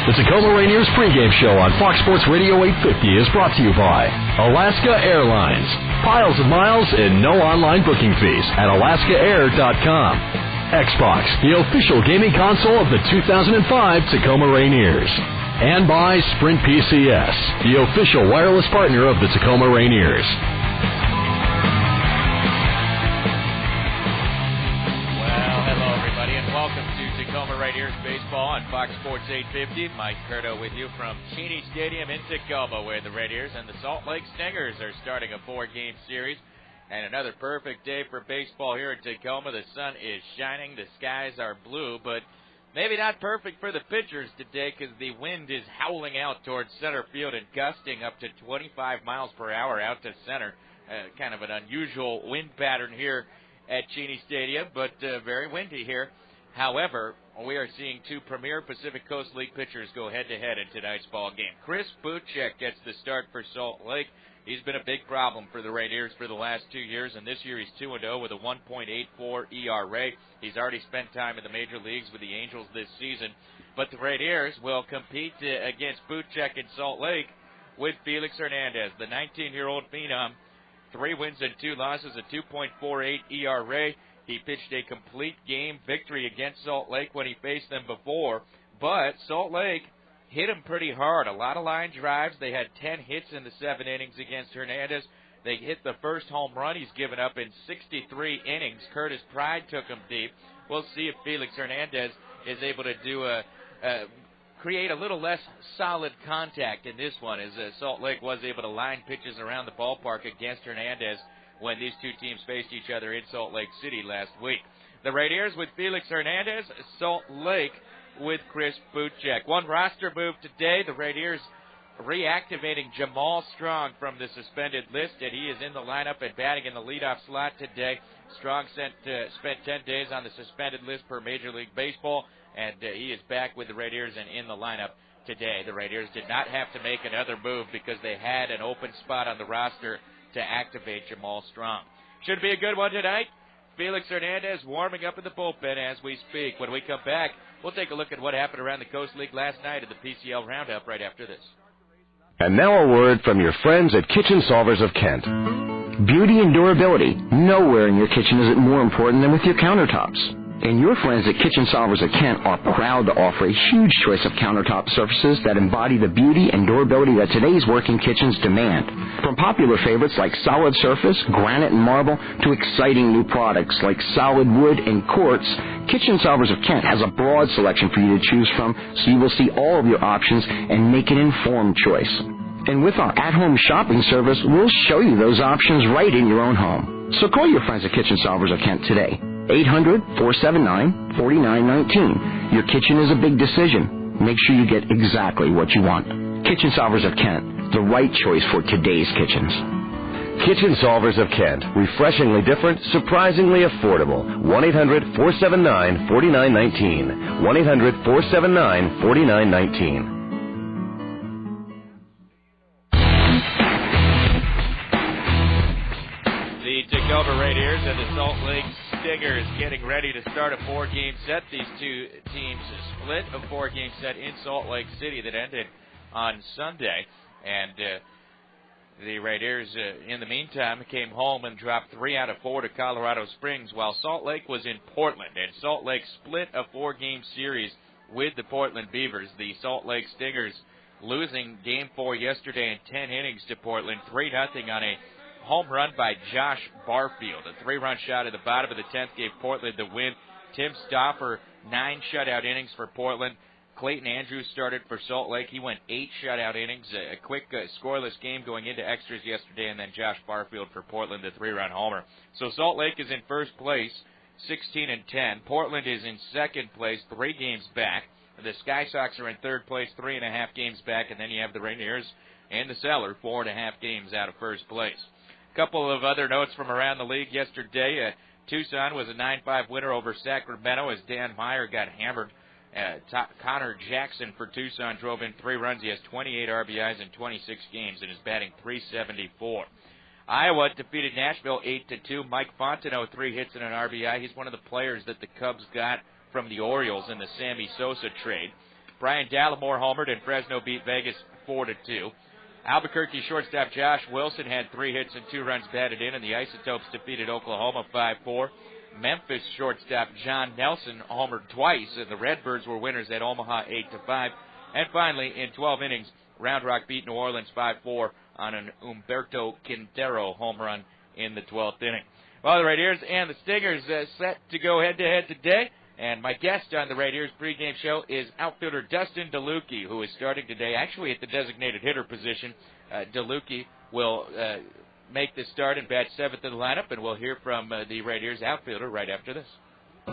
The Tacoma Rainiers pregame show on Fox Sports Radio 850 is brought to you by Alaska Airlines. Piles of miles and no online booking fees at alaskaair.com. Xbox, the official gaming console of the 2005 Tacoma Rainiers. And by Sprint PCS, the official wireless partner of the Tacoma Rainiers. Rainiers baseball on Fox Sports 850. Mike Curto with you from Cheney Stadium in Tacoma, where the Rainiers and the Salt Lake Stingers are starting a 4-game series. And another perfect day for baseball here in Tacoma. The sun is shining, the skies are blue, but maybe not perfect for the pitchers today because the wind is howling out towards center field and gusting up to 25 miles per hour out to center. Kind of an unusual wind pattern here at Cheney Stadium, but very windy here. However, we are seeing two premier Pacific Coast League pitchers go head-to-head in tonight's ball game. Chris Buchek gets the start for Salt Lake. He's been a big problem for the Rainiers for the last 2 years, and this year he's 2-0 with a 1.84 ERA. He's already spent time in the major leagues with the Angels this season. But the Rainiers will compete against Buchek in Salt Lake with Felix Hernandez, the 19-year-old phenom. 3 wins and 2 losses, a 2.48 ERA. He pitched a complete game victory against Salt Lake when he faced them before, but Salt Lake hit him pretty hard. A lot of line drives. They had 10 hits in the 7 innings against Hernandez. They hit the first home run he's given up in 63 innings. Curtis Pride took him deep. We'll see if Felix Hernandez is able to do create a little less solid contact in this one, as Salt Lake was able to line pitches around the ballpark against Hernandez when these two teams faced each other in Salt Lake City last week. The Rainiers with Felix Hernandez, Salt Lake with Chris Buchek. One roster move today, the Rainiers reactivating Jamal Strong from the suspended list, and he is in the lineup and batting in the leadoff slot today. Strong spent 10 days on the suspended list per Major League Baseball, and he is back with the Rainiers and in the lineup today. The Rainiers did not have to make another move because they had an open spot on the roster to activate Jamal Strong. Should be a good one tonight. Felix Hernandez warming up in the bullpen as we speak. When we come back, we'll take a look at what happened around the Coast League last night at the PCL Roundup right after this. And now a word from your friends at Kitchen Solvers of Kent. Beauty and durability. Nowhere in your kitchen is it more important than with your countertops. And your friends at Kitchen Solvers of Kent are proud to offer a huge choice of countertop surfaces that embody the beauty and durability that today's working kitchens demand. From popular favorites like solid surface, granite, and marble, to exciting new products like solid wood and quartz, Kitchen Solvers of Kent has a broad selection for you to choose from, so you will see all of your options and make an informed choice. And with our at-home shopping service, we'll show you those options right in your own home. So call your friends at Kitchen Solvers of Kent today. 800-479-4919. Your kitchen is a big decision. Make sure you get exactly what you want. Kitchen Solvers of Kent, the right choice for today's kitchens. Kitchen Solvers of Kent. Refreshingly different, surprisingly affordable. 1-800-479-4919. 1-800-479-4919. The Tacoma Rainiers and the Salt Lake Stingers getting ready to start a 4-game set. These two teams split a 4-game set in Salt Lake City that ended on Sunday. And the Rainiers, in the meantime, came home and dropped 3 out of 4 to Colorado Springs, while Salt Lake was in Portland. And Salt Lake split a 4-game series with the Portland Beavers. The Salt Lake Stingers losing Game 4 yesterday in 10 innings to Portland, 3-0 on a home run by Josh Barfield. A 3-run shot at the bottom of the 10th gave Portland the win. Tim Stauffer, 9 shutout innings for Portland. Clayton Andrews started for Salt Lake. He went 8 shutout innings. A quick scoreless game going into extras yesterday, and then Josh Barfield for Portland, the 3-run homer. So Salt Lake is in first place, 16-10. Portland is in second place, 3 games back. The Sky Sox are in third place, 3.5 games back, and then you have the Rainiers and the Cellar, 4.5 games out of first place. Couple of other notes from around the league yesterday. Tucson was a 9-5 winner over Sacramento as Dan Meyer got hammered. Connor Jackson for Tucson drove in 3 runs. He has 28 RBIs in 26 games and is batting .374. Iowa defeated Nashville 8-2. Mike Fontenot, 3 hits and an RBI. He's one of the players that the Cubs got from the Orioles in the Sammy Sosa trade. Brian Dallimore homered, and Fresno beat Vegas 4-2. Albuquerque shortstop Josh Wilson had 3 hits and 2 runs batted in, and the Isotopes defeated Oklahoma 5-4. Memphis shortstop John Nelson homered twice, and the Redbirds were winners at Omaha 8-5. And finally, in 12 innings, Round Rock beat New Orleans 5-4 on an Humberto Quintero home run in the 12th inning. Well, the Rainiers and the Stingers set to go head-to-head today. And my guest on the Rainiers pregame show is outfielder Dustin DeLucchi, who is starting today actually at the designated hitter position. DeLucchi will make the start and bat 7th in the lineup, and we'll hear from the Rainiers outfielder right after this.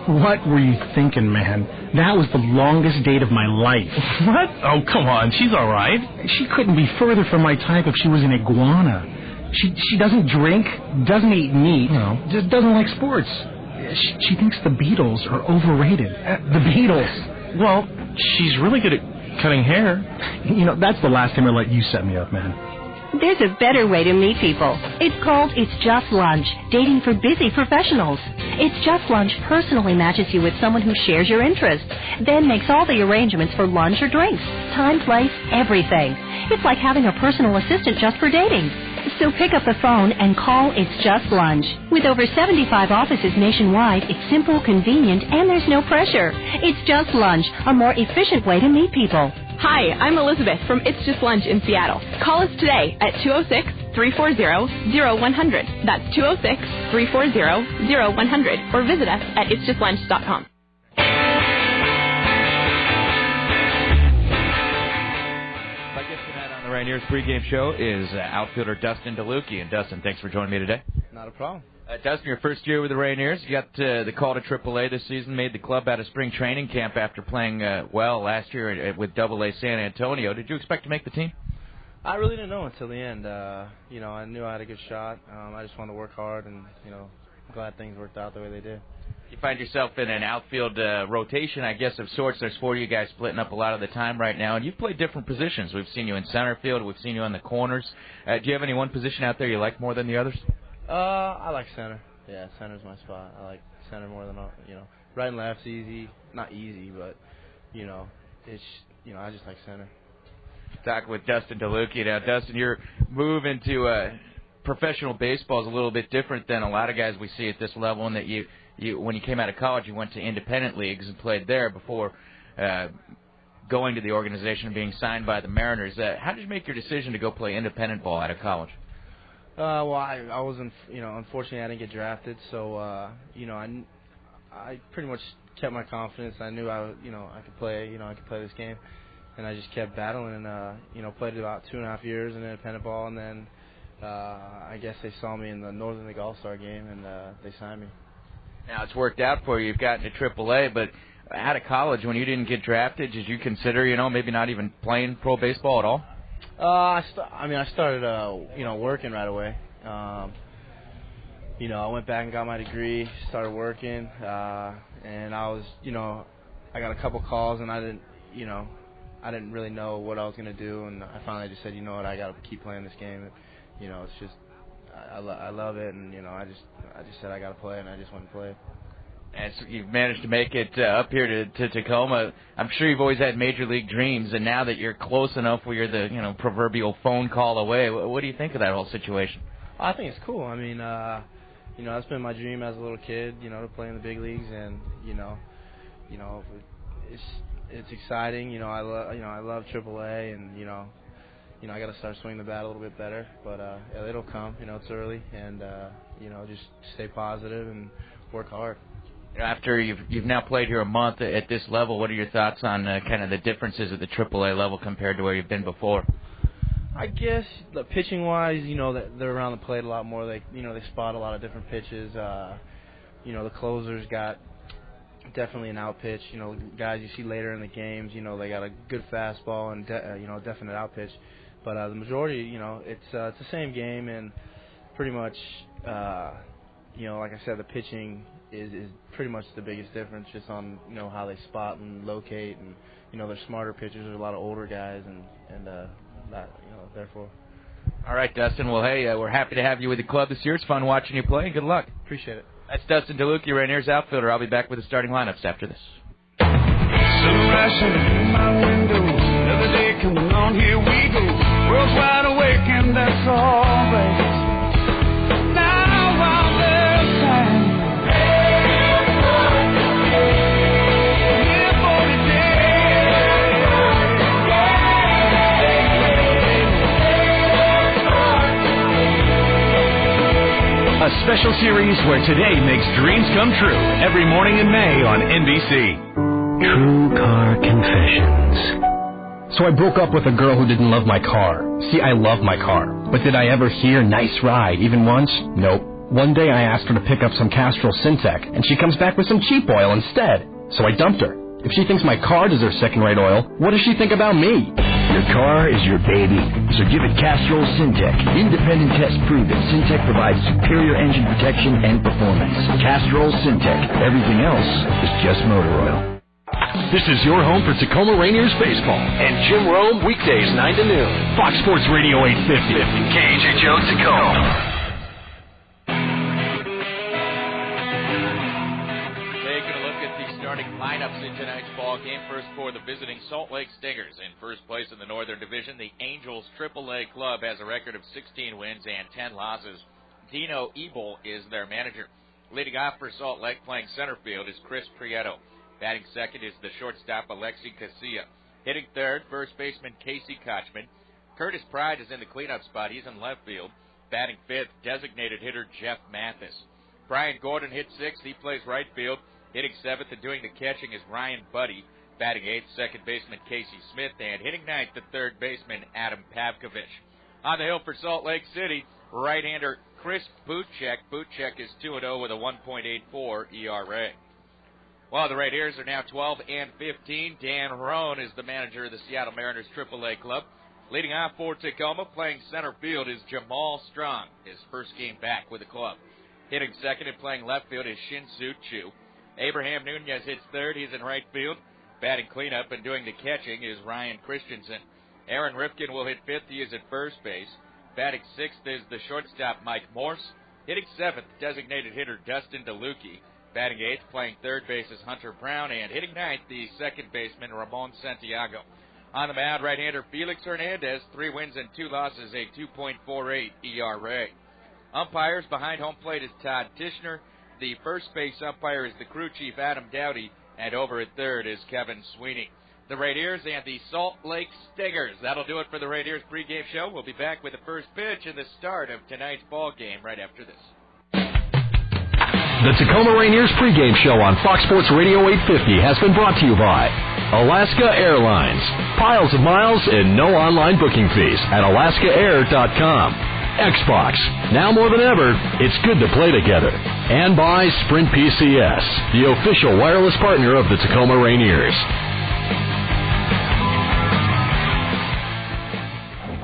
What were you thinking, man? That was the longest date of my life. What? Oh, come on. She's all right. She couldn't be further from my type if she was an iguana. She doesn't drink, doesn't eat meat, just doesn't like sports. She thinks the Beatles are overrated. The Beatles. Well, she's really good at cutting hair. You know, that's the last time I let you set me up, man. There's a better way to meet people. It's called It's Just Lunch, dating for busy professionals. It's Just Lunch personally matches you with someone who shares your interests, then makes all the arrangements for lunch or drinks, time, place, everything. It's like having a personal assistant just for dating. So pick up the phone and call It's Just Lunch. With over 75 offices nationwide, it's simple, convenient, and there's no pressure. It's Just Lunch, a more efficient way to meet people. Hi, I'm Elizabeth from It's Just Lunch in Seattle. Call us today at 206-340-0100. That's 206-340-0100. Or visit us at itsjustlunch.com. The Rainiers pregame show is outfielder Dustin DeLucchi. And Dustin, thanks for joining me today. Not a problem. Dustin, your first year with the Rainiers. You got the call to AAA this season, made the club out of spring training camp after playing well last year with AA San Antonio. Did you expect to make the team? I really didn't know until the end. I knew I had a good shot. I just wanted to work hard, and, I'm glad things worked out the way they did. You find yourself in an outfield rotation, I guess, of sorts. There's 4 of you guys splitting up a lot of the time right now, and you've played different positions. We've seen you in center field. We've seen you on the corners. Do you have any one position out there you like more than the others? I like center. Yeah, center's my spot. I like center more than, right and left's easy. Not easy, but, it's, I just like center. Talk with Dustin DeLucchi. Now, Dustin, your move into professional baseball is a little bit different than a lot of guys we see at this level, in that you when you came out of college, you went to independent leagues and played there before going to the organization and being signed by the Mariners. How did you make your decision to go play independent ball out of college? Well, I wasn't, unfortunately I didn't get drafted, so, I pretty much kept my confidence. I knew I could play, I could play this game, and I just kept battling and, played about 2.5 years in independent ball, and then I guess they saw me in the Northern League All-Star game, and they signed me. Now, it's worked out for you. You've gotten to AAA, but out of college, when you didn't get drafted, did you consider, maybe not even playing pro baseball at all? I started, working right away. I went back and got my degree, started working, and I was, I got a couple calls, and I didn't really know what I was going to do, and I finally just said, you know what, I got to keep playing this game. It's just, I love it, and, I just said I got to play, and I just went and played. And so you've managed to make it up here to Tacoma. I'm sure you've always had major league dreams, and now that you're close enough where you're the proverbial phone call away, what do you think of that whole situation? I think it's cool. I mean, that's been my dream as a little kid, to play in the big leagues, and it's exciting. I love AAA, and I got to start swinging the bat a little bit better, but it'll come. It's early, and just stay positive and work hard. After you've now played here a month at this level, what are your thoughts on kind of the differences at the AAA level compared to where you've been before? I guess the pitching wise, that they're around the plate a lot more. They spot a lot of different pitches. The closers got definitely an out pitch. Guys you see later in the games, they got a good fastball and definite out pitch. But the majority, it's the same game, and pretty much, like I said, the pitching is pretty much the biggest difference, just on how they spot and locate, and they're smarter pitchers. There's a lot of older guys, and that therefore. All right, Dustin. Well, hey, we're happy to have you with the club this year. It's fun watching you play. Good luck. Appreciate it. That's Dustin DeLucchi, Rainiers outfielder. I'll be back with the starting lineups after this. special series where today makes dreams come true every morning in May on NBC. True Car Confessions. So I broke up with a girl who didn't love my car. See, I love my car. But did I ever hear nice ride even once? Nope. One day I asked her to pick up some Castrol Syntec, and she comes back with some cheap oil instead. So I dumped her. If she thinks my car deserves second-rate oil, what does she think about me? Your car is your baby, so give it Castrol Syntec. Independent tests prove that Syntec provides superior engine protection and performance. Castrol Syntec. Everything else is just motor oil. This is your home for Tacoma Rainiers baseball and Jim Rome weekdays 9 to noon. Fox Sports Radio 850. KHHO Tacoma. Taking a look at the starting lineups in tonight's ball game. First for the visiting Salt Lake Stingers. In first place in the Northern Division, the Angels AAA club has a record of 16 wins and 10 losses. Dino Ebel is their manager. Leading off for Salt Lake, playing center field, is Chris Prieto. Batting second is the shortstop, Alexi Casilla. Hitting third, first baseman Casey Kochman. Curtis Pride is in the cleanup spot. He's in left field. Batting fifth, designated hitter Jeff Mathis. Brian Gordon hits sixth. He plays right field. Hitting seventh and doing the catching is Ryan Buddy. Batting eighth, second baseman Casey Smith. And hitting ninth, the third baseman Adam Pavkovich. On the hill for Salt Lake City, right-hander Chris Butchek. Butchek is 2-0 with a 1.84 ERA. Well, the Rainiers are now 12 and 15. Dan Roan is the manager of the Seattle Mariners AAA club. Leading off for Tacoma, playing center field, is Jamal Strong, his first game back with the club. Hitting second and playing left field is Shin-Soo Choo. Abraham Nunez hits third. He's in right field. Batting cleanup and doing the catching is Ryan Christensen. Aaron Rifkin will hit fifth. He is at first base. Batting sixth is the shortstop Mike Morse. Hitting seventh, designated hitter Dustin DeLucchi. Batting eighth, playing third base is Hunter Brown, and hitting ninth, the second baseman, Ramon Santiago. On the mound, right-hander Felix Hernandez, 3 wins and 2 losses, a 2.48 ERA. Umpires behind home plate is Todd Tishner. The first base umpire is the crew chief, Adam Dowdy, and over at third is Kevin Sweeney. The Rainiers and the Salt Lake Stingers. That'll do it for the Rainiers pregame show. We'll be back with the first pitch and the start of tonight's ball game right after this. The Tacoma Rainiers pregame show on Fox Sports Radio 850 has been brought to you by Alaska Airlines. Piles of miles and no online booking fees at alaskaair.com. Xbox. Now more than ever, it's good to play together. And by Sprint PCS, the official wireless partner of the Tacoma Rainiers.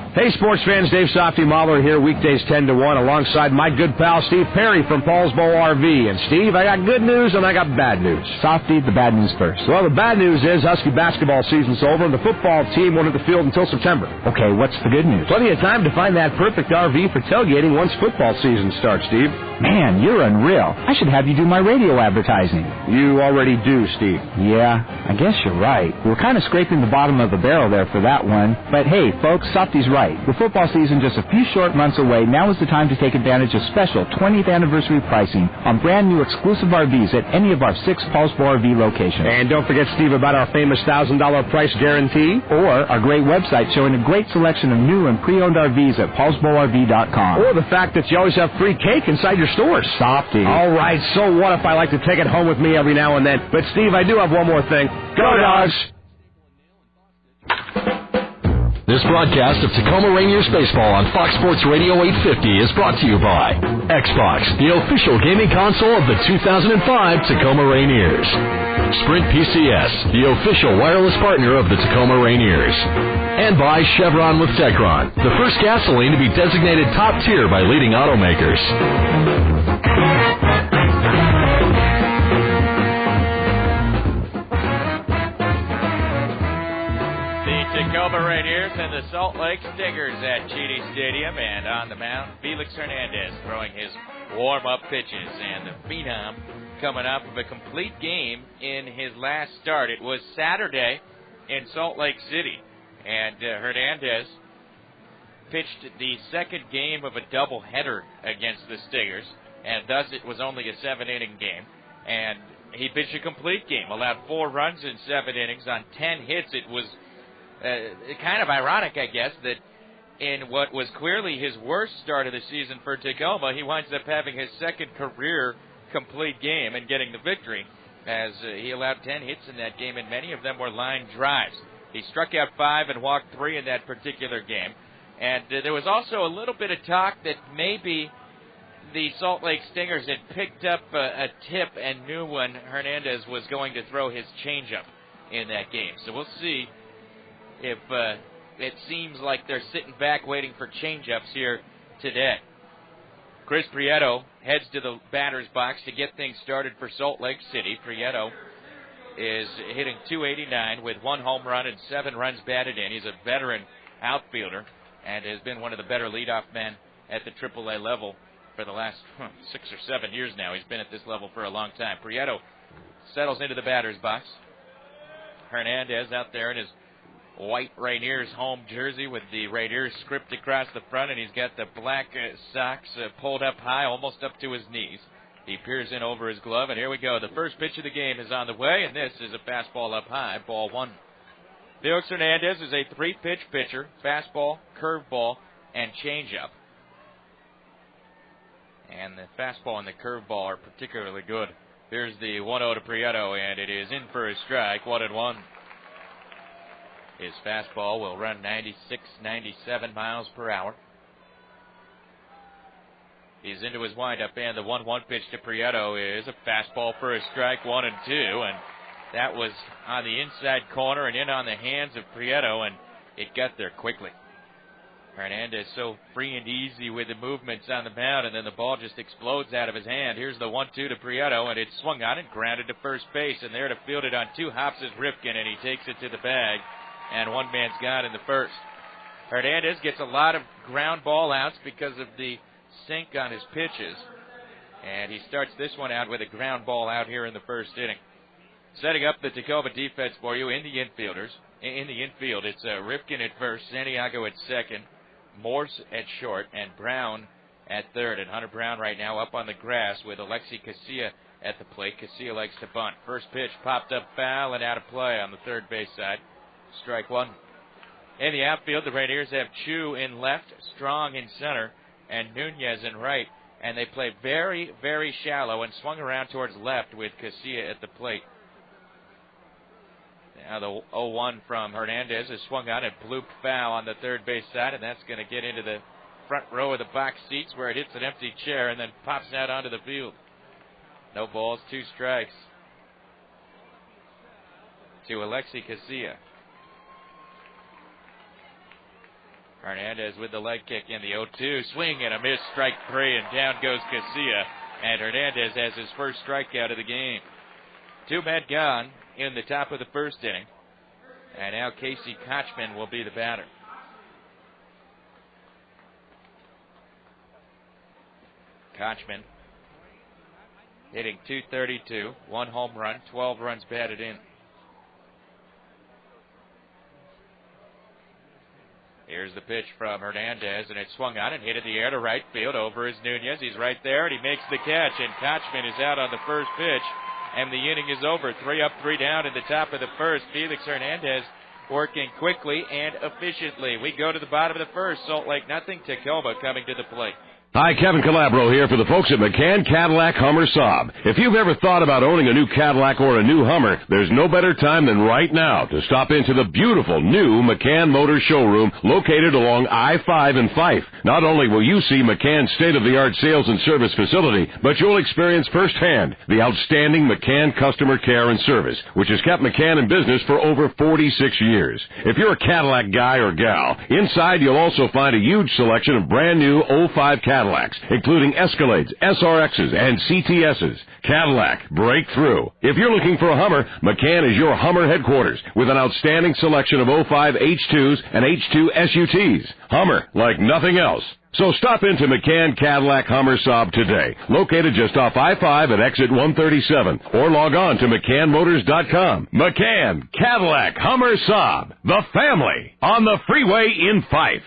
Hey, sports fans, Dave Softy Mahler here, weekdays 10 to 1, alongside my good pal Steve Perry from Paul's Bowl RV. And Steve, I got good news and I got bad news. Softy, the bad news first. Well, the bad news is Husky basketball season's over and the football team won't hit the field until September. Okay, what's the good news? Plenty of time to find that perfect RV for tailgating once football season starts, Steve. Man, you're unreal. I should have you do my radio advertising. You already do, Steve. Yeah, I guess you're right. We're kind of scraping the bottom of the barrel there for that one. But hey, folks, Softy's right. With football season just a few short months away, now is the time to take advantage of special 20th anniversary pricing on brand new exclusive RVs at any of our 6 Paul's Bowl RV locations. And don't forget, Steve, about our famous $1,000 price guarantee. Or our great website showing a great selection of new and pre-owned RVs at paulsbowlrv.com. Or the fact that you always have free cake inside your stores. Softy. All right, so what if I like to take it home with me every now and then? But, Steve, I do have one more thing. Go Dogs! This broadcast of Tacoma Rainiers baseball on Fox Sports Radio 850 is brought to you by Xbox, the official gaming console of the 2005 Tacoma Rainiers. Sprint PCS, the official wireless partner of the Tacoma Rainiers. And by Chevron with Techron, the first gasoline to be designated top tier by leading automakers. Tacoma Rainiers and the Salt Lake Stingers at Cheney Stadium, and on the mound, Felix Hernandez throwing his warm-up pitches, and the Phenom coming off of a complete game in his last start. It was Saturday in Salt Lake City, and Hernandez pitched the second game of a doubleheader against the Stingers, and thus it was only a 7-inning game, and he pitched a complete game, allowed 4 runs in 7 innings on 10 hits. It was kind of ironic, I guess, that in what was clearly his worst start of the season for Tacoma, he winds up having his second career complete game and getting the victory, as he allowed 10 hits in that game, and many of them were line drives. He struck out 5 and walked 3 in that particular game. And there was also a little bit of talk that maybe the Salt Lake Stingers had picked up a tip and knew when Hernandez was going to throw his changeup in that game. So we'll see if it seems like they're sitting back waiting for changeups here today. Chris Prieto heads to the batter's box to get things started for Salt Lake City. Prieto is hitting .289 with 1 home run and 7 runs batted in. He's a veteran outfielder and has been one of the better leadoff men at the AAA level for the last 6 or 7 years now. He's been at this level for a long time. Prieto settles into the batter's box. Hernandez out there in his white Rainiers home jersey with the Rainiers script across the front, and he's got the black socks pulled up high, almost up to his knees. He peers in over his glove, and here we go. The first pitch of the game is on the way, and this is a fastball up high, ball 1. Felix Hernandez is a 3-pitch pitcher, fastball, curveball, and changeup. And the fastball and the curveball are particularly good. Here's the 1-0 to Prieto, and it is in for a strike, 1-1. His fastball will run 96, 97 miles per hour. He's into his windup, and the 1-1 pitch to Prieto is a fastball for a strike, 1-2, and that was on the inside corner and in on the hands of Prieto, and it got there quickly. Hernandez so free and easy with the movements on the mound, and then the ball just explodes out of his hand. Here's the 1-2 to Prieto, and it's swung on and grounded to first base, and there to field it on 2 hops is Ripken, and he takes it to the bag, and one man's gone in the first. Hernandez gets a lot of ground ball outs because of the sink on his pitches, and he starts this one out with a ground ball out here in the first inning. Setting up the Tacoma defense for you in the infielders. In the infield, it's Ripken at first, Santiago at second, Morse at short, and Brown at third. And Hunter Brown right now up on the grass with Alexi Casilla at the plate. Casilla likes to bunt. First pitch popped up foul and out of play on the third base side. Strike 1. In the outfield, the Rainiers have Chu in left, Strong in center, and Nunez in right. And they play very, very shallow and swung around towards left with Casilla at the plate. Now the 0-1 from Hernandez is swung on and blooped foul on the third base side, and that's going to get into the front row of the box seats where it hits an empty chair and then pops out onto the field. No balls, 2 strikes to Alexi Casilla. Hernandez with the leg kick in the 0-2. Swing and a miss, strike 3, and down goes Casilla. And Hernandez has his first strikeout of the game. 2 men gone in the top of the first inning. And now Casey Kochman will be the batter. Kochman hitting .232, 1 home run, 12 runs batted in. Here's the pitch from Hernandez, and it's swung on and hit in the air to right field. Over is Nunez. He's right there, and he makes the catch, and Kochman is out on the first pitch, and the inning is over. 3 up, 3 down in the top of the first. Felix Hernandez working quickly and efficiently. We go to the bottom of the first. Salt Lake nothing. Tacoma coming to the plate. Hi, Kevin Calabro here for the folks at McCann Cadillac Hummer Saab. If you've ever thought about owning a new Cadillac or a new Hummer, there's no better time than right now to stop into the beautiful new McCann Motor Showroom located along I-5 in Fife. Not only will you see McCann's state-of-the-art sales and service facility, but you'll experience firsthand the outstanding McCann customer care and service, which has kept McCann in business for over 46 years. If you're a Cadillac guy or gal, inside you'll also find a huge selection of brand new 05 Cadillacs, including Escalades, SRXs, and CTSs. Cadillac, breakthrough. If you're looking for a Hummer, McCann is your Hummer headquarters with an outstanding selection of 05 H2s and H2 SUTs. Hummer, like nothing else. So stop into McCann Cadillac Hummer Saab today, located just off I-5 at exit 137, or log on to McCannMotors.com. McCann Cadillac Hummer Saab, the family on the freeway in Fife.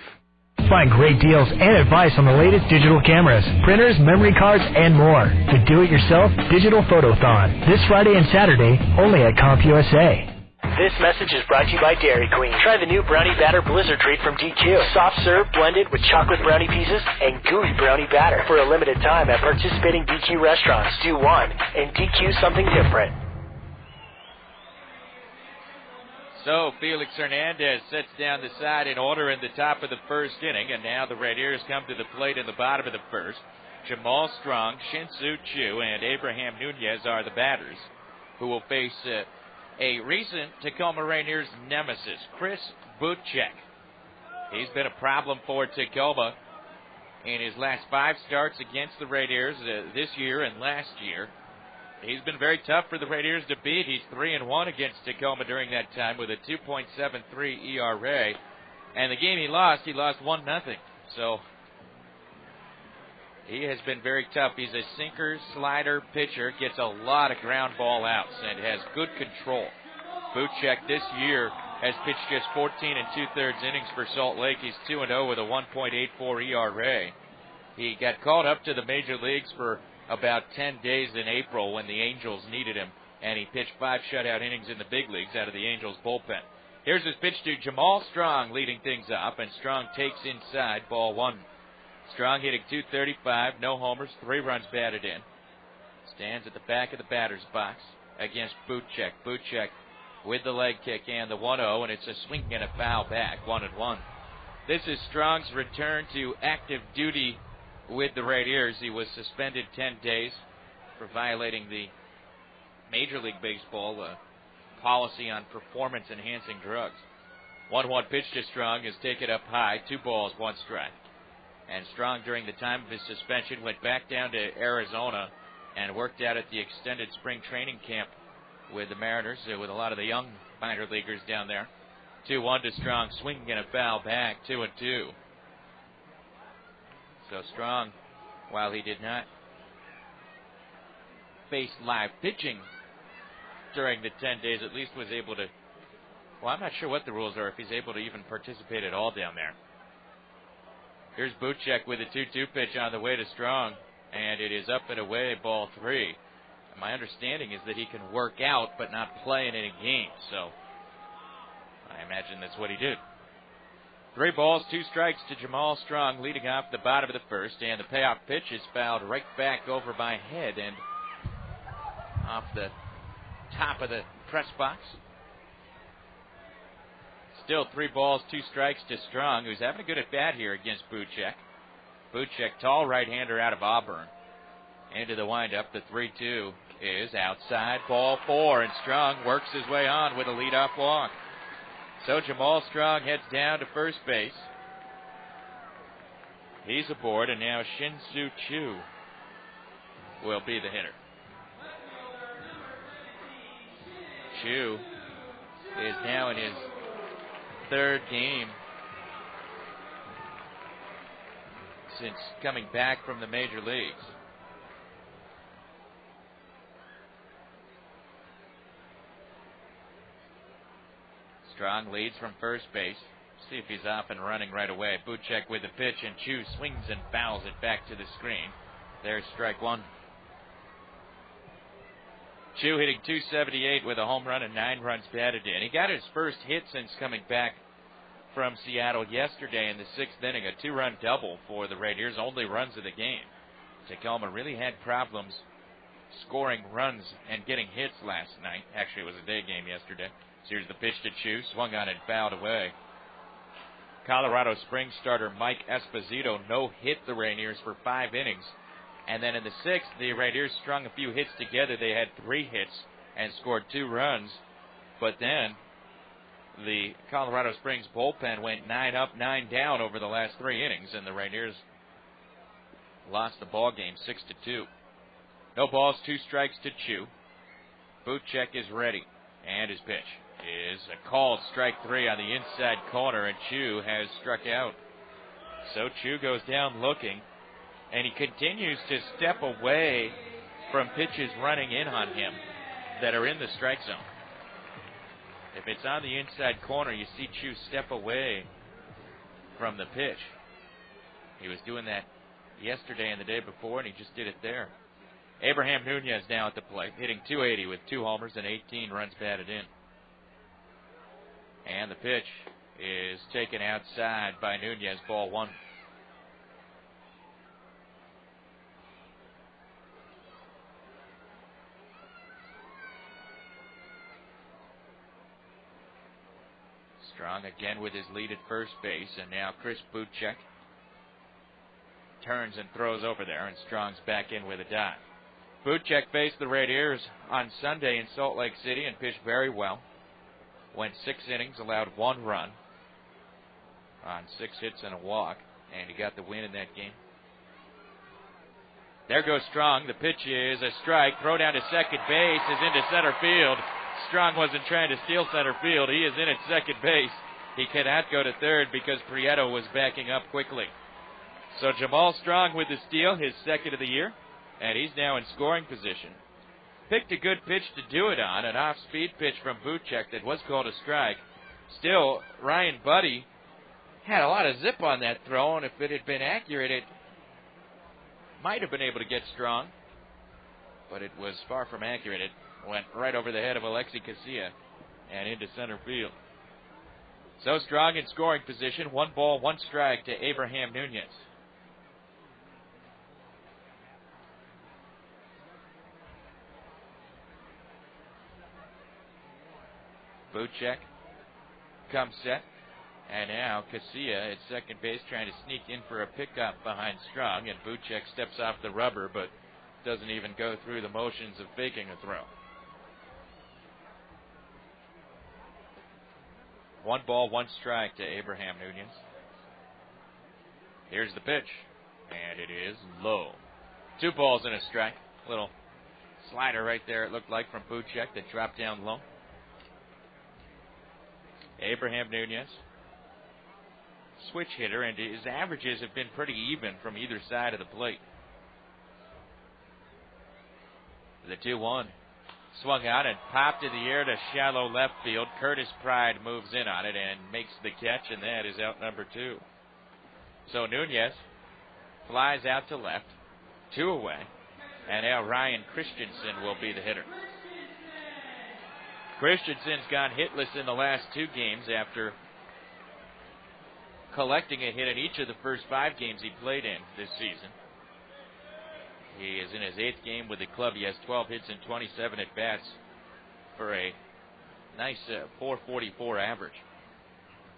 Find great deals and advice on the latest digital cameras, printers, memory cards, and more. The Do-It-Yourself Digital Photothon, this Friday and Saturday, only at CompUSA. This message is brought to you by Dairy Queen. Try the new Brownie Batter Blizzard Treat from DQ. Soft serve blended with chocolate brownie pieces and gooey brownie batter. For a limited time at participating DQ restaurants. Do one and DQ something different. So Felix Hernandez sets down the side in order in the top of the first inning, and now the Rainiers come to the plate in the bottom of the first. Jamal Strong, Shin-Soo Choo, and Abraham Nunez are the batters, who will face a recent Tacoma Rainiers nemesis, Chris Butchek. He's been a problem for Tacoma in his last 5 starts against the Rainiers this year and last year. He's been very tough for the Rainiers to beat. He's 3-1 against Tacoma during that time with a 2.73 ERA. And the game he lost 1-0. So he has been very tough. He's a sinker, slider pitcher, gets a lot of ground ball outs, and has good control. Butchek this year has pitched just 14 2/3 innings for Salt Lake. He's 2-0 with a 1.84 ERA. He got called up to the major leagues for about 10 days in April when the Angels needed him, and he pitched 5 shutout innings in the big leagues out of the Angels bullpen. Here's his pitch to Jamal Strong, leading things off, and Strong takes inside, ball 1. Strong hitting .235, no homers, 3 runs batted in. Stands at the back of the batter's box against Butchek. Butchek with the leg kick and the 1-0, and it's a swing and a foul back, 1-1. This is Strong's return to active duty with the Rainiers. He was suspended 10 days for violating the Major League Baseball policy on performance-enhancing drugs. 1-1 pitch to Strong is taken up high, 2 balls, 1 strike. And Strong, during the time of his suspension, went back down to Arizona and worked out at the extended spring training camp with the Mariners, with a lot of the young minor leaguers down there. 2-1 to Strong, swinging and a foul back, 2-2. So Strong, while he did not face live pitching during the 10 days, at least was able to, well, I'm not sure what the rules are, if he's able to even participate at all down there. Here's Butchek with a 2-2 pitch on the way to Strong, and it is up and away, ball 3. And my understanding is that he can work out but not play in any game, so I imagine that's what he did. 3 balls, 2 strikes to Jamal Strong, leading off the bottom of the first, and the payoff pitch is fouled right back over my head and off the top of the press box. Still 3 balls, 2 strikes to Strong, who's having a good at-bat here against Butchek. Butchek, tall right-hander out of Auburn. Into the windup, the 3-2 is outside, ball 4, and Strong works his way on with a leadoff walk. So Jamal Strong heads down to first base. He's aboard, and now Shin-Soo Choo will be the hitter. Choo is now in his 3rd game since coming back from the major leagues. Strong leads from first base. See if he's off and running right away. Butchek with the pitch, and Choo swings and fouls it back to the screen. There's strike 1. Choo hitting .278 with a home run and 9 runs batted in. He got his first hit since coming back from Seattle yesterday in the 6th inning, a 2-run double for the Rainiers, only runs of the game. Tacoma really had problems scoring runs and getting hits last night. Actually, it was a day game yesterday. So here's the pitch to Choo, swung on and fouled away. Colorado Springs starter Mike Esposito no-hit the Rainiers for 5 innings. And then in the 6th, the Rainiers strung a few hits together. They had 3 hits and scored 2 runs. But then the Colorado Springs bullpen went 9 up, 9 down over the last 3 innings, and the Rainiers lost the ball game 6-2. No balls, 2 strikes to Choo. Butchek is ready, and his pitch is a called strike 3 on the inside corner, and Choo has struck out. So Choo goes down looking, and he continues to step away from pitches running in on him that are in the strike zone. If it's on the inside corner, you see Choo step away from the pitch. He was doing that yesterday and the day before, and he just did it there. Abraham Nunez now at the plate, hitting .280 with 2 homers and 18 runs batted in. And the pitch is taken outside by Nunez, ball 1. Strong again with his lead at first base, and now Chris Buchek turns and throws over there, and Strong's back in with a dive. Buchek faced the Rainiers on Sunday in Salt Lake City and pitched very well. Went 6 innings, allowed 1 run on 6 hits and a walk, and he got the win in that game. There goes Strong. The pitch is a strike. Throw down to second base is into center field. Strong wasn't trying to steal center field. He is in at second base. He cannot go to third because Prieto was backing up quickly. So Jamal Strong with the steal, his second of the year, and he's now in scoring position. Picked a good pitch to do it on, an off-speed pitch from Buchek that was called a strike. Still, Ryan Buddy had a lot of zip on that throw, and if it had been accurate, it might have been able to get Strong, but it was far from accurate. It went right over the head of Alexi Casilla and into center field. So Strong in scoring position, 1 ball, 1 strike to Abraham Nunez. Buchek comes set, and now Casilla at second base trying to sneak in for a pickup behind Strong, and Buchek steps off the rubber but doesn't even go through the motions of faking a throw. 1 ball, 1 strike to Abraham Nunez. Here's the pitch, and it is low. 2 balls and a strike. Little slider right there, it looked like, from Buchek that dropped down low. Abraham Nunez, switch hitter, and his averages have been pretty even from either side of the plate. The 2-1. Swung out and popped in the air to shallow left field. Curtis Pride moves in on it and makes the catch, and that is out number 2. So Nunez flies out to left, 2 away, and now Ryan Christensen will be the hitter. Christensen's gone hitless in the last 2 games after collecting a hit in each of the first 5 games he played in this season. He is in his 8th game with the club. He has 12 hits and 27 at-bats for a nice .444 average.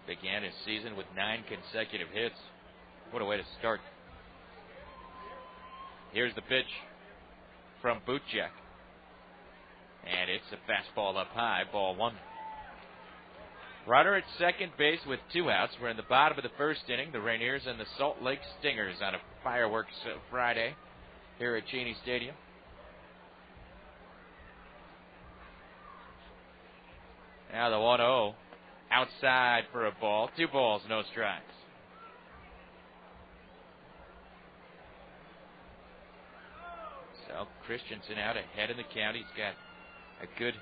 Began his season with 9 consecutive hits. What a way to start. Here's the pitch from Buchek. And it's a fastball up high, ball 1. Runner at second base with 2 outs. We're in the bottom of the first inning. The Rainiers and the Salt Lake Stingers on a fireworks Friday here at Cheney Stadium. Now the 1-0 outside for a ball. 2 balls, no strikes. So Christensen out ahead in the count. He's got a good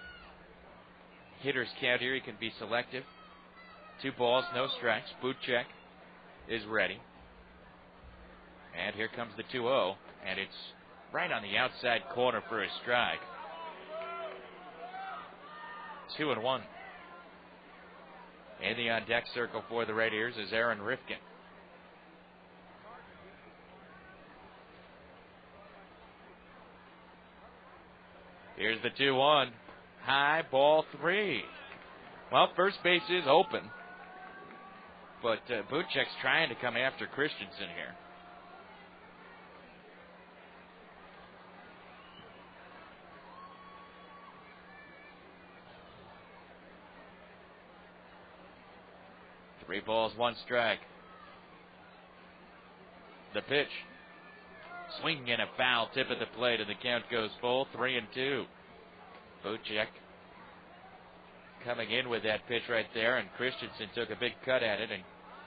hitter's count here. He can be selective. 2 balls, no strikes. Buchek is ready. And here comes the 2-0. And it's right on the outside corner for a strike. 2-1. In the on-deck circle for the Rainiers is Aaron Rifkin. Here's the 2-1. High, ball 3. Well, first base is open. But Buchek's trying to come after Christensen here. Three balls, 1 strike. The pitch. Swing and a foul tip at the plate, and the count goes full, 3-2. Buchek coming in with that pitch right there, and Christensen took a big cut at it and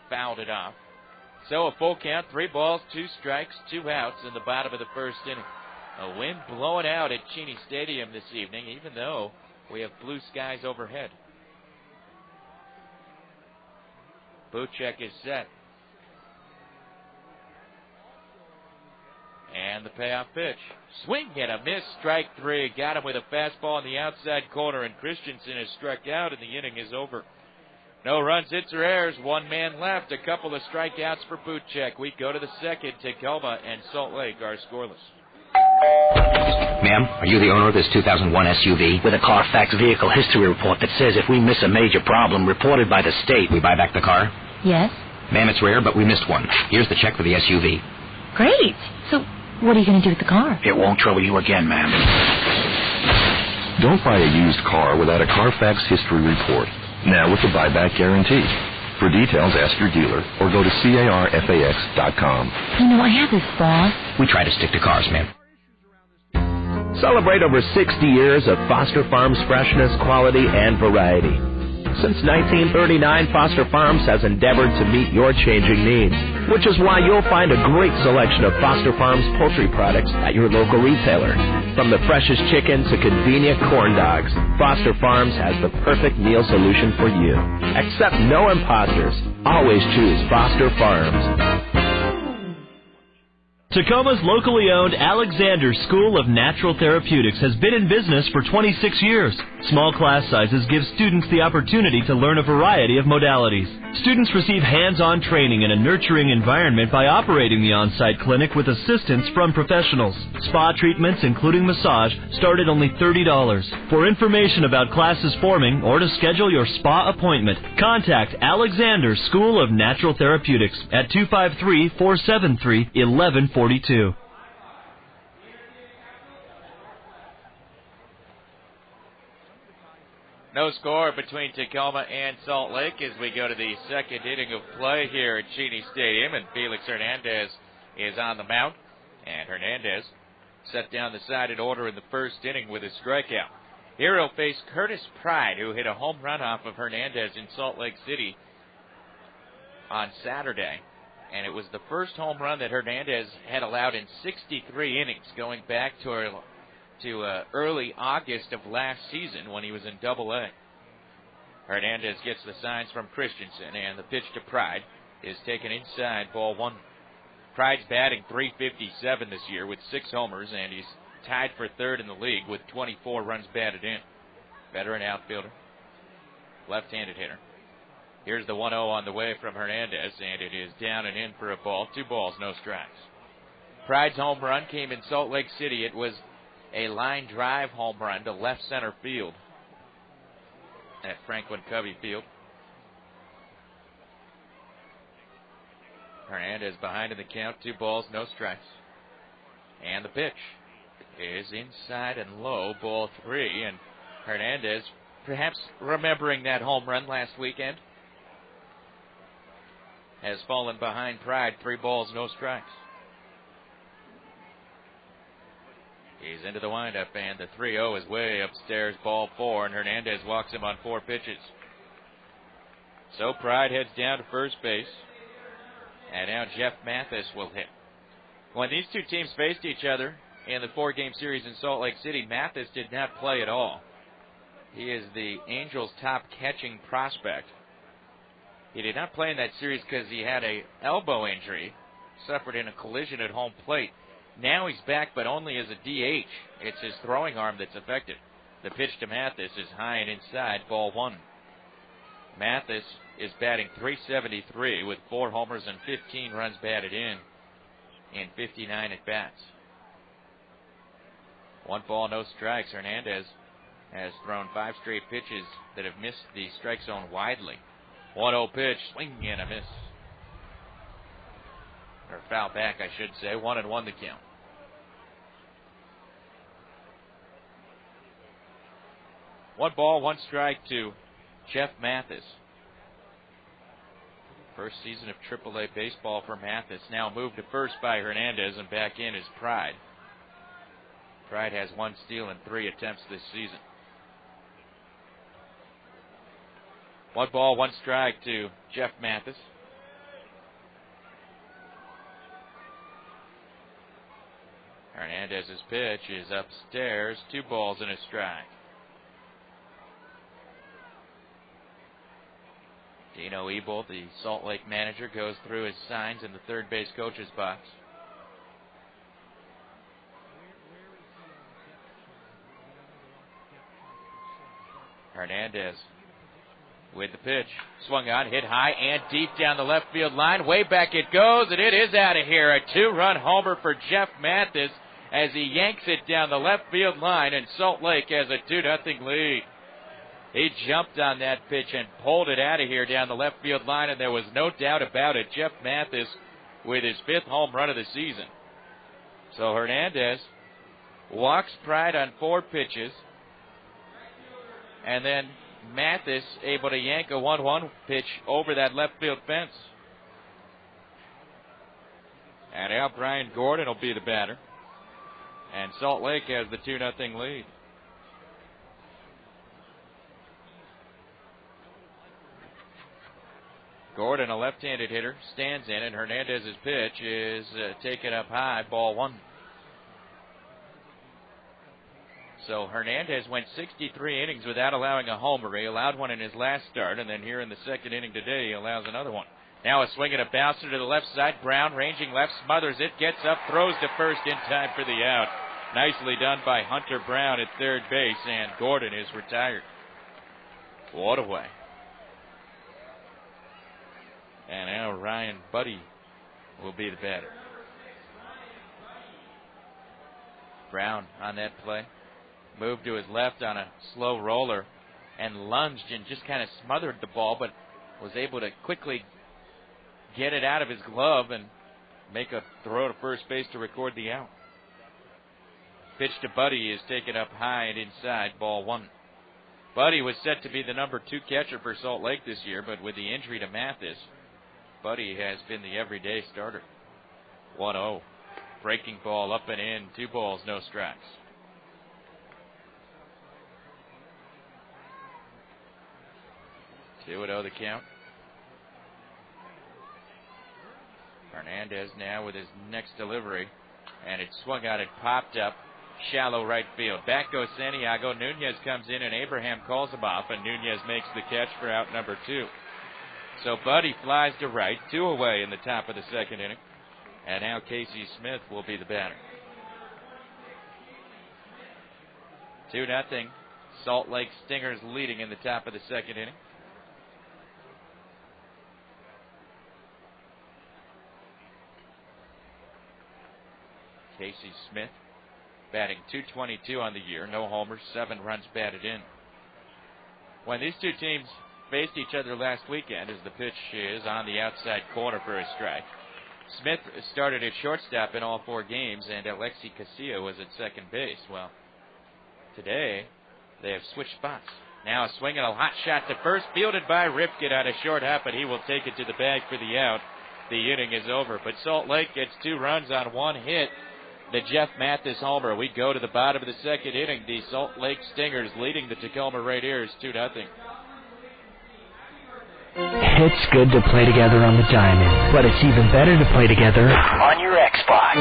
fouled it off. So a full count, 3 balls, 2 strikes, 2 outs in the bottom of the first inning. A wind blowing out at Cheney Stadium this evening, even though we have blue skies overhead. Buchek is set. And the payoff pitch. Swing and a miss, strike 3. Got him with a fastball in the outside corner, and Christensen is struck out, and the inning is over. No runs, hits, or errors. One man left. A couple of strikeouts for Butchek. We go to the second. Tacoma and Salt Lake are scoreless. Ma'am, are you the owner of this 2001 SUV? With a Carfax vehicle history report that says if we miss a major problem reported by the state, We buy back the car? Yes? Ma'am, it's rare, but we missed one. Here's the check for the SUV. Great. So what are you going to do with the car? it won't trouble you again, ma'am. Don't buy a used car without a Carfax history report. Now with the buyback guarantee. For details, ask your dealer or go to carfax.com. You know, I have this boss. We try to stick to cars, ma'am. Celebrate over 60 years of Foster Farms freshness, quality, and variety. Since 1939, Foster Farms has endeavored to meet your changing needs, which is why you'll find a great selection of Foster Farms poultry products at your local retailer. From the freshest chicken to convenient corn dogs, Foster Farms has the perfect meal solution for you. Accept no imposters. Always choose Foster Farms. Tacoma's locally owned Alexander School of Natural Therapeutics has been in business for 26 years. Small class sizes give students the opportunity to learn a variety of modalities. Students receive hands-on training in a nurturing environment by operating the on-site clinic with assistance from professionals. Spa treatments, including massage, start at only $30. For information about classes forming or to schedule your spa appointment, contact Alexander School of Natural Therapeutics at 253-473-1142. No score between Tacoma and Salt Lake as we go to the second inning of play here at Cheney Stadium, and Felix Hernandez is on the mound. And Hernandez set down the side in order in the first inning with a strikeout. Here he'll face Curtis Pride, who hit a home run off of Hernandez in Salt Lake City on Saturday. And it was the first home run that Hernandez had allowed in 63 innings, going back to early August of last season when he was in Double-A. Hernandez gets the signs from Christensen, and the pitch to Pride is taken inside, ball one. Pride's batting .357 this year with 6 homers, and he's tied for third in the league with 24 runs batted in. Veteran outfielder, left-handed hitter. Here's the 1-0 on the way from Hernandez, and it is down and in for a ball. 2 balls, no strikes. Pride's home run came in Salt Lake City. It was a line drive home run to left center field at Franklin Covey Field. Hernandez behind in the count. 2 balls, no strikes. And the pitch is inside and low, ball 3. And Hernandez, perhaps remembering that home run last weekend, has fallen behind Pride. 3 balls, no strikes. He's into the windup, and the 3-0 is way upstairs, ball 4, and Hernandez walks him on 4 pitches. So Pride heads down to first base, and now Jeff Mathis will hit. When these two teams faced each other in the 4-game series in Salt Lake City, Mathis did not play at all. He is the Angels' top catching prospect. He did not play in that series because he had an elbow injury, suffered in a collision at home plate. Now he's back, but only as a DH. It's his throwing arm that's affected. The pitch to Mathis is high and inside, ball 1. Mathis is batting .373 with 4 homers and 15 runs batted in 59 at-bats. 1 ball, no strikes. Hernandez has thrown 5 straight pitches that have missed the strike zone widely. 1-0 pitch, swing and a miss. Or foul back, I should say. 1-1 the count. One ball, 1 strike to Jeff Mathis. First season of AAA baseball for Mathis. Now moved to first by Hernandez, and back in is Pride. Pride has 1 steal in 3 attempts this season. 1 ball, 1 strike to Jeff Mathis. Hernandez's pitch is upstairs. 2 balls and a strike. Dino Ebel, the Salt Lake manager, goes through his signs in the third base coach's box. Hernandez with the pitch. Swung on, hit high and deep down the left field line. Way back it goes, and it is out of here. A 2-run homer for Jeff Mathis as he yanks it down the left field line, and Salt Lake has a 2-0 lead. He jumped on that pitch and pulled it out of here down the left field line, and there was no doubt about it. Jeff Mathis with his 5th home run of the season. So Hernandez walks Pride on 4 pitches, and then Mathis able to yank a 1-1 pitch over that left field fence. And now Brian Gordon will be the batter. And Salt Lake has the 2-0 lead. Gordon, a left-handed hitter, stands in, and Hernandez's pitch is taken up high, ball 1. So Hernandez went 63 innings without allowing a homer. He allowed one in his last start, and then here in the 2nd inning today, he allows another one. Now a swing and a bouncer to the left side. Brown ranging left, smothers it, gets up, throws to first in time for the out. Nicely done by Hunter Brown at third base, and Gordon is retired. What away. And now Ryan Buddy will be the batter. Brown on that play. Moved to his left on a slow roller and lunged and just kind of smothered the ball, but was able to quickly get it out of his glove and make a throw to first base to record the out. Pitch to Buddy is taken up high and inside, ball 1. Buddy was set to be the number 2 catcher for Salt Lake this year, but with the injury to Mathis, Buddy has been the everyday starter. 1-0. Breaking ball up and in. 2 balls, no strikes. Two and 0 the count. Hernandez now with his next delivery, and it swung out and popped up shallow right field. Back goes Santiago. Nunez comes in, and Abraham calls him off, and Nunez makes the catch for out number 2. So Buddy flies to right, 2 away in the top of the 2nd inning, and now Casey Smith will be the batter. 2-0. Salt Lake Stingers leading in the top of the 2nd inning. Casey Smith batting .222 on the year. No homers, 7 runs batted in. When these two teams faced each other last weekend, as the pitch is on the outside corner for a strike, Smith started at shortstop in all 4 games, and Alexi Casilla was at second base. Well, today they have switched spots. Now a swing and a hot shot to first, fielded by Ripken on a short hop, and he will take it to the bag for the out. The inning is over, but Salt Lake gets 2 runs on 1 hit. The Jeff Mathis homer. We go to the bottom of the 2nd inning. The Salt Lake Stingers leading the Tacoma Rainiers 2-0. It's good to play together on the diamond, but it's even better to play together on your Xbox.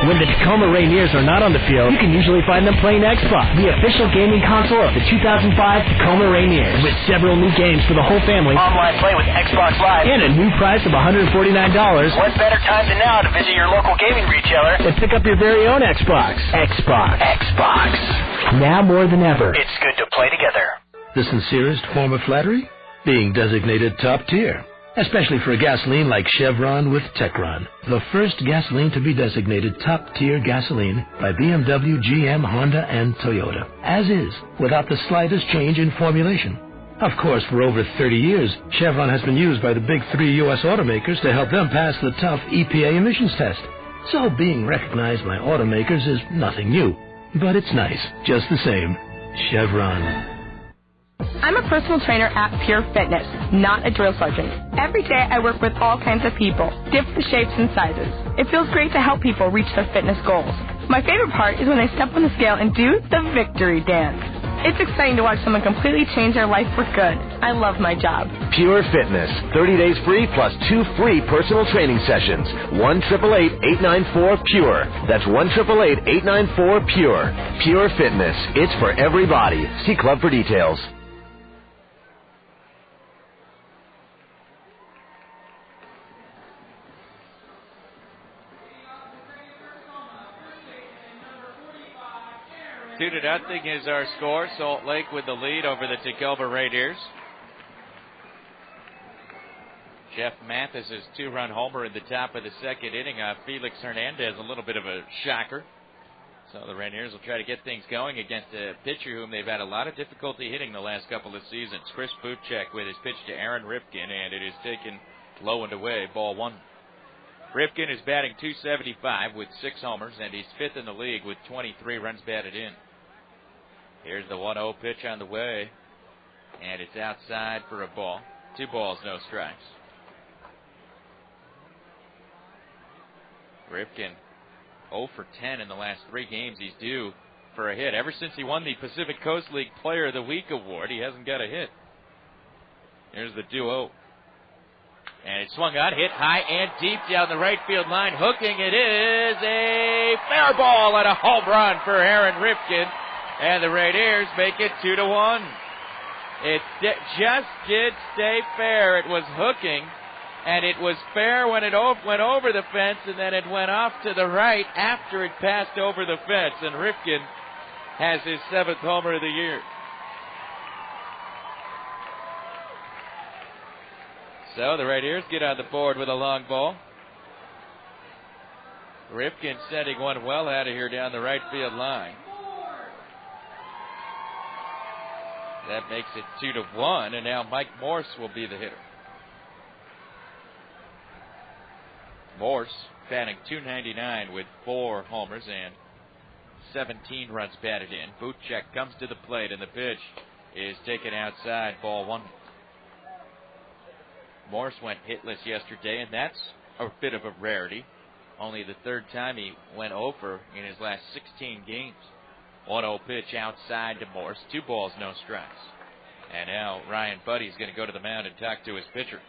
When the Tacoma Rainiers are not on the field, you can usually find them playing Xbox, the official gaming console of the 2005 Tacoma Rainiers, with several new games for the whole family, Online play with Xbox Live, and a new price of $149. What better time than now to visit your local gaming retailer and pick up your very own Xbox. Xbox. Now more than ever, It's good to play together. The sincerest form of flattery? Being designated top tier. Especially for a gasoline like Chevron with Techron. The first gasoline to be designated top-tier gasoline by BMW, GM, Honda, and Toyota. As is, without the slightest change in formulation. Of course, for over 30 years, Chevron has been used by the big 3 U.S. automakers to help them pass the tough EPA emissions test. So being recognized by automakers is nothing new. But it's nice, just the same. Chevron. I'm a personal trainer at Pure Fitness, not a drill sergeant. Every day I work with all kinds of people, different shapes and sizes. It feels great to help people reach their fitness goals. My favorite part is when they step on the scale and do the victory dance. It's exciting to watch someone completely change their life for good. I love my job. Pure Fitness. 30 days free plus 2 free personal training sessions. 1-888-894-PURE. That's 1-888-894-PURE. Pure Fitness. It's for everybody. See club for details. 2-0 is our score. Salt Lake with the lead over the Tacoma Rainiers. Jeff Mathis' 2-run homer in the top of the second inning. Felix Hernandez, a little bit of a shocker. So the Rainiers will try to get things going against a pitcher whom they've had a lot of difficulty hitting the last couple of seasons. Chris Buchek with his pitch to Aaron Ripken, and it is taken low and away, ball 1. Ripken is batting .275 with 6 homers, and he's 5th in the league with 23 runs batted in. Here's the 1-0 pitch on the way, and it's outside for a ball. 2 balls, no strikes. Ripken 0 for 10 in the last 3 games. He's due for a hit. Ever since he won the Pacific Coast League Player of the Week award, he hasn't got a hit. Here's the 2-0. And it swung out, hit high and deep down the right field line. Hooking, it is a fair ball and a home run for Aaron Ripken. And the Rainiers make it 2-1. It just did stay fair. It was hooking. And it was fair when it went over the fence, and then it went off to the right after it passed over the fence. And Ripken has his 7th homer of the year. So the Rainiers get on the board with a long ball. Ripken sending one well out of here down the right field line. That makes it 2-1, and now Mike Morse will be the hitter. Morse batting .299 with 4 homers and 17 runs batted in. Buchek comes to the plate, and the pitch is taken outside, ball 1. Morse went hitless yesterday, and that's a bit of a rarity. Only the 3rd time he went over in his last 16 games. 1-0 pitch outside to Morse. 2 balls, no strikes. And now Ryan Buddy's going to go to the mound and talk to his pitcher.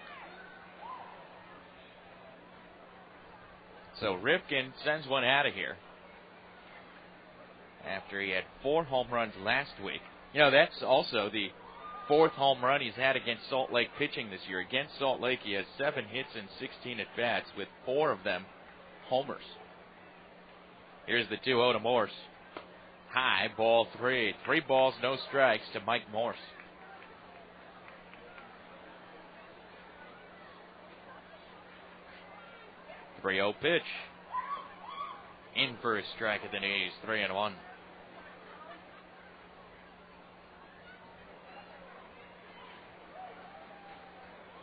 So Ripken sends one out of here after he had 4 home runs last week. You know, that's also the 4th home run he's had against Salt Lake pitching this year. Against Salt Lake, he has 7 hits and 16 at-bats, with 4 of them homers. Here's the 2-0 to Morse. High, ball 3. 3 balls, no strikes to Mike Morse. 3-0 pitch. In for a strike at the knees, 3-1.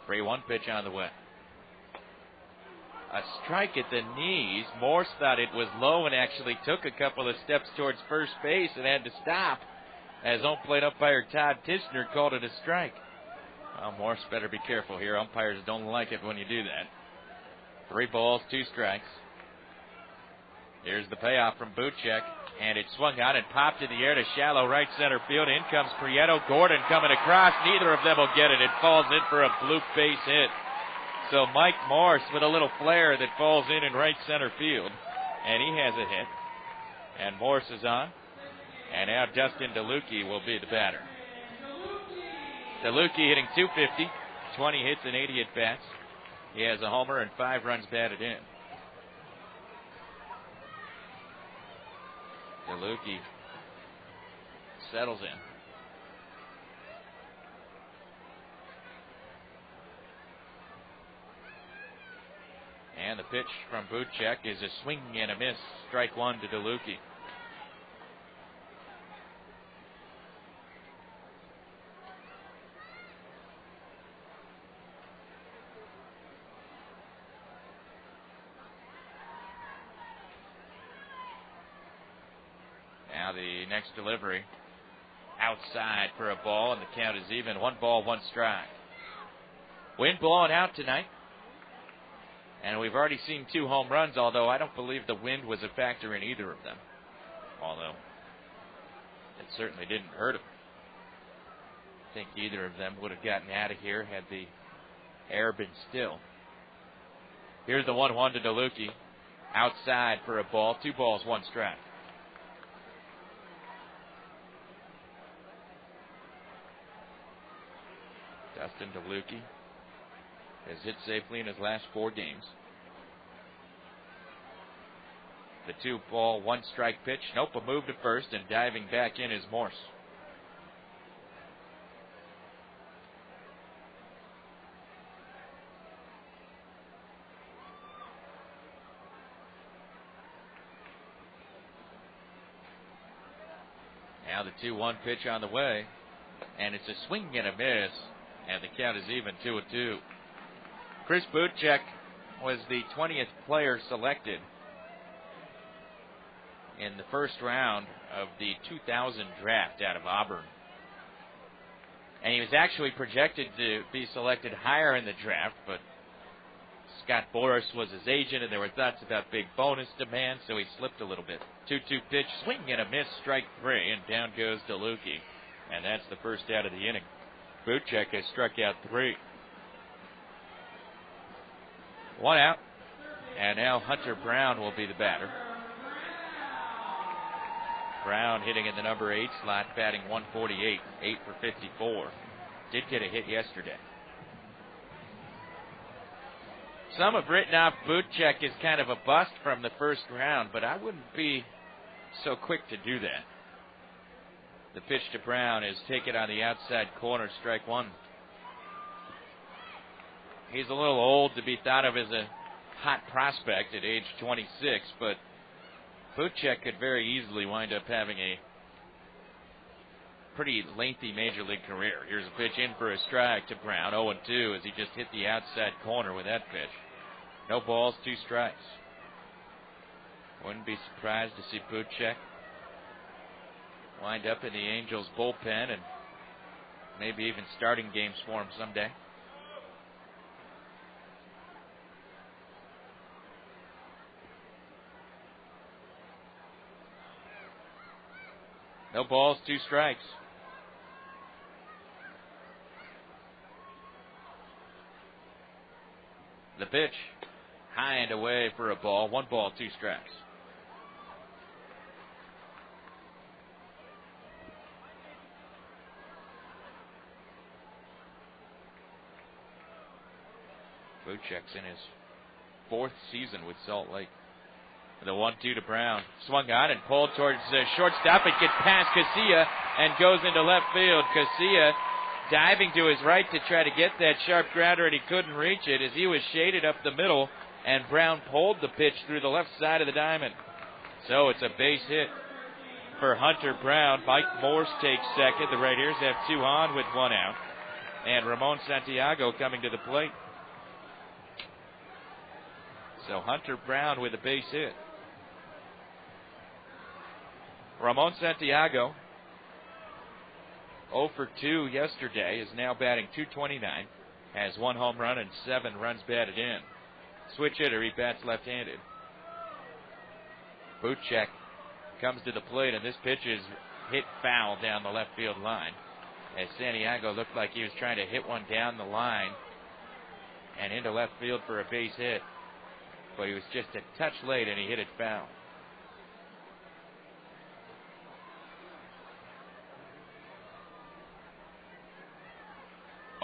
Three 1 pitch on the way. A strike at the knees. Morse thought it was low and actually took a couple of steps towards first base and had to stop as home plate umpire Todd Tishner called it a strike. Well, Morse better be careful here. Umpires don't like it when you do that. 3 balls, 2 strikes. Here's the payoff from Buchek, and it swung out and popped in the air to shallow right center field. In comes Prieto. Gordon coming across. Neither of them will get it. It falls in for a bloop base hit. So Mike Morse with a little flare that falls in right center field, and he has a hit. And Morse is on, and now Dustin DeLucchi will be the batter. DeLucchi hitting .250, 20 hits and 80 at-bats. He has a homer and 5 runs batted in. DeLucchi settles in. And the pitch from Buchek is a swing and a miss. Strike 1 to DeLucchi. Now the next delivery outside for a ball, and the count is even. 1 ball, 1 strike. Wind blowing out tonight. And we've already seen 2 home runs, although I don't believe the wind was a factor in either of them. Although it certainly didn't hurt him. I think either of them would have gotten out of here had the air been still. Here's the 1-1 to DeLucchi. Outside for a ball. 2 balls, 1 strike. Dustin DeLucchi has hit safely in his last 4 games. The 2-ball, 1-strike pitch. Nope, a move to first, and diving back in is Morse. Now the 2-1 pitch on the way, and it's a swing and a miss, and the count is even 2-2. Chris Butchek was the 20th player selected in the first round of the 2000 draft out of Auburn. And he was actually projected to be selected higher in the draft, but Scott Boras was his agent, and there were thoughts about big bonus demands, so he slipped a little bit. 2-2 pitch, swing and a miss, strike 3, and down goes DeLucchi. And that's the first out of the inning. Butchek has struck out 3. 1 out, and now Hunter Brown will be the batter. Brown hitting in the number 8 slot, batting 148, 8 for 54. Did get a hit yesterday. Some have written off Butchek as kind of a bust from the first round, but I wouldn't be so quick to do that. The pitch to Brown is taken on the outside corner, strike 1. He's a little old to be thought of as a hot prospect at age 26, but Butchek could very easily wind up having a pretty lengthy major league career. Here's a pitch in for a strike to Brown, 0-2 as he just hit the outside corner with that pitch. No balls, 2 strikes. Wouldn't be surprised to see Butchek wind up in the Angels bullpen and maybe even starting games for him someday. No balls, 2 strikes. The pitch, high and away for a ball. 1 ball, 2 strikes. Butchek's in his 4th season with Salt Lake. The 1-2 to Brown. Swung on and pulled towards the shortstop. It gets past Casilla and goes into left field. Casilla diving to his right to try to get that sharp grounder, and he couldn't reach it as he was shaded up the middle, and Brown pulled the pitch through the left side of the diamond. So it's a base hit for Hunter Brown. Mike Morse takes second. The Rainiers have 2 on with 1 out. And Ramon Santiago coming to the plate. So Hunter Brown with a base hit. Ramon Santiago, 0 for 2 yesterday, is now batting .229, has 1 home run and 7 runs batted in. Switch hitter, he bats left-handed. Butchek comes to the plate, and this pitch is hit foul down the left field line, as Santiago looked like he was trying to hit one down the line and into left field for a base hit, but he was just a touch late and he hit it foul.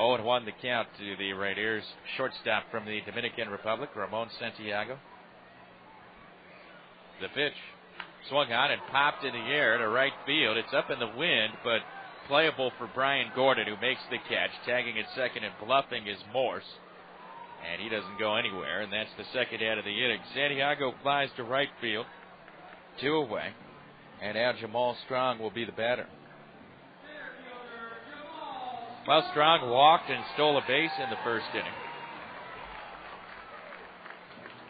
Oh, and 1 the count to the Rainiers shortstop from the Dominican Republic, Ramon Santiago. The pitch swung on and popped in the air to right field. It's up in the wind, but playable for Brian Gordon, who makes the catch. Tagging at second and bluffing is Morse, and he doesn't go anywhere, and that's the second out of the inning. Santiago flies to right field, 2 away, and now Jamal Strong will be the batter. Well, Strong walked and stole a base in the first inning,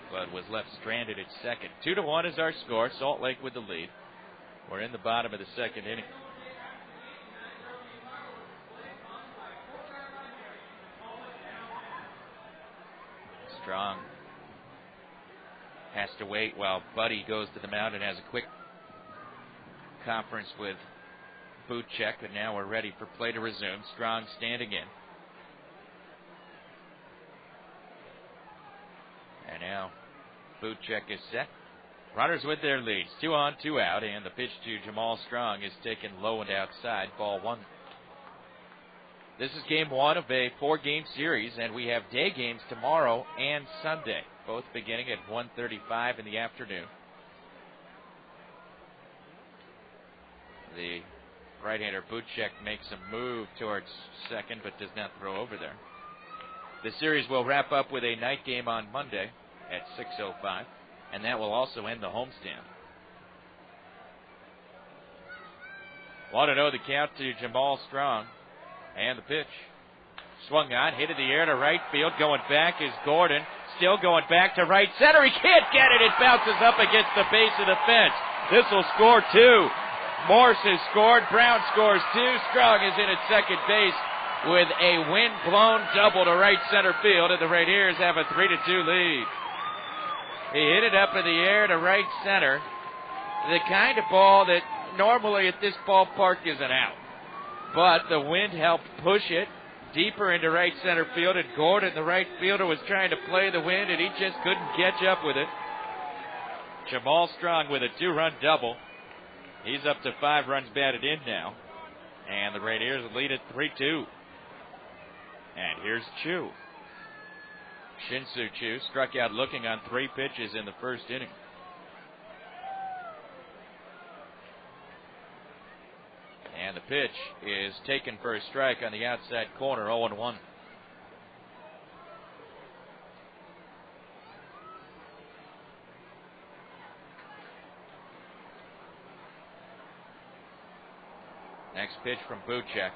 but was left stranded at second. 2-1 is our score. Salt Lake with the lead. We're in the bottom of the second inning. Strong has to wait while Buddy goes to the mound and has a quick conference with Butchek, and now we're ready for play to resume. Strong standing in. And now Butchek is set. Runners with their leads. 2 on, 2 out, and the pitch to Jamal Strong is taken low and outside. Ball 1. This is game 1 of a 4-game series, and we have day games tomorrow and Sunday, both beginning at 1:35 in the afternoon. the right-hander Buchek makes a move towards second, but does not throw over there. The series will wrap up with a night game on Monday at 6:05, and that will also end the homestand. 1-0 the count to Jamal Strong, and the pitch. Swung on, hit in the air to right field. Going back is Gordon. Still going back to right center. He can't get it. It bounces up against the base of the fence. This will score 2. Morse has scored. Brown scores 2. Strong is in at second base with a wind-blown double to right center field, and the Rainiers have a 3-2 lead. He hit it up in the air to right center. The kind of ball that normally at this ballpark is an out. But the wind helped push it deeper into right center field, and Gordon, the right fielder, was trying to play the wind, and he just couldn't catch up with it. Jamal Strong with a 2-run double. He's up to 5 runs batted in now, and the Rainiers lead at 3-2. And here's Chu. Shin-Soo Chu struck out looking on 3 pitches in the first inning. And the pitch is taken for a strike on the outside corner, 0-1. Next pitch from Buchek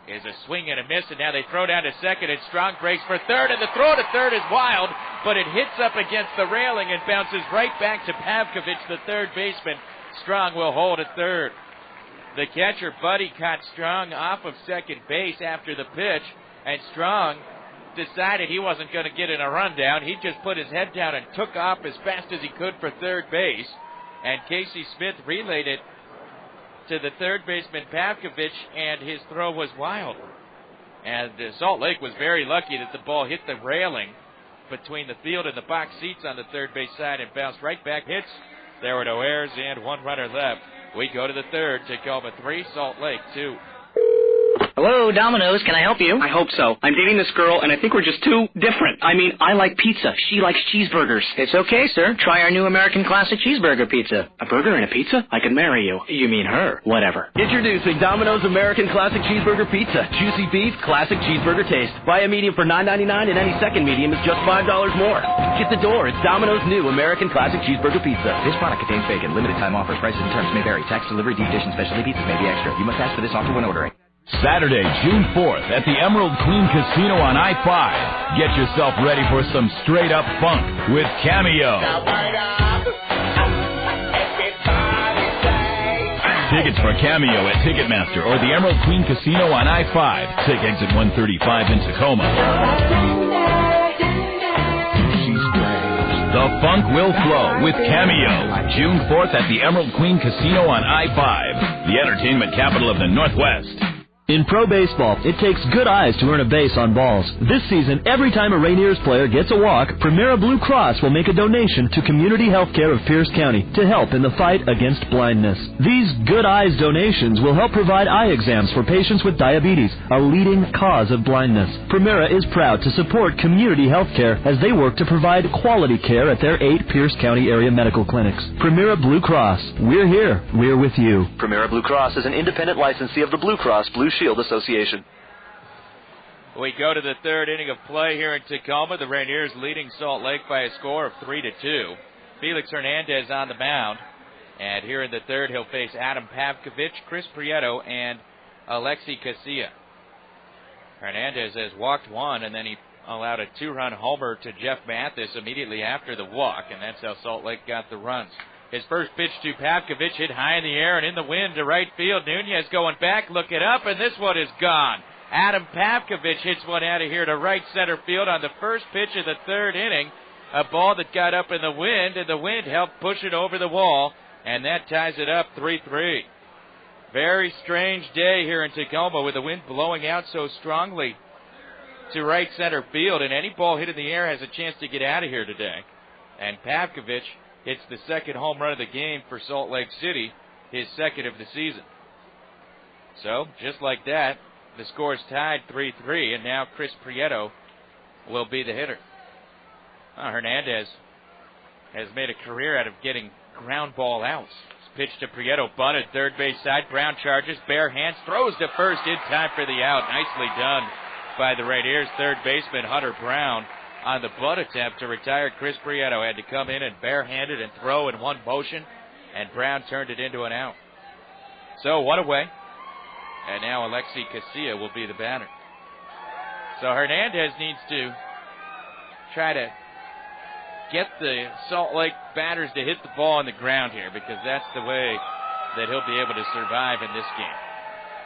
is a swing and a miss, and now they throw down to second, and Strong breaks for third, and the throw to third is wild, but it hits up against the railing and bounces right back to Pavkovich, the third baseman. Strong will hold at third. The catcher, Buddy, caught Strong off of second base after the pitch, and Strong decided he wasn't going to get in a rundown. He just put his head down and took off as fast as he could for third base, and Casey Smith relayed it to the third baseman, Pavkovich, and his throw was wild. And Salt Lake was very lucky that the ball hit the railing between the field and the box seats on the third base side and bounced right back. Hits. There were no errors and 1 runner left. We go to the third. Tacoma 3, Salt Lake 2. Hello, Domino's. Can I help you? I hope so. I'm dating this girl, and I think we're just too different. I mean, I like pizza. She likes cheeseburgers. It's okay, sir. Try our new American Classic Cheeseburger Pizza. A burger and a pizza? I could marry you. You mean her. Whatever. Introducing Domino's American Classic Cheeseburger Pizza. Juicy beef, classic cheeseburger taste. Buy a medium for $9.99, and any second medium is just $5 more. Hit the door. It's Domino's new American Classic Cheeseburger Pizza. This product contains bacon. Limited time offers. Prices and terms may vary. Tax, delivery, deep dish, and specialty pizzas may be extra. You must ask for this offer when ordering. Saturday, June 4th at the Emerald Queen Casino on I-5. Get yourself ready for some straight-up funk with Cameo. Tickets for Cameo at Ticketmaster or the Emerald Queen Casino on I-5. Take exit 135 in Tacoma. The funk will flow with Cameo. June 4th at the Emerald Queen Casino on I-5, the entertainment capital of the Northwest. In pro baseball, it takes good eyes to earn a base on balls. This season, every time a Rainiers player gets a walk, Primera Blue Cross will make a donation to Community Healthcare of Pierce County to help in the fight against blindness. These good eyes donations will help provide eye exams for patients with diabetes, a leading cause of blindness. Primera is proud to support Community Healthcare as they work to provide quality care at their 8 Pierce County area medical clinics. Primera Blue Cross. We're here. We're with you. Primera Blue Cross is an independent licensee of the Blue Cross Blue Shield Association. We go to the third inning of play here in Tacoma. The Rainiers leading Salt Lake by a score of 3-2. Felix Hernandez on the mound. And here in the third, he'll face Adam Pavkovich, Chris Prieto, and Alexi Casilla. Hernandez has walked 1, and then he allowed a 2-run homer to Jeff Mathis immediately after the walk, and that's how Salt Lake got the runs. His first pitch to Pavkovich hit high in the air and in the wind to right field. Nunez going back, looking up, and this one is gone. Adam Pavkovich hits one out of here to right center field on the first pitch of the third inning. A ball that got up in the wind, and the wind helped push it over the wall, and that ties it up 3-3. Very strange day here in Tacoma with the wind blowing out so strongly to right center field, and any ball hit in the air has a chance to get out of here today. And Pavkovich hits the second home run of the game for Salt Lake City, his second of the season. So, just like that, the score's tied 3-3, and now Chris Prieto will be the hitter. Hernandez has made a career out of getting ground ball outs, Pitch to Prieto, bunted third base side. Brown charges, bare hands, throws to first in time for the out. Nicely done by the Rainiers third baseman Hunter Brown on the bunt attempt to retire Chris Prieto. Had to come in and barehanded and throw in one motion, and Brown turned it into an out. So one away, and now Alexi Casilla will be the batter. So Hernandez needs to try to get the Salt Lake batters to hit the ball on the ground here, because that's the way that he'll be able to survive in this game.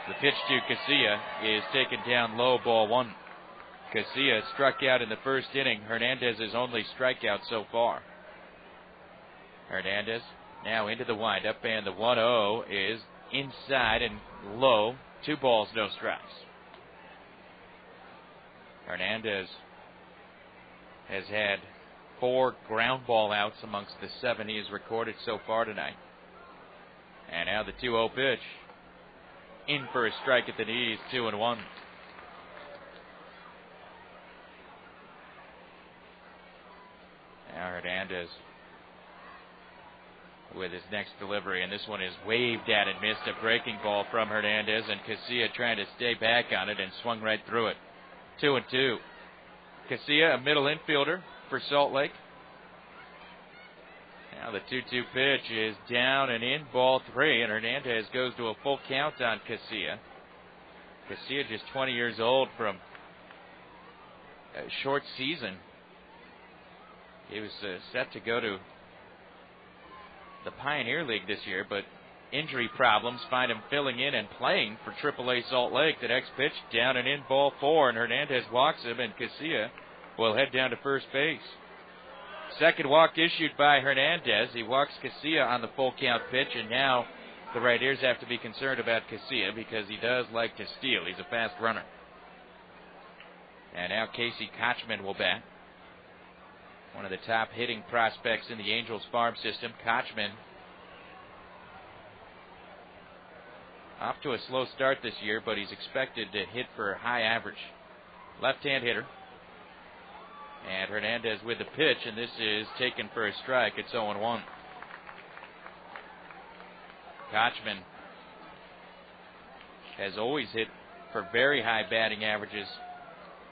The pitch to Casilla is taken down low, ball one. Casilla struck out in the first inning. Hernandez's only strikeout so far. Hernandez now into the windup, and the 1-0 is inside and low. 2 balls, no strikes. Hernandez has had 4 ground ball outs amongst the 7 he has recorded so far tonight. And now the 2-0 pitch. In for a strike at the knees, 2-1. Now Hernandez with his next delivery, and this one is waved at and missed. A breaking ball from Hernandez, and Casilla trying to stay back on it and swung right through it. 2-2. Casilla, a middle infielder for Salt Lake. Now the 2-2 pitch is down and in, ball 3, and Hernandez goes to a full count on Casilla. Casilla just 20 years old from a short season. He was set to go to the Pioneer League this year, but injury problems find him filling in and playing for AAA Salt Lake. The next pitch down and in, ball 4, and Hernandez walks him, and Casilla will head down to first base. Second walk issued by Hernandez. He walks Casilla on the full count pitch, and now the Rainiers have to be concerned about Casilla because he does like to steal. He's a fast runner. And now Casey Kochman will bat. One of the top hitting prospects in the Angels farm system. Kochman off to a slow start this year, but he's expected to hit for a high average. Left-hand hitter. And Hernandez with the pitch, and this is taken for a strike. It's 0-1. Kochman has always hit for very high batting averages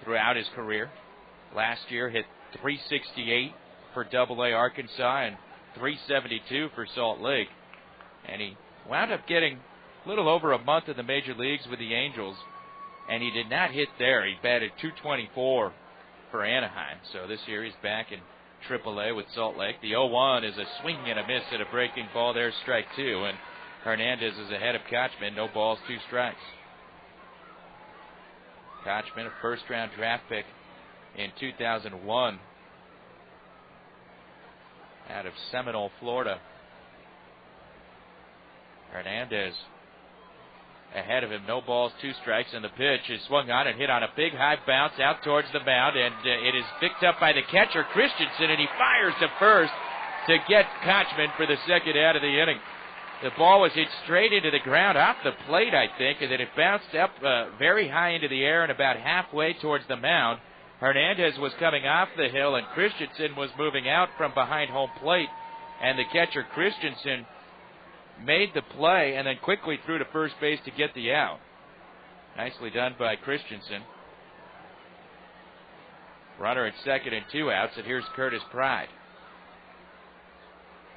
throughout his career. Last year hit .368 for AA Arkansas and .372 for Salt Lake. And he wound up getting a little over a month in the major leagues with the Angels, and he did not hit there. He batted .224 for Anaheim. So this year he's back in AAA with Salt Lake. The 0-1 is a swing and a miss at a breaking ball. There's strike 2, and Hernandez is ahead of Kochman. No balls, 2 strikes. Kochman, a first-round draft pick in 2001 out of Seminole, Florida. Hernandez ahead of him, no balls, 2 strikes, and the pitch is swung on and hit on a big high bounce out towards the mound, and it is picked up by the catcher, Christensen, and he fires to first to get Kochman for the second out of the inning. The ball was hit straight into the ground off the plate, I think, and then it bounced up very high into the air and about halfway towards the mound. Hernandez was coming off the hill, and Christensen was moving out from behind home plate, and the catcher, Christensen, made the play and then quickly threw to first base to get the out. Nicely done by Christensen. Runner at second and 2 outs, and here's Curtis Pride.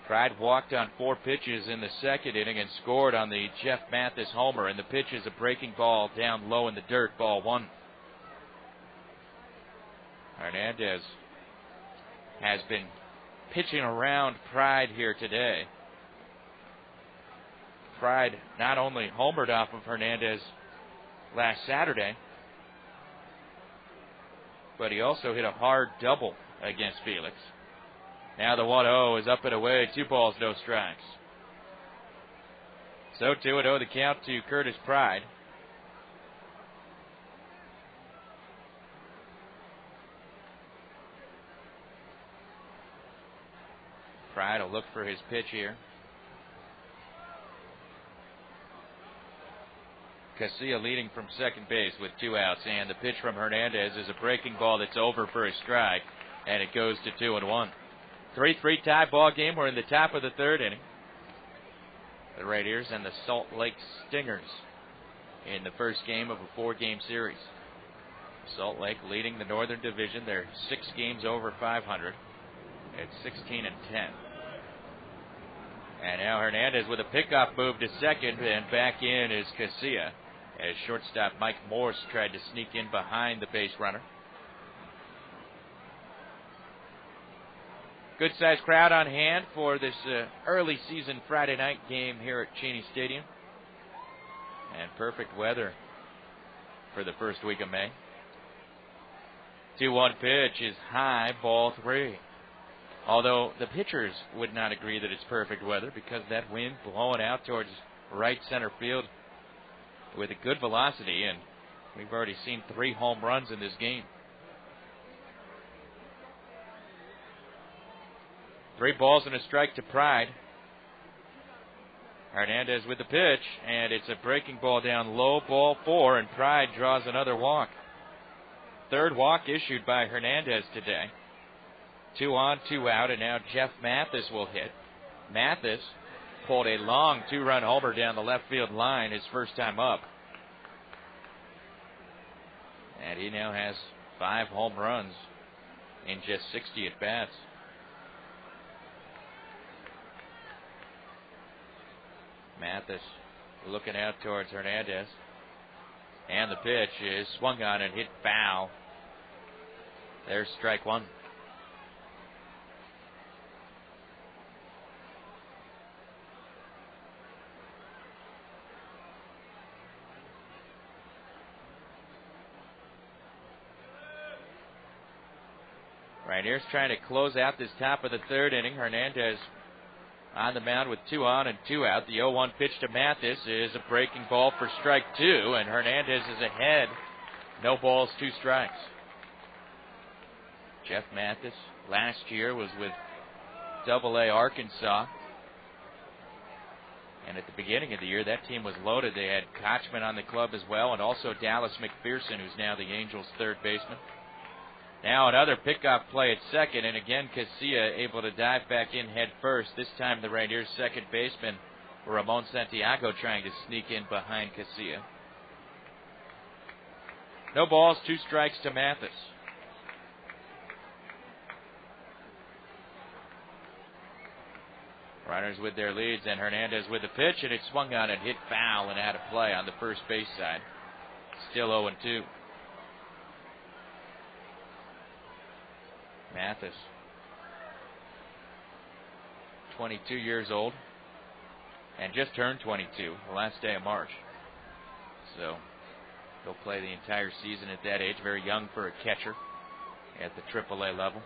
Pride walked on 4 pitches in the second inning and scored on the Jeff Mathis homer, and the pitch is a breaking ball down low in the dirt, ball 1. Hernandez has been pitching around Pride here today. Pride not only homered off of Hernandez last Saturday, but he also hit a hard double against Felix. Now the 1-0 is up and away, 2 balls, no strikes. So 2-0 the count to Curtis Pride. Pride will look for his pitch here. Casilla leading from second base with 2 outs, and the pitch from Hernandez is a breaking ball that's over for a strike, and it goes to 2-1. 3-3 tie ball game. We're in the top of the third inning. the Rainiers and the Salt Lake Stingers in the first game of a 4-game series. Salt Lake leading the Northern Division. They're 6 games over 500 at 16-10. And now Hernandez with a pickoff move to second, and back in is Casilla as shortstop Mike Morse tried to sneak in behind the base runner. Good-sized crowd on hand for this early season Friday night game here at Cheney Stadium. And perfect weather for the first week of May. 2-1 pitch is high, ball 3. Although the pitchers would not agree that it's perfect weather because that wind blowing out towards right center field with a good velocity, and we've already seen 3 home runs in this game. 3 balls and a strike to Pride. Hernandez with the pitch, and it's a breaking ball down low, ball 4, and Pride draws another walk. 3rd walk issued by Hernandez today. 2 on, 2 out, and now Jeff Mathis will hit. Mathis pulled a long 2-run homer down the left field line his first time up. And he now has 5 home runs in just 60 at-bats. Mathis looking out towards Hernandez. And the pitch is swung on and hit foul. There's strike 1. Rainiers trying to close out this top of the 3rd inning. Hernandez on the mound with 2 on and 2 out. The 0-1 pitch to Mathis is a breaking ball for strike 2, and Hernandez is ahead. No balls, 2 strikes. Jeff Mathis last year was with Double-A Arkansas. And at the beginning of the year, that team was loaded. They had Kochman on the club as well, and also Dallas McPherson, who's now the Angels' 3rd baseman. Now another pickoff play at second, and again Casilla able to dive back in head first. This time the Rainiers' second baseman, Ramon Santiago, trying to sneak in behind Casilla. No balls, 2 strikes to Mathis. Runners with their leads, and Hernandez with the pitch, and it swung on and hit foul and out of play on the first base side. Still 0-2. Mathis, 22 years old, and just turned 22 the last day of March. So he'll play the entire season at that age. Very young for a catcher at the AAA level.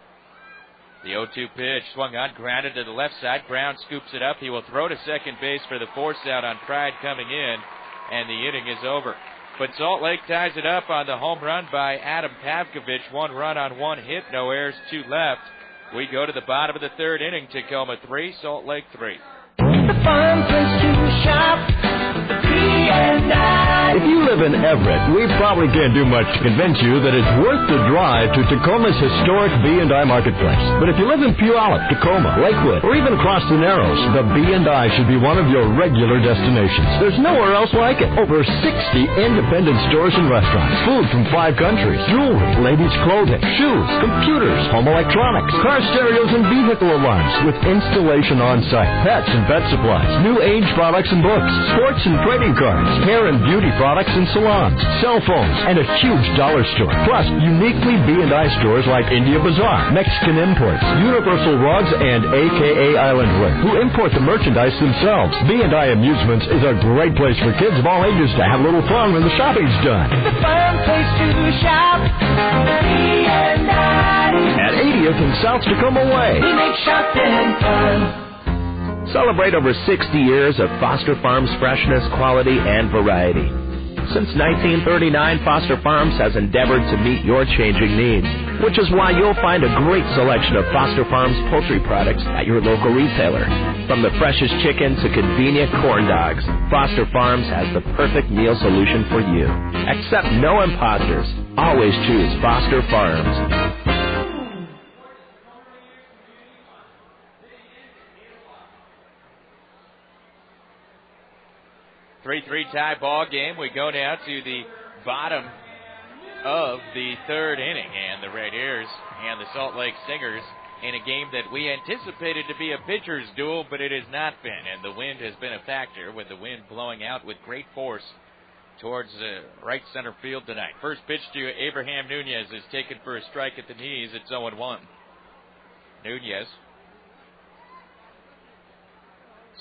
The 0-2 pitch swung on, grounded to the left side. Brown scoops it up. He will throw to second base for the force out on Pride coming in, and the inning is over. But Salt Lake ties it up on the home run by Adam Pavkovich. 1 run on 1 hit, no errors, 2 left. We go to the bottom of the 3rd inning. Tacoma 3, Salt Lake 3. The fun place to shop. If you live in Everett, we probably can't do much to convince you that it's worth the drive to Tacoma's historic B&I Marketplace. But if you live in Puyallup, Tacoma, Lakewood, or even across the Narrows, the B&I should be one of your regular destinations. There's nowhere else like it. Over 60 independent stores and restaurants. Food from 5 countries. Jewelry, ladies' clothing, shoes, computers, home electronics, car stereos, and vehicle alarms with installation on site. Pets and pet supplies. New age products and books. Sports and trading cards. Hair and beauty products and salons, cell phones, and a huge dollar store. Plus, uniquely B&I stores like India Bazaar, Mexican Imports, Universal Rugs, and AKA Islandware, who import the merchandise themselves. B&I Amusements is a great place for kids of all ages to have a little fun when the shopping's done. The fun place to shop. B&I. At 80th and South Tacoma Way. We make shopping fun. Celebrate over 60 years of Foster Farms freshness, quality, and variety. Since 1939, Foster Farms has endeavored to meet your changing needs, which is why you'll find a great selection of Foster Farms poultry products at your local retailer. From the freshest chicken to convenient corn dogs, Foster Farms has the perfect meal solution for you. Accept no imposters. Always choose Foster Farms. 3-3 tie ball game. We go now to the bottom of the third inning, and the Rainiers and the Salt Lake Stingers in a game that we anticipated to be a pitcher's duel, but it has not been, and the wind has been a factor, with the wind blowing out with great force towards right center field tonight. First pitch to Abraham Nunez is taken for a strike at the knees. It's 0-1. Nunez,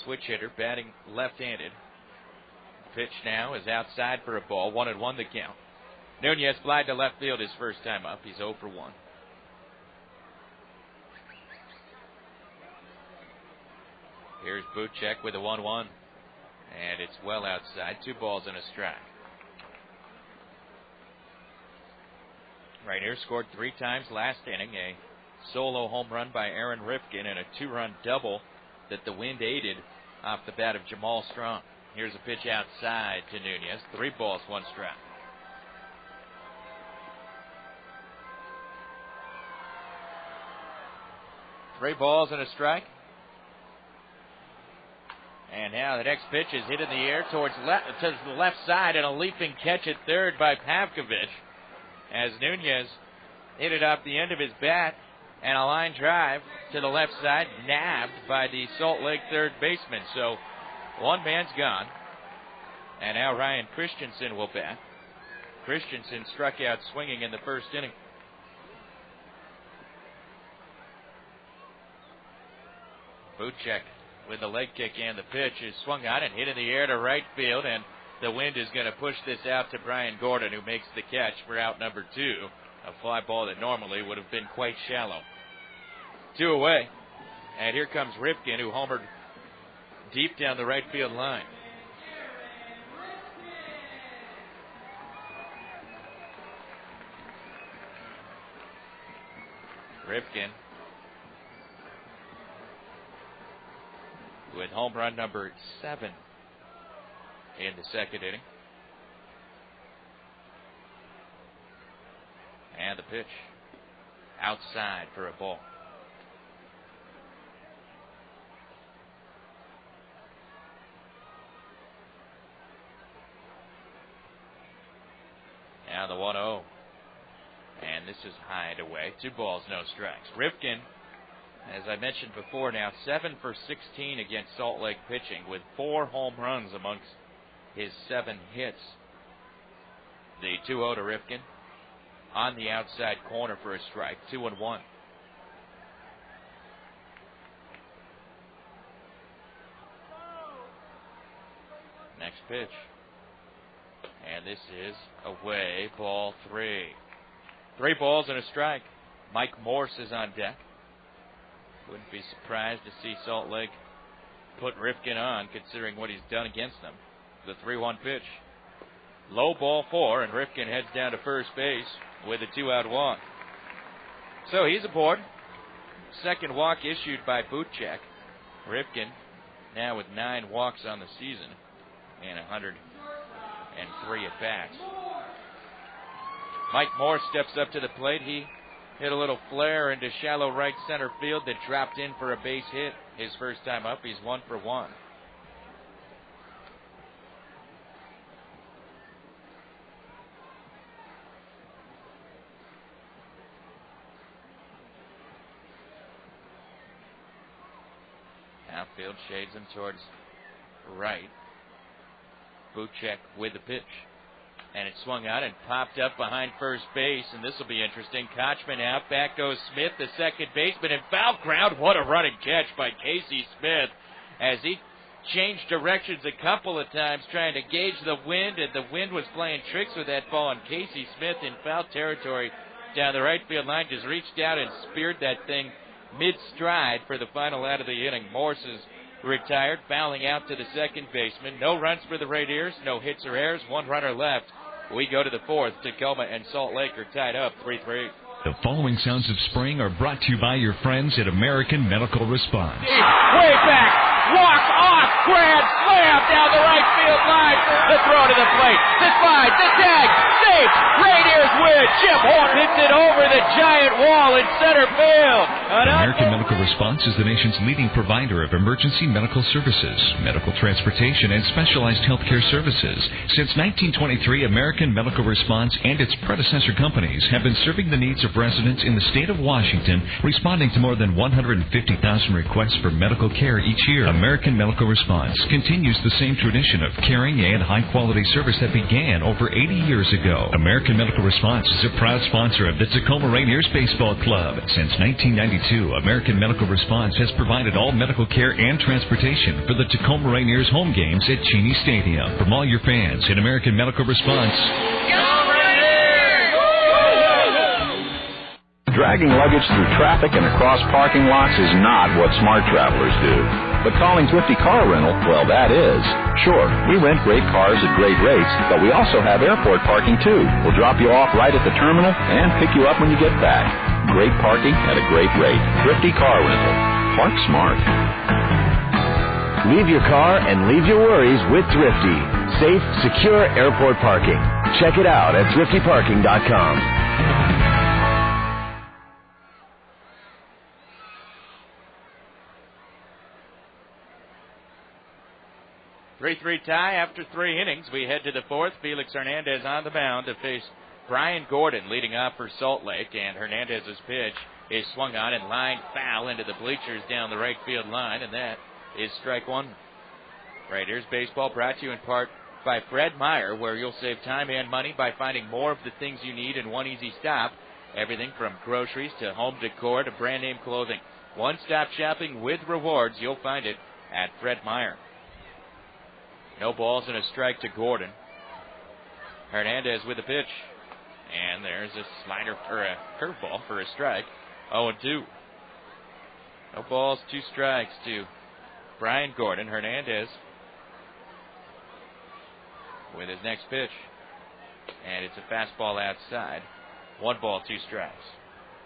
switch hitter, batting left-handed. Pitch now is outside for a ball. 1-1 the count. Nunez flied to left field his first time up. He's 0 for 1. Here's Buchek with a 1-1. And it's well outside. 2 balls and a strike. Rainiers scored 3 times last inning. A solo home run by Aaron Rifkin and a 2-run double that the wind aided off the bat of Jamal Strong. Here's a pitch outside to Nunez. 3 balls, 1 strike. Three balls and a strike. And now the next pitch is hit in the air towards the left side, and a leaping catch at third by Pavkovich as Nunez hit it off the end of his bat, and a line drive to the left side, nabbed by the Salt Lake third baseman. So one man's gone, and now Ryan Christensen will bat. Christensen struck out swinging in the first inning. Buchek with the leg kick, and the pitch is swung on and hit in the air to right field, and the wind is going to push this out to Brian Gordon, who makes the catch for out number 2. A fly ball that normally would have been quite shallow. 2 away, and here comes Rifkin, who homered deep down the right field line. Rifkin with home run number 7 in the second inning. And the pitch outside for a ball. Now the 1-0. And this is high and away. 2 balls, no strikes. Rifkin, as I mentioned before, now 7 for 16 against Salt Lake pitching, with 4 home runs amongst his 7 hits. The 2-0 to Rifkin on the outside corner for a strike. 2-1. Next pitch. And this is away, ball 3. 3 balls and a strike. Mike Morse is on deck. Wouldn't be surprised to see Salt Lake put Rifkin on, considering what he's done against them. The 3-1 pitch. Low ball 4, and Rifkin heads down to first base with a 2-out walk. So he's aboard. Second walk issued by Buchek. Rifkin now with 9 walks on the season and 103 at-bats. Mike Moore steps up to the plate. He hit a little flare into shallow right center field that dropped in for a base hit his first time up. He's 1 for 1. Outfield shades him towards right. Buchek with the pitch. And it swung out and popped up behind first base, and this will be interesting. Kochman out, back goes Smith, the second baseman, in foul ground. What a running catch by Casey Smith as he changed directions a couple of times trying to gauge the wind, and the wind was playing tricks with that ball, and Casey Smith in foul territory down the right field line just reached out and speared that thing mid-stride for the final out of the inning. Morse is retired, fouling out to the second baseman. No runs for the Rainiers, no hits or errors, 1 runner left. We go to the 4th. Tacoma and Salt Lake are tied up 3-3. The following sounds of spring are brought to you by your friends at American Medical Response. Way back, walk off, grand slam down the right field line. The throw to the plate. The slide. The tag. Safe. Rainiers win. Jim Horn hits it over the giant wall in center field. American Medical Response is the nation's leading provider of emergency medical services, medical transportation, and specialized healthcare services. Since 1923, American Medical Response and its predecessor companies have been serving the needs of residents in the state of Washington, responding to more than 150,000 requests for medical care each year. American Medical Response continues the same tradition of caring and high-quality service that began over 80 years ago. American Medical Response is a proud sponsor of the Tacoma Rainiers Baseball Club. Since 1992, American Medical Response has provided all medical care and transportation for the Tacoma Rainiers home games at Cheney Stadium. From all your fans at American Medical Response, dragging luggage through traffic and across parking lots is not what smart travelers do. But calling Thrifty Car Rental, well, that is. Sure, we rent great cars at great rates, but we also have airport parking, too. We'll drop you off right at the terminal and pick you up when you get back. Great parking at a great rate. Thrifty Car Rental. Park smart. Leave your car and leave your worries with Thrifty. Safe, secure airport parking. Check it out at thriftyparking.com. 3-3 tie after 3 innings. We head to the fourth. Felix Hernandez on the mound to face Brian Gordon leading off for Salt Lake. And Hernandez's pitch is swung on and lined foul into the bleachers down the right field line. And that is strike one. Raiders baseball brought to you in part by Fred Meyer, where you'll save time and money by finding more of the things you need in one easy stop. Everything from groceries to home decor to brand name clothing. One-stop shopping with rewards. You'll find it at Fred Meyer. No balls and a strike to Gordon. Hernandez with the pitch. And there's a slider or a curveball for a strike. 0-2. No balls, 2 strikes to Brian Gordon. Hernandez with his next pitch. And it's a fastball outside. 1 ball, 2 strikes.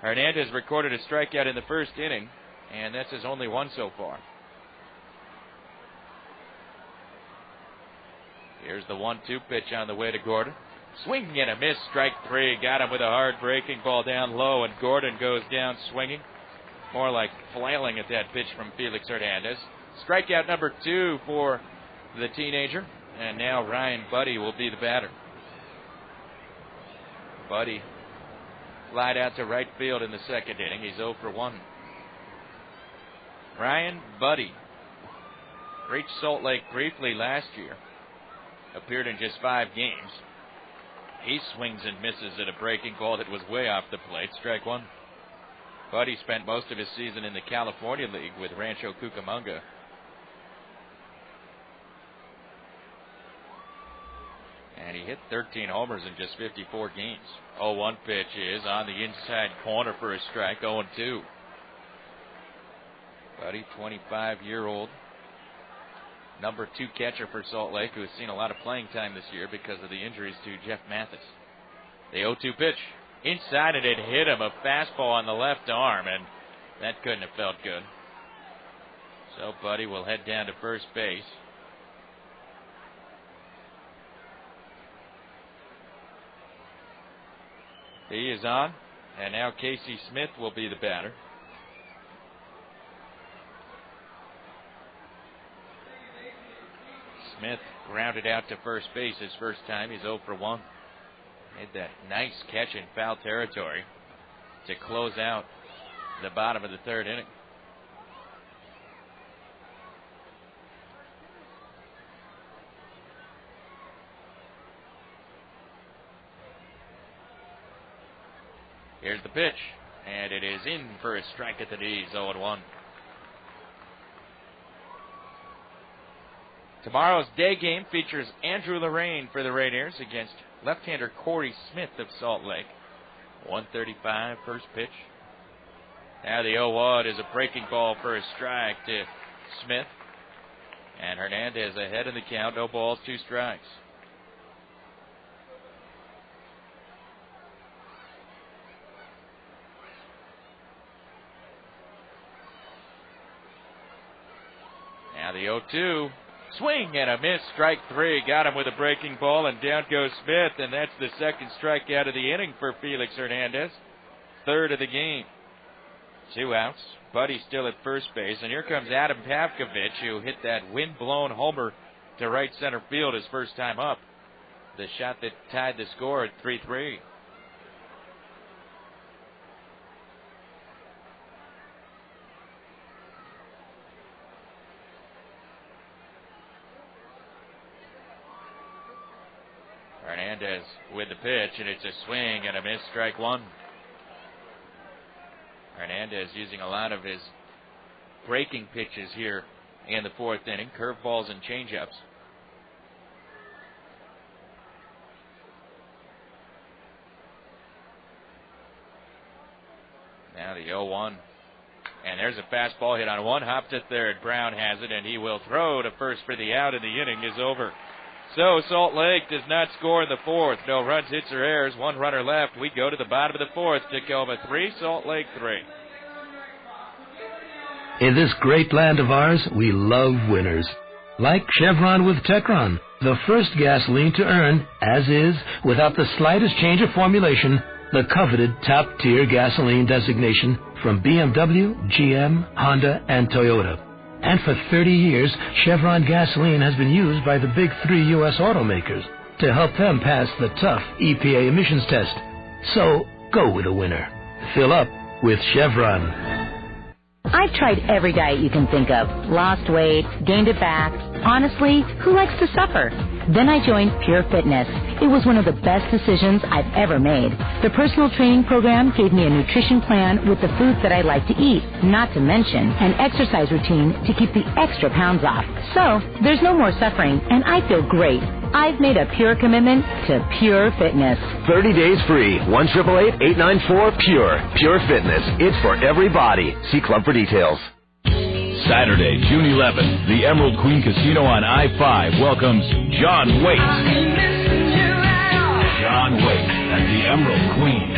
Hernandez recorded a strikeout in the first inning, and that's his only one so far. Here's the 1-2 pitch on the way to Gordon. Swing and a miss, strike 3. Got him with a hard breaking ball down low, and Gordon goes down swinging. More like flailing at that pitch from Felix Hernandez. Strikeout number 2 for the teenager, and now Ryan Buddy will be the batter. Buddy flied out to right field in the second inning. He's 0 for 1. Ryan Buddy reached Salt Lake briefly last year. Appeared in just 5 games. He swings and misses at a breaking ball that was way off the plate. Strike 1. Buddy spent most of his season in the California League with Rancho Cucamonga. And he hit 13 homers in just 54 games. 0-1 pitch is on the inside corner for a strike. 0-2. Buddy, 25-year-old. Number 2 catcher for Salt Lake, who has seen a lot of playing time this year because of the injuries to Jeff Mathis. The 0-2 pitch. Inside, and it hit him. A fastball on the left arm, and that couldn't have felt good. So Buddy will head down to first base. He is on, and now Casey Smith will be the batter. Smith grounded out to first base his first time. He's 0 for 1. Made that nice catch in foul territory to close out the bottom of the third inning. Here's the pitch, and it is in for a strike at the knees. 0-1. Tomorrow's day game features Andrew Lorraine for the Rainiers against left-hander Corey Smith of Salt Lake. 1:35 first pitch. Now the 0-1 is a breaking ball for a strike to Smith. And Hernandez ahead in the count. No balls, 2 strikes. Now the 0-2. Swing and a miss, strike 3. Got him with a breaking ball, and down goes Smith, and that's the second strikeout of the inning for Felix Hernandez. Third of the game. 2 outs. Buddy still at first base, and here comes Adam Pavkovich, who hit that wind-blown homer to right center field his first time up. The shot that tied the score at 3-3. Hernandez with the pitch, and it's a swing and a miss, strike 1. Hernandez using a lot of his breaking pitches here in the 4th inning, curveballs and changeups. Now the 0-1. And there's a fastball hit on one hop to third. Brown has it, and he will throw to first for the out, and the inning is over. So Salt Lake does not score in the 4th. No runs, hits, or errors. 1 runner left. We go to the bottom of the 4th. Tacoma 3, Salt Lake 3. In this great land of ours, we love winners. Like Chevron with Techron, the first gasoline to earn, as is, without the slightest change of formulation, the coveted top-tier gasoline designation from BMW, GM, Honda, and Toyota. And for 30 years, Chevron gasoline has been used by the big 3 U.S. automakers to help them pass the tough EPA emissions test. So, go with a winner. Fill up with Chevron. I've tried every diet you can think of. Lost weight, gained it back. Honestly, who likes to suffer? Then I joined Pure Fitness. It was one of the best decisions I've ever made. The personal training program gave me a nutrition plan with the foods that I like to eat, not to mention an exercise routine to keep the extra pounds off. So, there's no more suffering, and I feel great. I've made a pure commitment to Pure Fitness. 30 days free. 1-888-894-PURE. Pure Fitness. It's for everybody. See club for details. Saturday, June 11th, the Emerald Queen Casino on I-5 welcomes John Waite. John Waite at the Emerald Queen.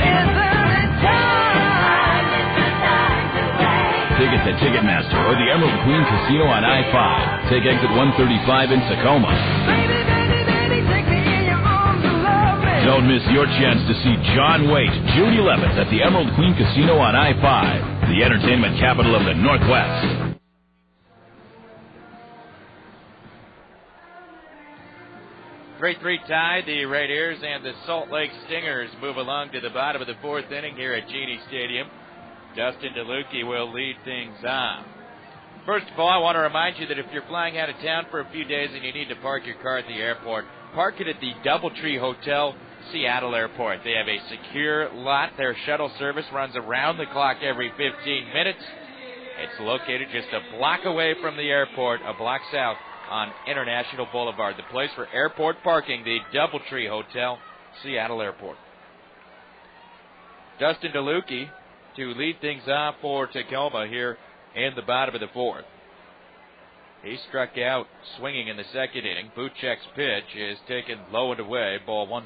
Tickets at Ticketmaster or the Emerald Queen Casino on I-5. Take exit 135 in Tacoma. Don't miss your chance to see John Waite, June 11th at the Emerald Queen Casino on I-5, the entertainment capital of the Northwest. 3-3 tie. The Rainiers and the Salt Lake Stingers move along to the bottom of the 4th inning here at Genie Stadium. Dustin DeLucchi will lead things off. First of all, I want to remind you that if you're flying out of town for a few days and you need to park your car at the airport, park it at the DoubleTree Hotel, Seattle Airport. They have a secure lot. Their shuttle service runs around the clock every 15 minutes. It's located just a block away from the airport, a block south on International Boulevard. The place for airport parking, the DoubleTree Hotel, Seattle Airport. Dustin DeLucchi to lead things off for Tacoma here in the bottom of the 4th. He struck out swinging in the 2nd inning. Buchek's pitch is taken low and away, ball 1.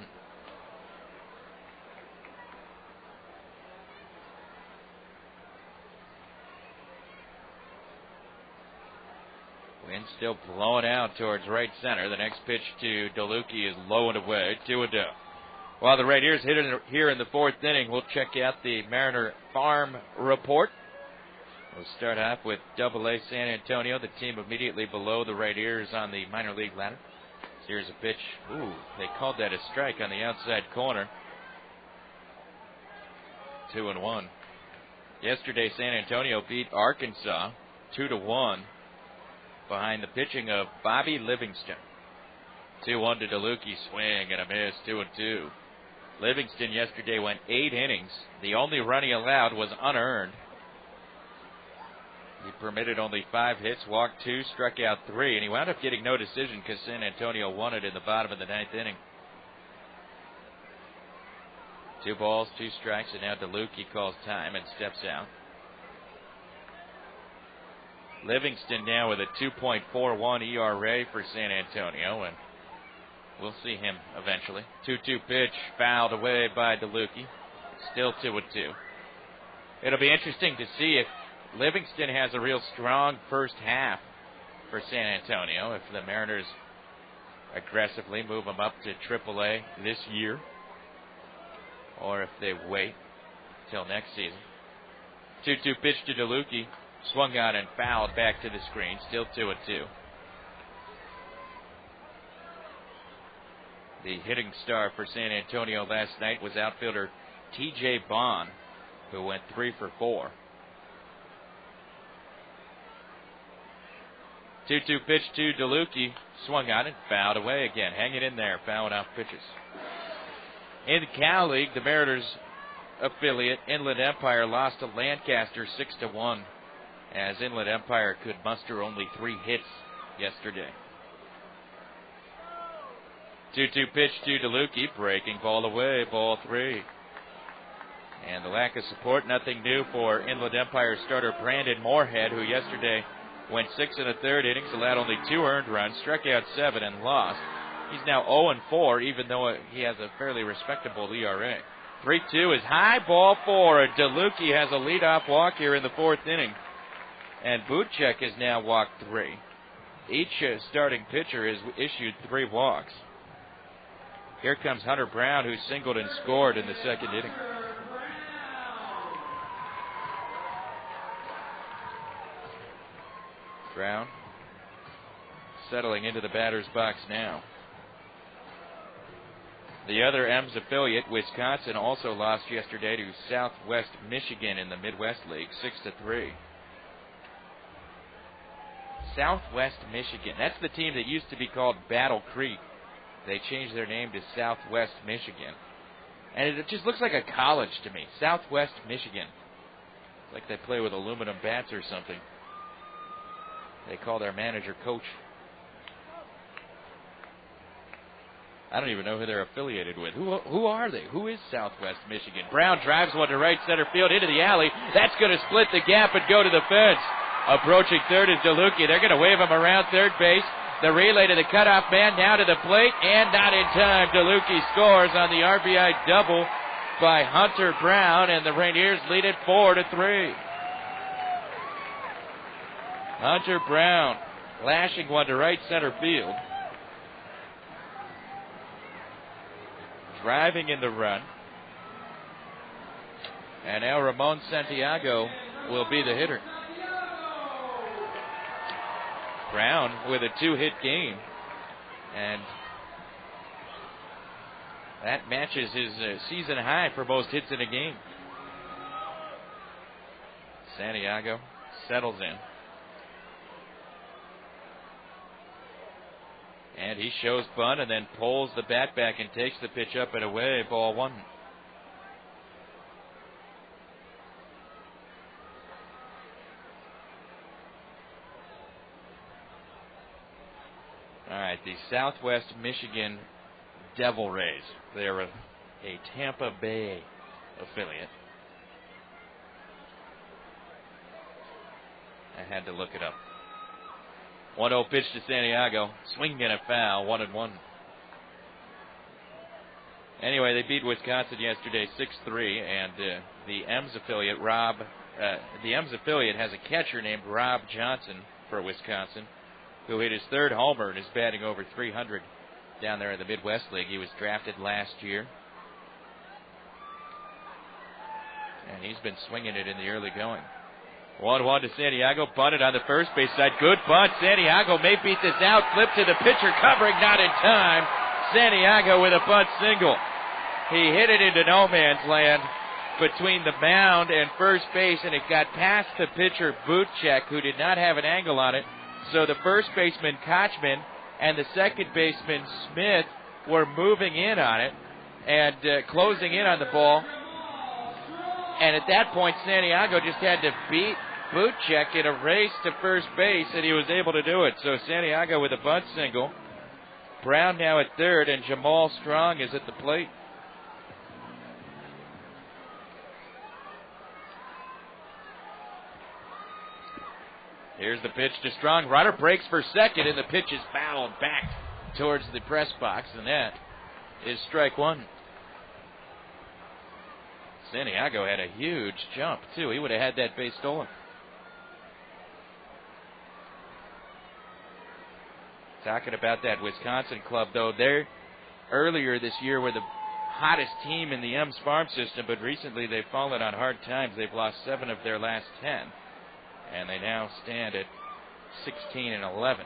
Wind still blowing out towards right center. The next pitch to DeLucchi is low and away, 2-2. While the Rainiers hit it here in the 4th inning, we'll check out the Mariner Farm report. We'll start off with AA San Antonio, the team immediately below the Rainiers on the minor league ladder. Here's a pitch. Ooh, they called that a strike on the outside corner. 2-1. Yesterday, San Antonio beat Arkansas 2-1 behind the pitching of Bobby Livingston. 2-1 to DeLucchi, swing and a miss, 2-2. Livingston yesterday went 8 innings. The only run he allowed was unearned. He permitted only 5 hits, walked 2, struck out 3, and he wound up getting no decision because San Antonio won it in the bottom of the 9th inning. 2 balls, 2 strikes, and now DeLucchi calls time and steps out. Livingston now with a 2.41 ERA for San Antonio, and we'll see him eventually. 2-2 pitch, fouled away by DeLucchi. Still 2-2. It'll be interesting to see if Livingston has a real strong first half for San Antonio if the Mariners aggressively move him up to AAA this year, or if they wait till next season. 2-2 pitch to DeLucchi, swung on and fouled back to the screen, still 2-2. The hitting star for San Antonio last night was outfielder T.J. Bond, who went 3 for 4. 2-2 pitch to DeLucchi, swung on and fouled away again. Hanging in there, fouling off pitches. In the Cal League, the Mariners affiliate Inland Empire lost to Lancaster 6-1, as Inland Empire could muster only 3 hits yesterday. 2-2 pitch to DeLucchi, breaking ball away, ball 3. And the lack of support, nothing new for Inland Empire starter Brandon Moorhead, who yesterday went 6 1/3 innings, allowed only 2 earned runs, struck out 7 and lost. He's now 0-4, even though he has a fairly respectable ERA. 3-2 is high, ball 4. DeLucchi has a leadoff walk here in the 4th inning. And Buchek has now walked 3. Each starting pitcher has issued 3 walks. Here comes Hunter Brown, who singled and scored in the 2nd inning. Brown settling into the batter's box now. The other M's affiliate, Wisconsin, also lost yesterday to Southwest Michigan in the Midwest League, 6-3. Southwest Michigan. That's the team that used to be called Battle Creek. They changed their name to Southwest Michigan. And it just looks like a college to me. Southwest Michigan. Like they play with aluminum bats or something. They call their manager Coach. I don't even know who they're affiliated with. Who are they? Who is Southwest Michigan? Brown drives one to right center field into the alley. That's going to split the gap and go to the fence. Approaching third is DeLucchi. They're going to wave him around third base. The relay to the cutoff man, now to the plate, and not in time. DeLucchi scores on the RBI double by Hunter Brown, and the Rainiers lead it 4-3. Hunter Brown lashing one to right center field. Driving in the run. And now Ramon Santiago will be the hitter. Brown with a 2-hit game. And that matches his season high for most hits in a game. Santiago settles in. And he shows bunt and then pulls the bat back and takes the pitch up and away. Ball 1. All right, the Southwest Michigan Devil Rays. They're a Tampa Bay affiliate. I had to look it up. 1-0 pitch to Santiago. Swing and a foul, 1-1. Anyway, they beat Wisconsin yesterday 6-3, and the M's affiliate, has a catcher named Rob Johnson for Wisconsin, who hit his 3rd homer and is batting over 300 down there in the Midwest League. He was drafted last year, and he's been swinging it in the early going. 1-1 to Santiago, bunted on the first base side. Good bunt. Santiago may beat this out. Flip to the pitcher, covering, not in time. Santiago with a bunt single. He hit it into no man's land between the mound and first base, and it got past the pitcher, Buchek, who did not have an angle on it. So the first baseman, Kochman, and the second baseman, Smith, were moving in on it and closing in on the ball. And at that point, Santiago just had to beat Buchek in a race to first base, and he was able to do it. So Santiago with a bunt single. Brown now at third, and Jamal Strong is at the plate. Here's the pitch to Strong. Runner breaks for second, and the pitch is fouled back towards the press box, and that is strike 1. Santiago had a huge jump, too. He would have had that base stolen. Talking about that Wisconsin club, though, they're earlier this year were the hottest team in the M's farm system, but recently they've fallen on hard times. They've lost 7 of their last 10, and they now stand at 16-11.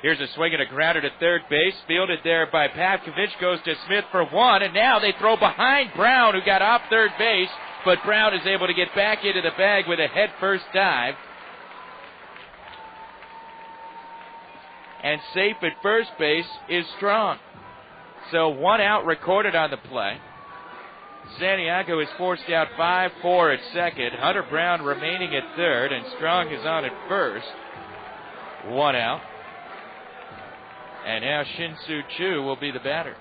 Here's a swing and a grounder to third base, fielded there by Pavkovich, goes to Smith for 1, and now they throw behind Brown, who got off third base, but Brown is able to get back into the bag with a head-first dive. And safe at first base is Strong. So 1 out recorded on the play. Santiago is forced out 5-4 at second. Hunter Brown remaining at third, and Strong is on at first. 1 out. And now Shin-Soo Choo will be the batter.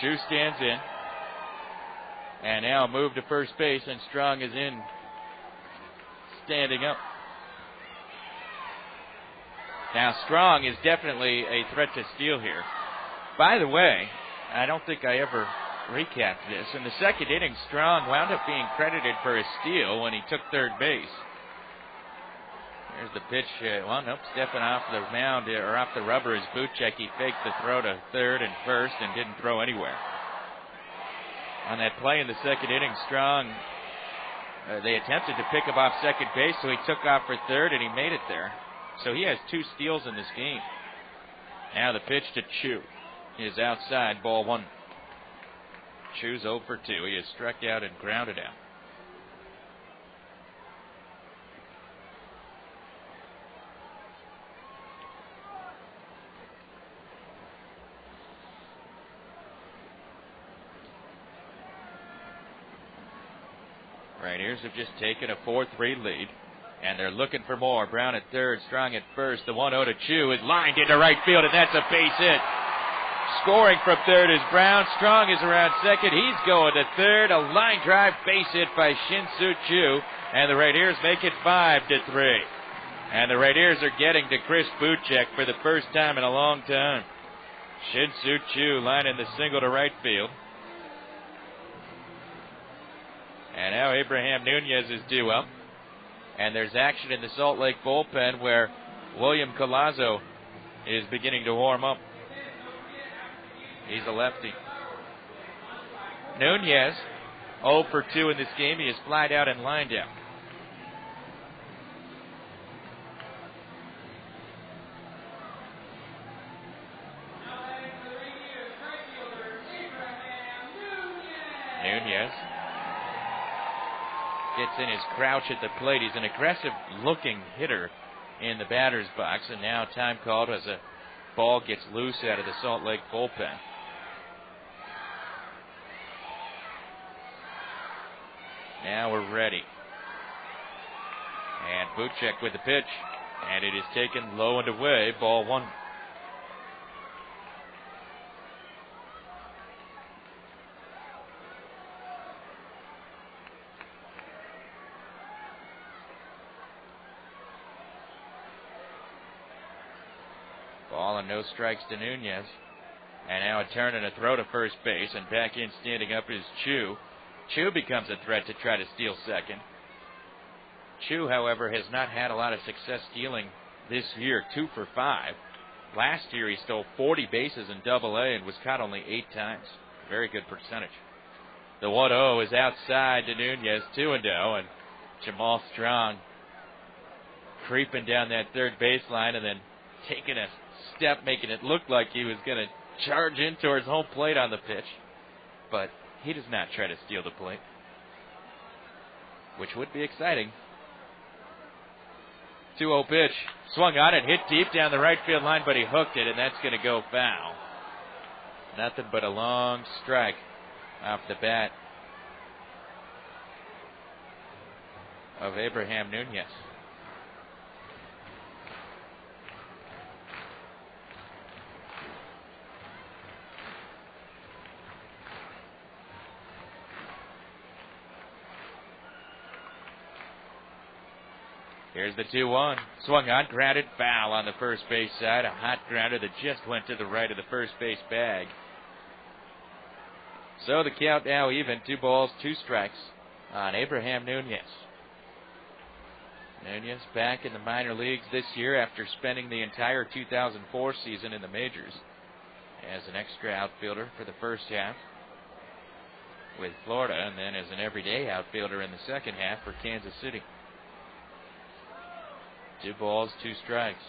Choo stands in. And now move to first base, and Strong is in, standing up. Now Strong is definitely a threat to steal here. By the way, I don't think I ever recapped this. In the second inning, Strong wound up being credited for a steal when he took third base. Here's the pitch. Stepping off the mound, or off the rubber is Buchek. He faked the throw to third and first and didn't throw anywhere. On that play in the second inning, Strong, they attempted to pick him off second base, so he took off for third, and he made it there. So he has 2 steals in this game. Now the pitch to Choo is outside, ball 1. Choo's 0 for 2. He is struck out and grounded out. Rainiers have just taken a 4-3 lead, and they're looking for more. Brown at third, Strong at first. The 1-0 to Choo is lined into right field, and that's a base hit. Scoring from third is Brown. Strong is around second. He's going to third. A line drive base hit by Shin-Soo Choo, and the Rainiers make it 5-3. And the Rainiers are getting to Chris Buchek for the first time in a long time. Shin-Soo Choo lining the single to right field. And now Abraham Nunez is due up. And there's action in the Salt Lake bullpen where William Collazo is beginning to warm up. He's a lefty. Nunez, 0 for 2 in this game. He is flied out and lined out. Nunez gets in his crouch at the plate. He's an aggressive-looking hitter in the batter's box, and now time called as a ball gets loose out of the Salt Lake bullpen. Now we're ready. And Buchek with the pitch, and it is taken low and away, ball 1. Ball and no strikes to Nunez. And now a turn and a throw to first base, and back in standing up is Choo. Choo becomes a threat to try to steal second. Choo, however, has not had a lot of success stealing this year, 2 for 5. Last year he stole 40 bases in Double-A and was caught only 8 times. Very good percentage. The 1-0 is outside to Nunez, 2-0, and Jamal Strong creeping down that third baseline and then taking a step, making it look like he was going to charge in towards home plate on the pitch. But he does not try to steal the plate, which would be exciting. 2-0 pitch. Swung on it, hit deep down the right field line, but he hooked it, and that's going to go foul. Nothing but a long strike off the bat of Abraham Nunez. Here's the 2-1. Swung on, grounded, foul on the first base side. A hot grounder that just went to the right of the first base bag. So the count now even. 2 balls, 2 strikes on Abraham Nunez. Nunez back in the minor leagues this year after spending the entire 2004 season in the majors as an extra outfielder for the first half with Florida, and then as an everyday outfielder in the second half for Kansas City. 2 balls, 2 strikes.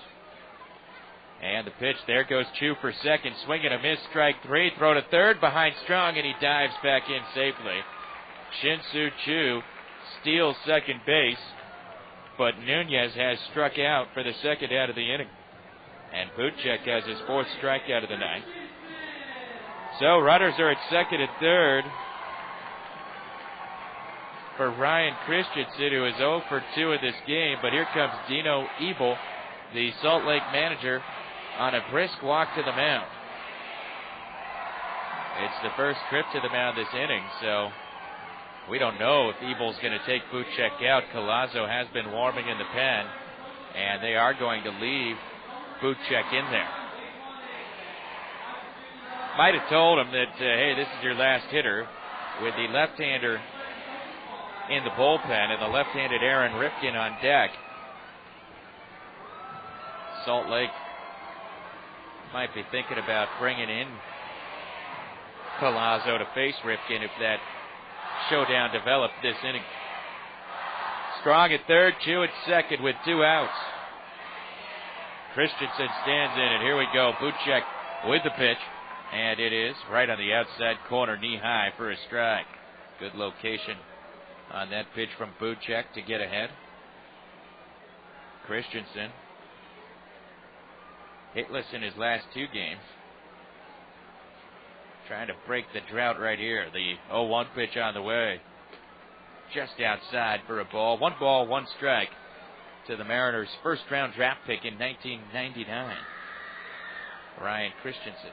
And the pitch, there goes Chu for second. Swing and a miss, strike 3. Throw to third behind Strong, and he dives back in safely. Shin-Soo Chu steals second base, but Nunez has struck out for the second out of the inning. And Buchek has his 4th strikeout of the night. So runners are at second and third for Ryan Christensen, who is 0 for 2 in this game. But here comes Dino Ebel, the Salt Lake manager, on a brisk walk to the mound. It's the first trip to the mound this inning, so we don't know if Ebel's going to take Buchek out. Collazo has been warming in the pen, and they are going to leave Buchek in there. Might have told him that, hey, this is your last hitter, with the left-hander in the bullpen and the left-handed Aaron Rifkin on deck. Salt Lake might be thinking about bringing in Collazo to face Rifkin if that showdown developed this inning. Strong at third, Chu at second with 2 outs. Christensen stands in, and here we go. Buchek with the pitch, and it is right on the outside corner, knee high for a strike. Good location on that pitch from Buchek to get ahead. Christensen hitless in his last 2 games. Trying to break the drought right here. The 0-1 pitch on the way. Just outside for a ball. 1 ball, 1 strike to the Mariners' first-round draft pick in 1999. Ryan Christensen.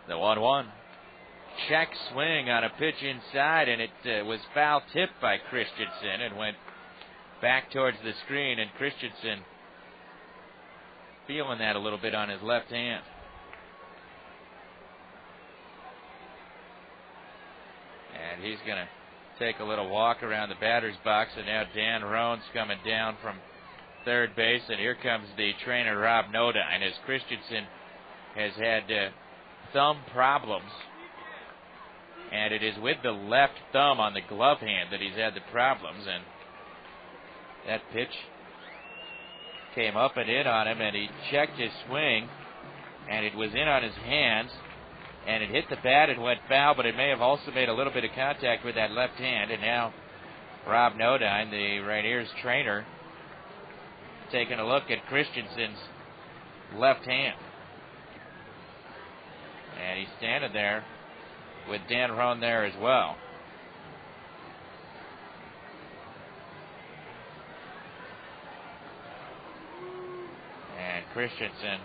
The 1-1. Check swing on a pitch inside, and it was foul tipped by Christensen and went back towards the screen, and Christensen feeling that a little bit on his left hand. And he's going to take a little walk around the batter's box, and now Dan Roan's coming down from third base, and here comes the trainer Rob Nodine, as Christensen has had thumb problems, and it is with the left thumb on the glove hand that he's had the problems, and that pitch came up and in on him, and he checked his swing, and it was in on his hands, and it hit the bat and went foul, but it may have also made a little bit of contact with that left hand, and now Rob Nodine, the Rainiers trainer, taking a look at Christensen's left hand. And he's standing there with Dan Roan there as well. And Christensen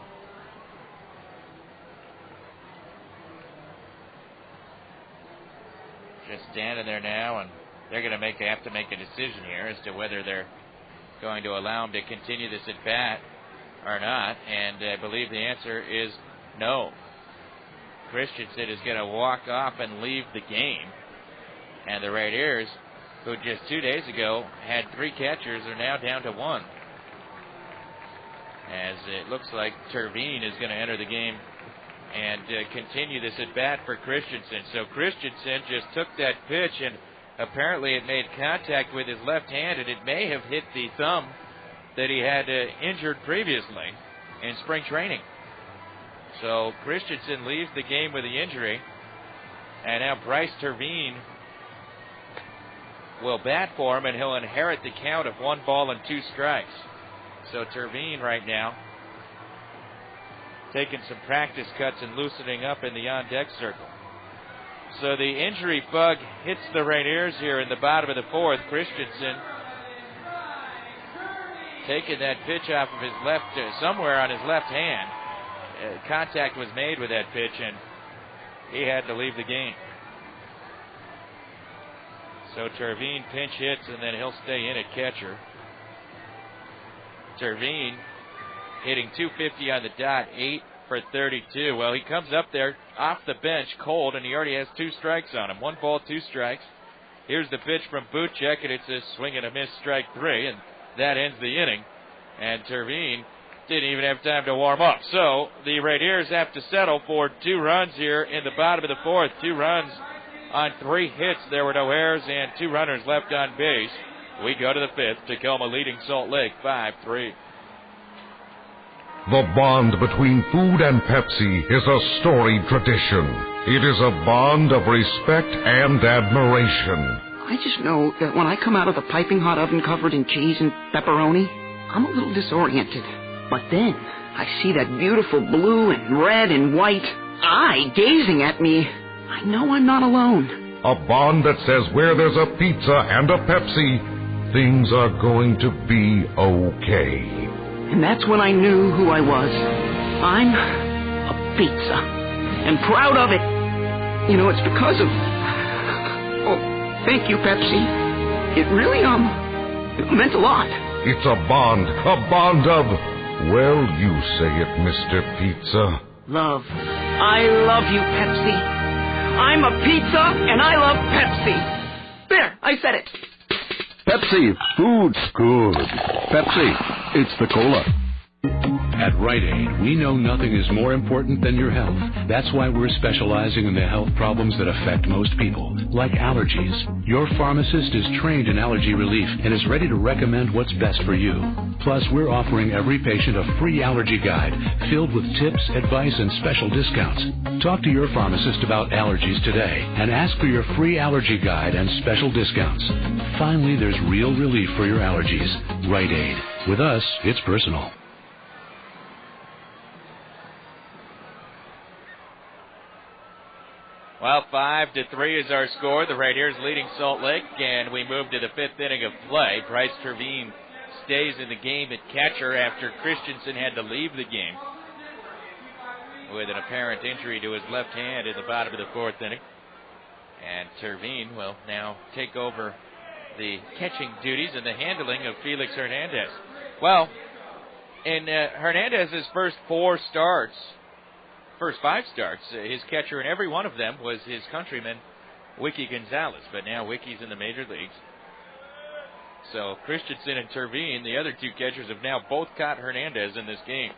just standing there now, and they're going to have to make a decision here as to whether they're going to allow him to continue this at bat or not. And I believe the answer is no. Christensen is going to walk off and leave the game. And the Rainiers, who just 2 days ago had 3 catchers, are now down to 1. As it looks like Terveen is going to enter the game and continue this at bat for Christensen. So Christensen just took that pitch, and apparently it made contact with his left hand, and it may have hit the thumb that he had injured previously in spring training. So Christensen leaves the game with the injury, and now Bryce Terveen will bat for him, and he'll inherit the count of 1 ball and 2 strikes. So Terveen right now taking some practice cuts and loosening up in the on-deck circle. So the injury bug hits the Rainiers here in the bottom of the 4th. Christensen taking that pitch off of his left, somewhere on his left hand. contact was made with that pitch, and he had to leave the game. So Terveen pinch hits, and then he'll stay in at catcher. Terveen hitting .250 on the dot, 8 for 32. Well, he comes up there off the bench cold, and he already has 2 strikes on him. 1 ball, 2 strikes. Here's the pitch from Buchek, and it's a swing and a miss, strike 3, and that ends the inning. And Terveen didn't even have time to warm up. So the Rainiers have to settle for 2 runs here in the bottom of the 4th. 2 runs on 3 hits. There were no errors and 2 runners left on base. We go to the 5th. Tacoma leading Salt Lake 5-3. The bond between food and Pepsi is a storied tradition. It is a bond of respect and admiration. I just know that when I come out of the piping hot oven covered in cheese and pepperoni, I'm a little disoriented. But then I see that beautiful blue and red and white eye gazing at me. I know I'm not alone. A bond that says where there's a pizza and a Pepsi, things are going to be okay. And that's when I knew who I was. I'm a pizza. And proud of it. You know, it's because of... Oh, thank you, Pepsi. It really, it meant a lot. It's a bond of... Well, you say it, Mr. Pizza. Love. I love you, Pepsi. I'm a pizza, and I love Pepsi. There, I said it. Pepsi, food's good. Pepsi, it's the cola. At Rite Aid, we know nothing is more important than your health. That's why we're specializing in the health problems that affect most people, like allergies. Your pharmacist is trained in allergy relief and is ready to recommend what's best for you. Plus, we're offering every patient a free allergy guide filled with tips, advice, and special discounts. Talk to your pharmacist about allergies today and ask for your free allergy guide and special discounts. Finally, there's real relief for your allergies. Rite Aid. With us, it's personal. Well, 5-3 is our score. The Rainiers leading Salt Lake, and we move to the 5th inning of play. Bryce Terveen stays in the game at catcher after Christensen had to leave the game with an apparent injury to his left hand in the bottom of the 4th inning. And Terveen will now take over the catching duties and the handling of Felix Hernandez. Well, in Hernandez's first 5 starts, his catcher in every one of them was his countryman, Wiki Gonzalez. But now Wiki's in the major leagues. So Christensen and Terveen, the other 2 catchers, have now both caught Hernandez in this game.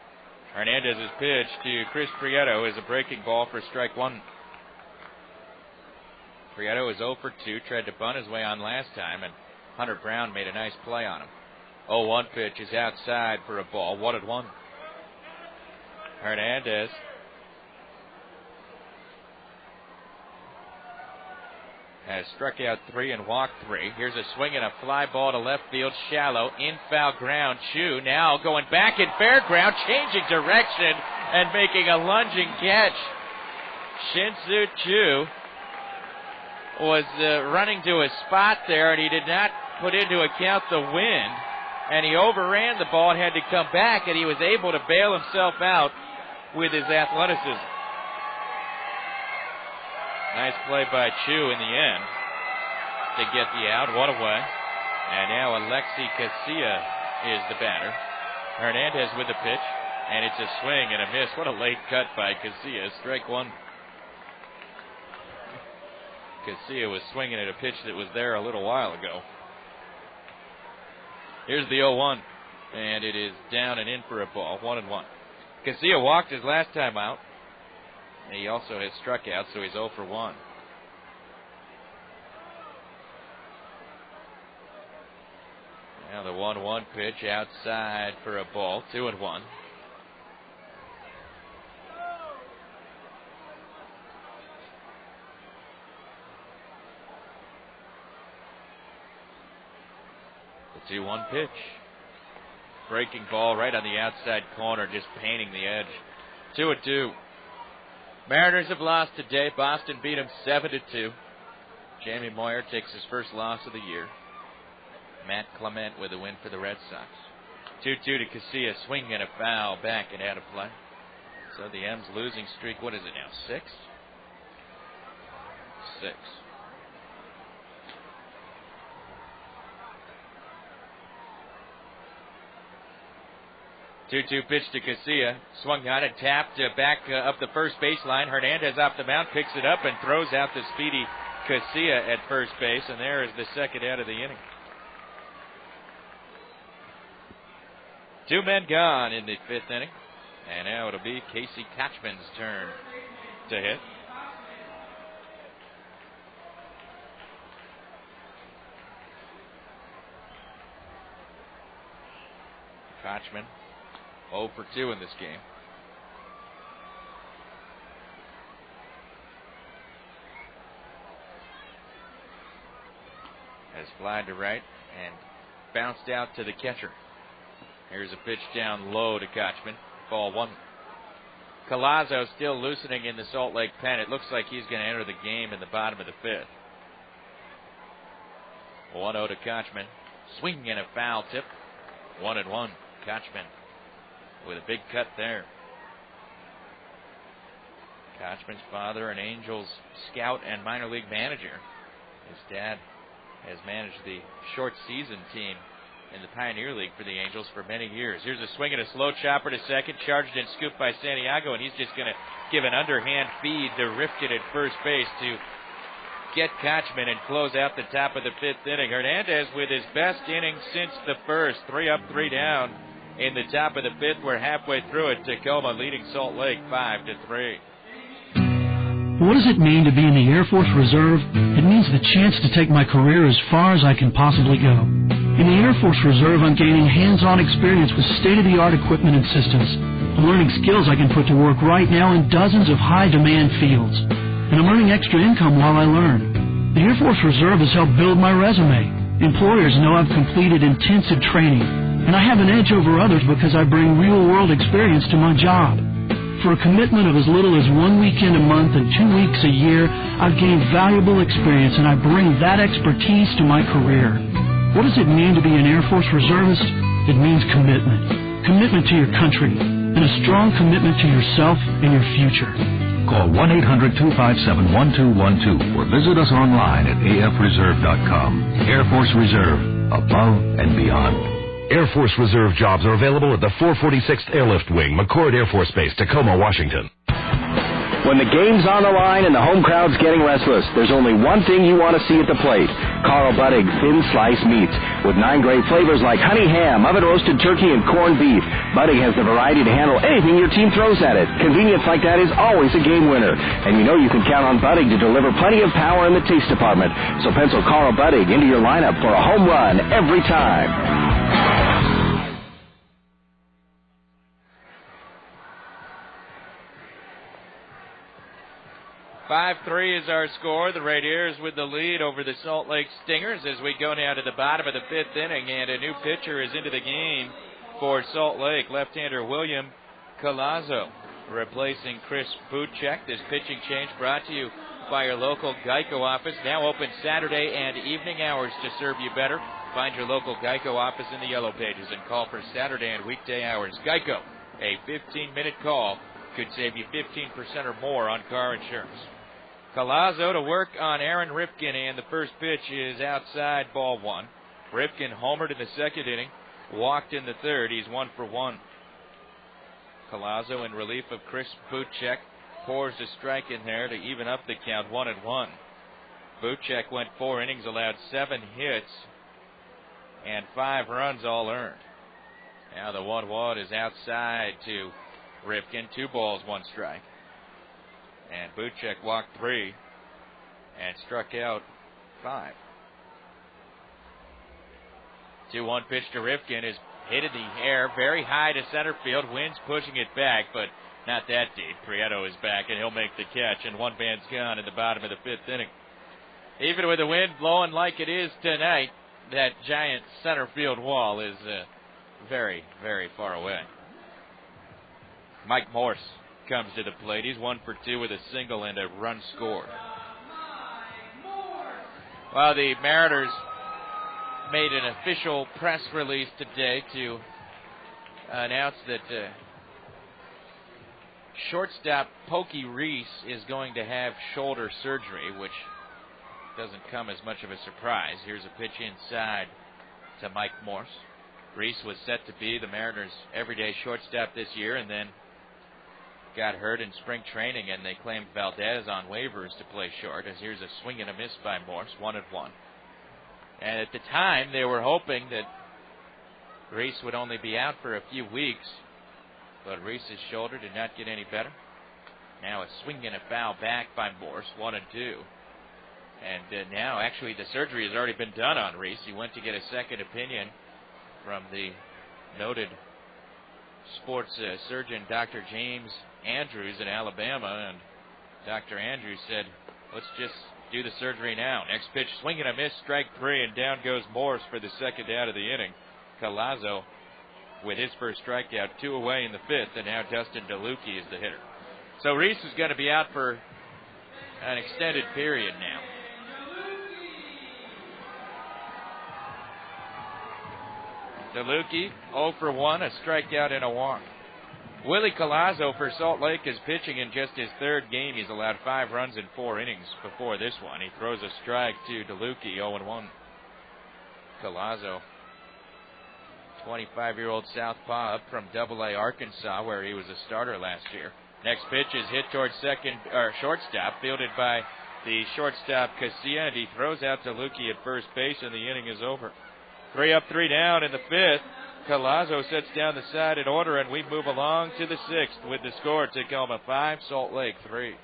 Hernandez's pitch to Chris Prieto is a breaking ball for strike 1. Prieto is 0 for 2, tried to bunt his way on last time, and Hunter Brown made a nice play on him. 0-1 pitch is outside for a ball, 1-1. Hernandez has struck out 3 and walked 3. Here's a swing and a fly ball to left field, shallow, in foul ground. Chu now going back in fair ground, changing direction and making a lunging catch. Shin-Soo Choo was running to a spot there, and he did not put into account the wind, and he overran the ball and had to come back, and he was able to bail himself out with his athleticism. Nice play by Chu in the end to get the out, 1 away. And now Alexi Casilla is the batter. Hernandez with the pitch, and it's a swing and a miss. What a late cut by Casilla, strike 1. Casilla was swinging at a pitch that was there a little while ago. Here's the 0-1, and it is down and in for a ball, 1-1. Casilla walked his last time out. He also has struck out, so he's 0 for 1. Now the 1-1 pitch outside for a ball, 2-1. The 2-1 pitch. Breaking ball right on the outside corner, just painting the edge. 2-2. Mariners have lost today. Boston beat them 7-2. Jamie Moyer takes his first loss of the year. Matt Clement with a win for the Red Sox. 2-2 to Casilla, swing and a foul back and out of play. So the M's losing streak, what is it now, 6? 6. Two-two pitch to Casilla. Swung on and tapped back up the first baseline. Hernandez off the mound, picks it up and throws out the speedy Casilla at first base. And there is the second out of the inning. 2 men gone in the 5th inning. And now it'll be Casey Kochman's turn to hit. Kochman 0 for 2 in this game. Has flied to right and bounced out to the catcher. Here's a pitch down low to Kochman. Ball 1. Collazo still loosening in the Salt Lake pen. It looks like he's going to enter the game in the bottom of the 5th. 1-0 to Kochman. Swing and a foul tip. 1-1. Kochman with a big cut there. Kochman's father, an Angels scout and minor league manager. His dad has managed the short season team in the Pioneer League for the Angels for many years. Here's a swing and a slow chopper to second, charged and scooped by Santiago, and he's just going to give an underhand feed to Rifkin at first base to get Kochman and close out the top of the 5th inning. Hernandez with his best inning since the first. 3 up, 3 down in the top of the 5th. We're halfway through it. Tacoma leading Salt Lake 5-3. What does it mean to be in the Air Force Reserve? It means the chance to take my career as far as I can possibly go. In the Air Force Reserve, I'm gaining hands-on experience with state-of-the-art equipment and systems. I'm learning skills I can put to work right now in dozens of high-demand fields. And I'm earning extra income while I learn. The Air Force Reserve has helped build my resume. Employers know I've completed intensive training, and I have an edge over others because I bring real-world experience to my job. For a commitment of as little as 1 weekend a month and 2 weeks a year, I've gained valuable experience, and I bring that expertise to my career. What does it mean to be an Air Force reservist? It means commitment. Commitment to your country, and a strong commitment to yourself and your future. Call 1-800-257-1212 or visit us online at afreserve.com. Air Force Reserve, above and beyond. Air Force Reserve jobs are available at the 446th Airlift Wing, McChord Air Force Base, Tacoma, Washington. When the game's on the line and the home crowd's getting restless, there's only one thing you want to see at the plate. Carl Buddig thin slice meats. With 9 great flavors like honey ham, oven roasted turkey, and corned beef, Buddig has the variety to handle anything your team throws at it. Convenience like that is always a game winner. And you know you can count on Buddig to deliver plenty of power in the taste department. So pencil Carl Buddig into your lineup for a home run every time. 5-3 is our score. The Rainiers with the lead over the Salt Lake Stingers as we go now to the bottom of the 5th inning, and a new pitcher is into the game for Salt Lake. Left-hander William Collazo replacing Chris Buchek. This pitching change brought to you by your local Geico office. Now open Saturday and evening hours to serve you better. Find your local Geico office in the yellow pages and call for Saturday and weekday hours. Geico, a 15-minute call could save you 15% or more on car insurance. Collazo to work on Aaron Rifkin, and the first pitch is outside, ball 1. Rifkin homered in the 2nd inning, walked in the 3rd. He's 1 for 1. Collazo in relief of Chris Buchek pours a strike in there to even up the count, 1-1. Buchek went 4 innings, allowed 7 hits, and 5 runs all earned. Now the 1-1 is outside to Rifkin, 2 balls, 1 strike. And Buchek walked 3 and struck out 5. 2-1 pitch to Rifkin is hit in the air, very high to center field. Wind's pushing it back, but not that deep. Prieto is back, and he'll make the catch, and 1 man's gone in the bottom of the 5th inning. Even with the wind blowing like it is tonight, that giant center field wall is very, very far away. Mike Morse comes to the plate. He's 1 for 2 with a single and a run scored. Well, the Mariners made an official press release today to announce that shortstop Pokey Reese is going to have shoulder surgery, which doesn't come as much of a surprise. Here's a pitch inside to Mike Morse. Reese was set to be the Mariners' everyday shortstop this year and then got hurt in spring training, and they claimed Valdez on waivers to play short, as here's a swing and a miss by Morse, 1-1. And at the time, they were hoping that Reese would only be out for a few weeks, but Reese's shoulder did not get any better. Now a swing and a foul back by Morse, 1-2. And now, actually, the surgery has already been done on Reese. He went to get a second opinion from the noted sports surgeon, Dr. James Andrews in Alabama, and Dr. Andrews said, let's just do the surgery now. Next pitch, swing and a miss, strike 3, and down goes Morse for the second out of the inning. Collazo with his first strikeout, 2 away in the 5th, and now Dustin DeLucchi is the hitter. So Reese is going to be out for an extended period now. DeLucchi 0 for 1, a strikeout and a walk. Willie Collazo for Salt Lake is pitching in just his 3rd game. He's allowed 5 runs in 4 innings before this one. He throws a strike to DeLucchi, 0-1. Collazo, 25-year-old southpaw up from AA Arkansas, where he was a starter last year. Next pitch is hit towards shortstop, fielded by the shortstop Casilla, and he throws out DeLucchi at first base, and the inning is over. 3 up, 3 down in the 5th. Collazo sets down the side in order, and we move along to the 6th with the score: Tacoma 5, Salt Lake 3.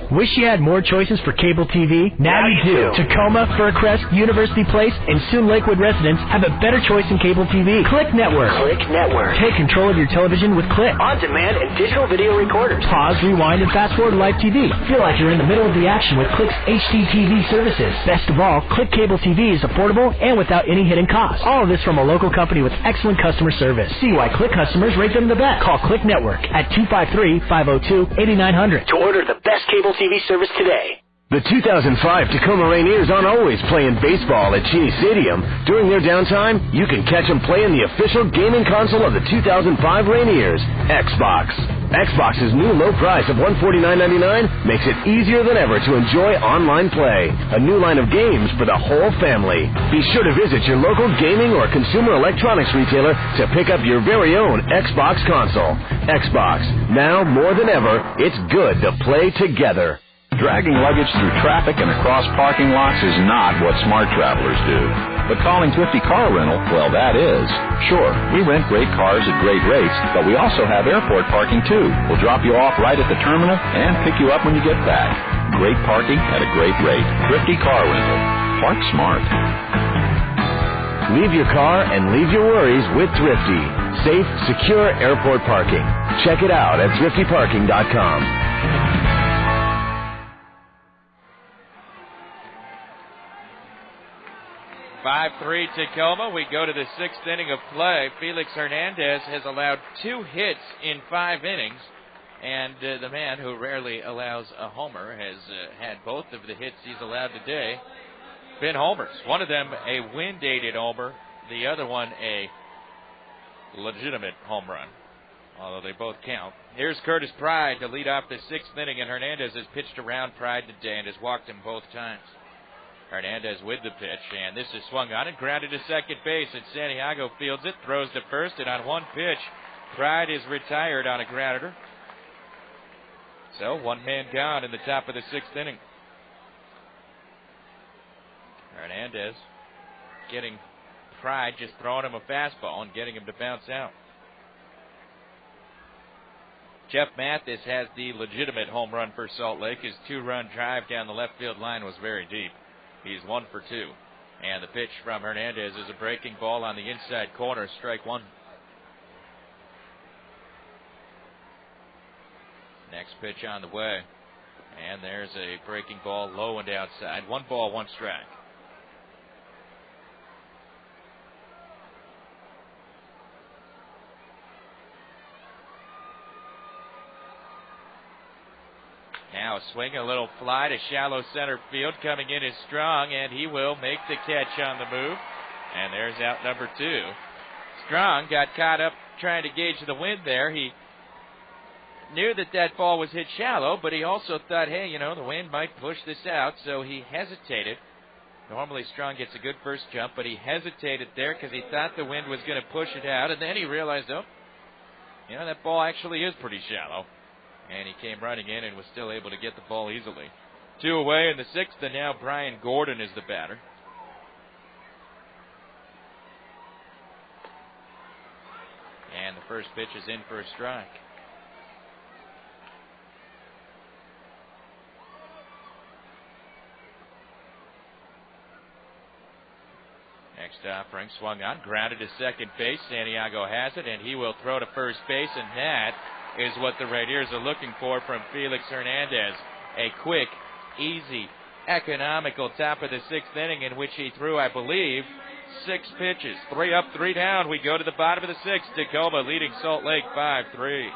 Wish you had more choices for cable TV? Now you do. Tacoma, Furcrest, University Place, and soon Lakewood residents have a better choice in cable TV. Click Network. Click Network. Take control of your television with Click. On-demand and digital video recorders. Pause, rewind, and fast-forward live TV. Feel like you're in the middle of the action with Click's HD TV services. Best of all, Click Cable TV is affordable and without any hidden costs. All of this from a local company with excellent customer service. See why Click customers rate them the best. Call Click Network at 253-502-8900 to order the best cable TV service today. The 2005 Tacoma Rainiers aren't always playing baseball at Cheney Stadium. During their downtime, you can catch them playing the official gaming console of the 2005 Rainiers, Xbox. Xbox's new low price of $149.99 makes it easier than ever to enjoy online play. A new line of games for the whole family. Be sure to visit your local gaming or consumer electronics retailer to pick up your very own Xbox console. Xbox. Now more than ever, it's good to play together. Dragging luggage through traffic and across parking lots is not what smart travelers do. But calling Thrifty Car Rental, well, that is. Sure, we rent great cars at great rates, but we also have airport parking, too. We'll drop you off right at the terminal and pick you up when you get back. Great parking at a great rate. Thrifty Car Rental. Park smart. Leave your car and leave your worries with Thrifty. Safe, secure airport parking. Check it out at thriftyparking.com. 5-3 Tacoma. We go to the 6th inning of play. Felix Hernandez has allowed 2 hits in 5 innings, and the man who rarely allows a homer has had both of the hits he's allowed today been homers. One of them a wind-aided homer, the other one a legitimate home run, although they both count. Here's Curtis Pride to lead off the 6th inning, and Hernandez has pitched around Pride today and has walked him both times. Hernandez with the pitch, and this is swung on and grounded to second base, and Santiago fields it, throws to first, and on one pitch, Pride is retired on a grounder. So, 1 man gone in the top of the 6th inning. Hernandez getting Pride, just throwing him a fastball and getting him to bounce out. Jeff Mathis has the legitimate home run for Salt Lake. His 2-run drive down the left field line was very deep. He's 1 for 2. And the pitch from Hernandez is a breaking ball on the inside corner, strike 1. Next pitch on the way. And there's a breaking ball low and outside. 1 ball, 1 strike. Now a swing, a little fly to shallow center field. Coming in is Strong, and he will make the catch on the move. And there's out number 2. Strong got caught up trying to gauge the wind there. He knew that ball was hit shallow, but he also thought, hey, the wind might push this out, so he hesitated. Normally Strong gets a good first jump, but he hesitated there because he thought the wind was going to push it out, and then he realized, that ball actually is pretty shallow. And he came running in and was still able to get the ball easily. 2 away in the 6th, and now Brian Gordon is the batter. And the first pitch is in for a strike. Next offering, swung on, grounded to second base. Santiago has it, and he will throw to first base, and that is what the Rainiers are looking for from Felix Hernandez. A quick, easy, economical top of the 6th inning in which he threw, I believe, 6 pitches. 3 up, 3 down. We go to the bottom of the 6th. Tacoma leading Salt Lake 5-3.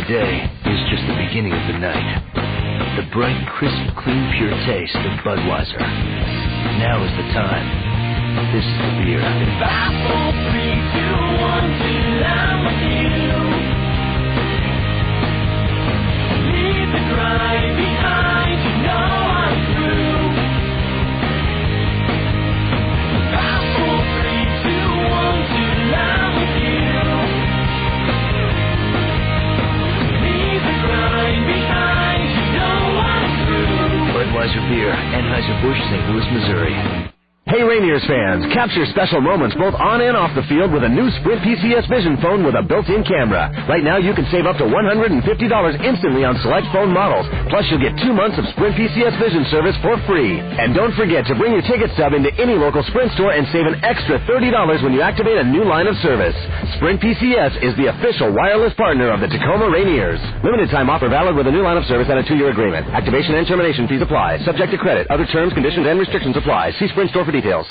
Day is just the beginning of the night. The bright, crisp, clean, pure taste of Budweiser. Now is the time. This is the beer. 5, 4, 3, 2, 1, till I'm with you. Leave the grind behind, you know I'm through. 5, 4, 3, 2, 1, till I'm with you. Budweiser Beer, Anheuser-Busch, St. Louis, Missouri. Hey Rainiers fans, capture special moments both on and off the field with a new Sprint PCS Vision phone with a built-in camera. Right now you can save up to $150 instantly on select phone models. Plus you'll get 2 months of Sprint PCS Vision service for free. And don't forget to bring your ticket stub into any local Sprint store and save an extra $30 when you activate a new line of service. Sprint PCS is the official wireless partner of the Tacoma Rainiers. Limited time offer valid with a new line of service and a 2-year agreement. Activation and termination fees apply. Subject to credit. Other terms, conditions, and restrictions apply. See Sprint store for details.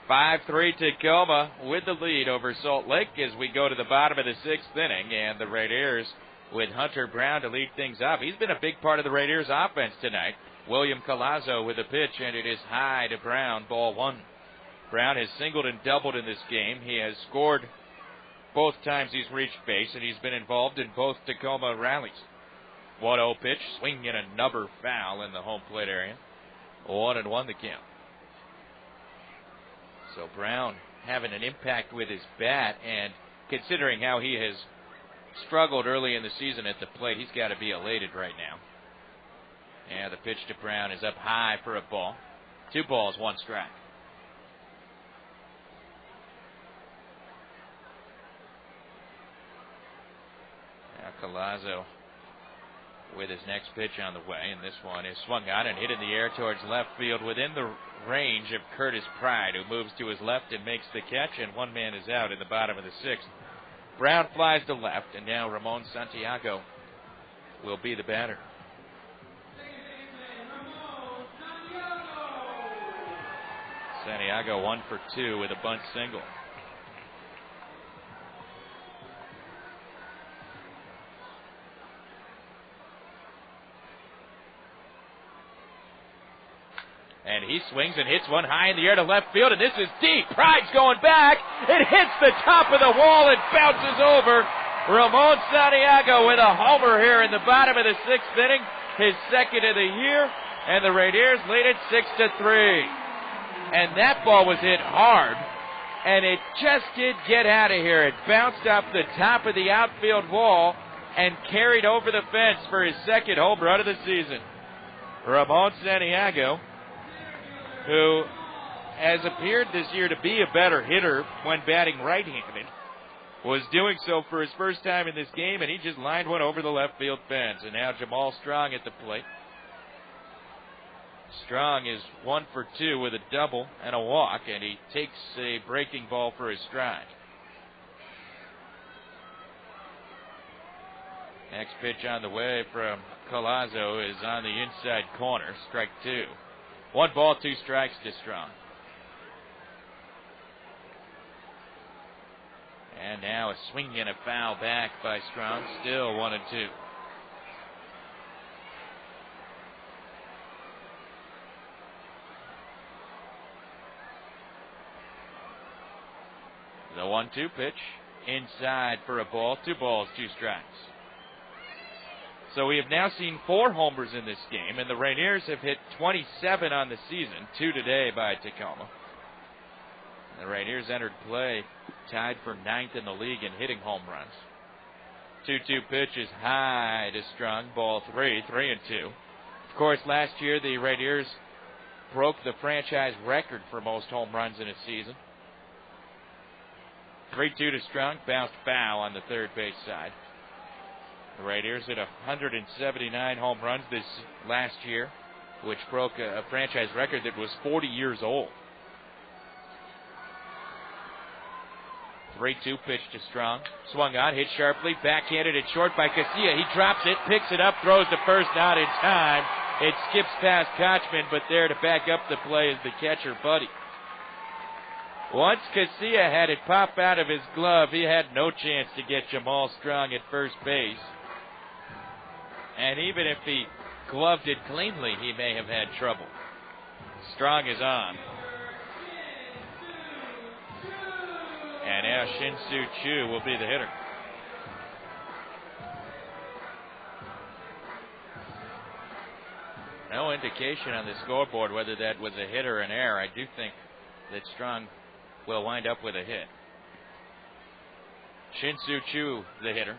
5-3 Tacoma with the lead over Salt Lake as we go to the bottom of the 6th inning, and the Rainiers with Hunter Brown to lead things off. He's been a big part of the Rainiers offense tonight. William Collazo with a pitch, and it is high to Brown, ball 1. Brown has singled and doubled in this game. He has scored both times he's reached base, and he's been involved in both Tacoma rallies. 1-0 pitch, swinging another foul in the home plate area. 1-1 the count. So Brown having an impact with his bat, and considering how he has struggled early in the season at the plate, he's got to be elated right now. And the pitch to Brown is up high for a ball. 2 balls, 1 strike. Now Collazo with his next pitch on the way, and this one is swung on and hit in the air towards left field within the range of Curtis Pride, who moves to his left and makes the catch, and 1 man is out in the bottom of the 6th. Brown flies to left, and now Ramon Santiago will be the batter. Santiago 1 for 2 with a bunt single. And he swings and hits one high in the air to left field, and this is deep. Pride's going back. It hits the top of the wall and bounces over. Ramon Santiago with a homer here in the bottom of the 6th inning, his 2nd of the year, and the Rainiers lead it 6-3. And that ball was hit hard, and it just did get out of here. It bounced off the top of the outfield wall and carried over the fence for his 2nd home run of the season. Ramon Santiago, who has appeared this year to be a better hitter when batting right-handed, was doing so for his first time in this game, and he just lined one over the left field fence. And now Jamal Strong at the plate. Strong is 1 for 2 with a double and a walk, and he takes a breaking ball for his stride. Next pitch on the way from Collazo is on the inside corner. Strike 2. 1 ball, 2 strikes to Strong. And now a swing and a foul back by Strong. Still 1-2. The 1-2 pitch inside for a ball. 2 balls, 2 strikes. So we have now seen 4 homers in this game, and the Rainiers have hit 27 on the season, 2 today by Tacoma. The Rainiers entered play tied for 9th in the league in hitting home runs. 2-2 pitch is high to Strong, ball 3, 3-2. Of course, last year the Rainiers broke the franchise record for most home runs in a season. 3-2 to Strong, bounced foul on the third base side. The Rainiers hit 179 home runs this last year, which broke a franchise record that was 40 years old. 3-2 pitch to Strong. Swung on, hit sharply, backhanded it short by Casilla. He drops it, picks it up, throws to first, not in time. It skips past Kochman, but there to back up the play is the catcher, Buddy. Once Casilla had it pop out of his glove, he had no chance to get Jamal Strong at first base. And even if he gloved it cleanly, he may have had trouble. Strong is on. And now Shin-Soo Choo will be the hitter. No indication on the scoreboard whether that was a hit or an error. I do think that Strong will wind up with a hit. Shin-Soo Choo, the hitter.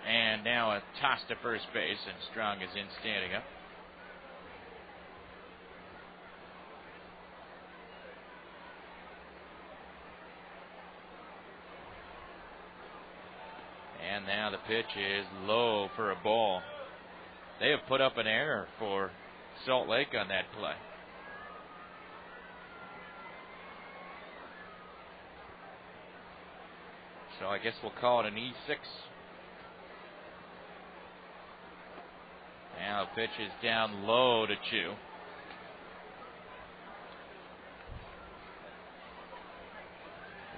And now a toss to first base, and Strong is in standing up. And now the pitch is low for a ball. They have put up an error for Salt Lake on that play. So I guess we'll call it an E6. Now the pitch is down low to Choo.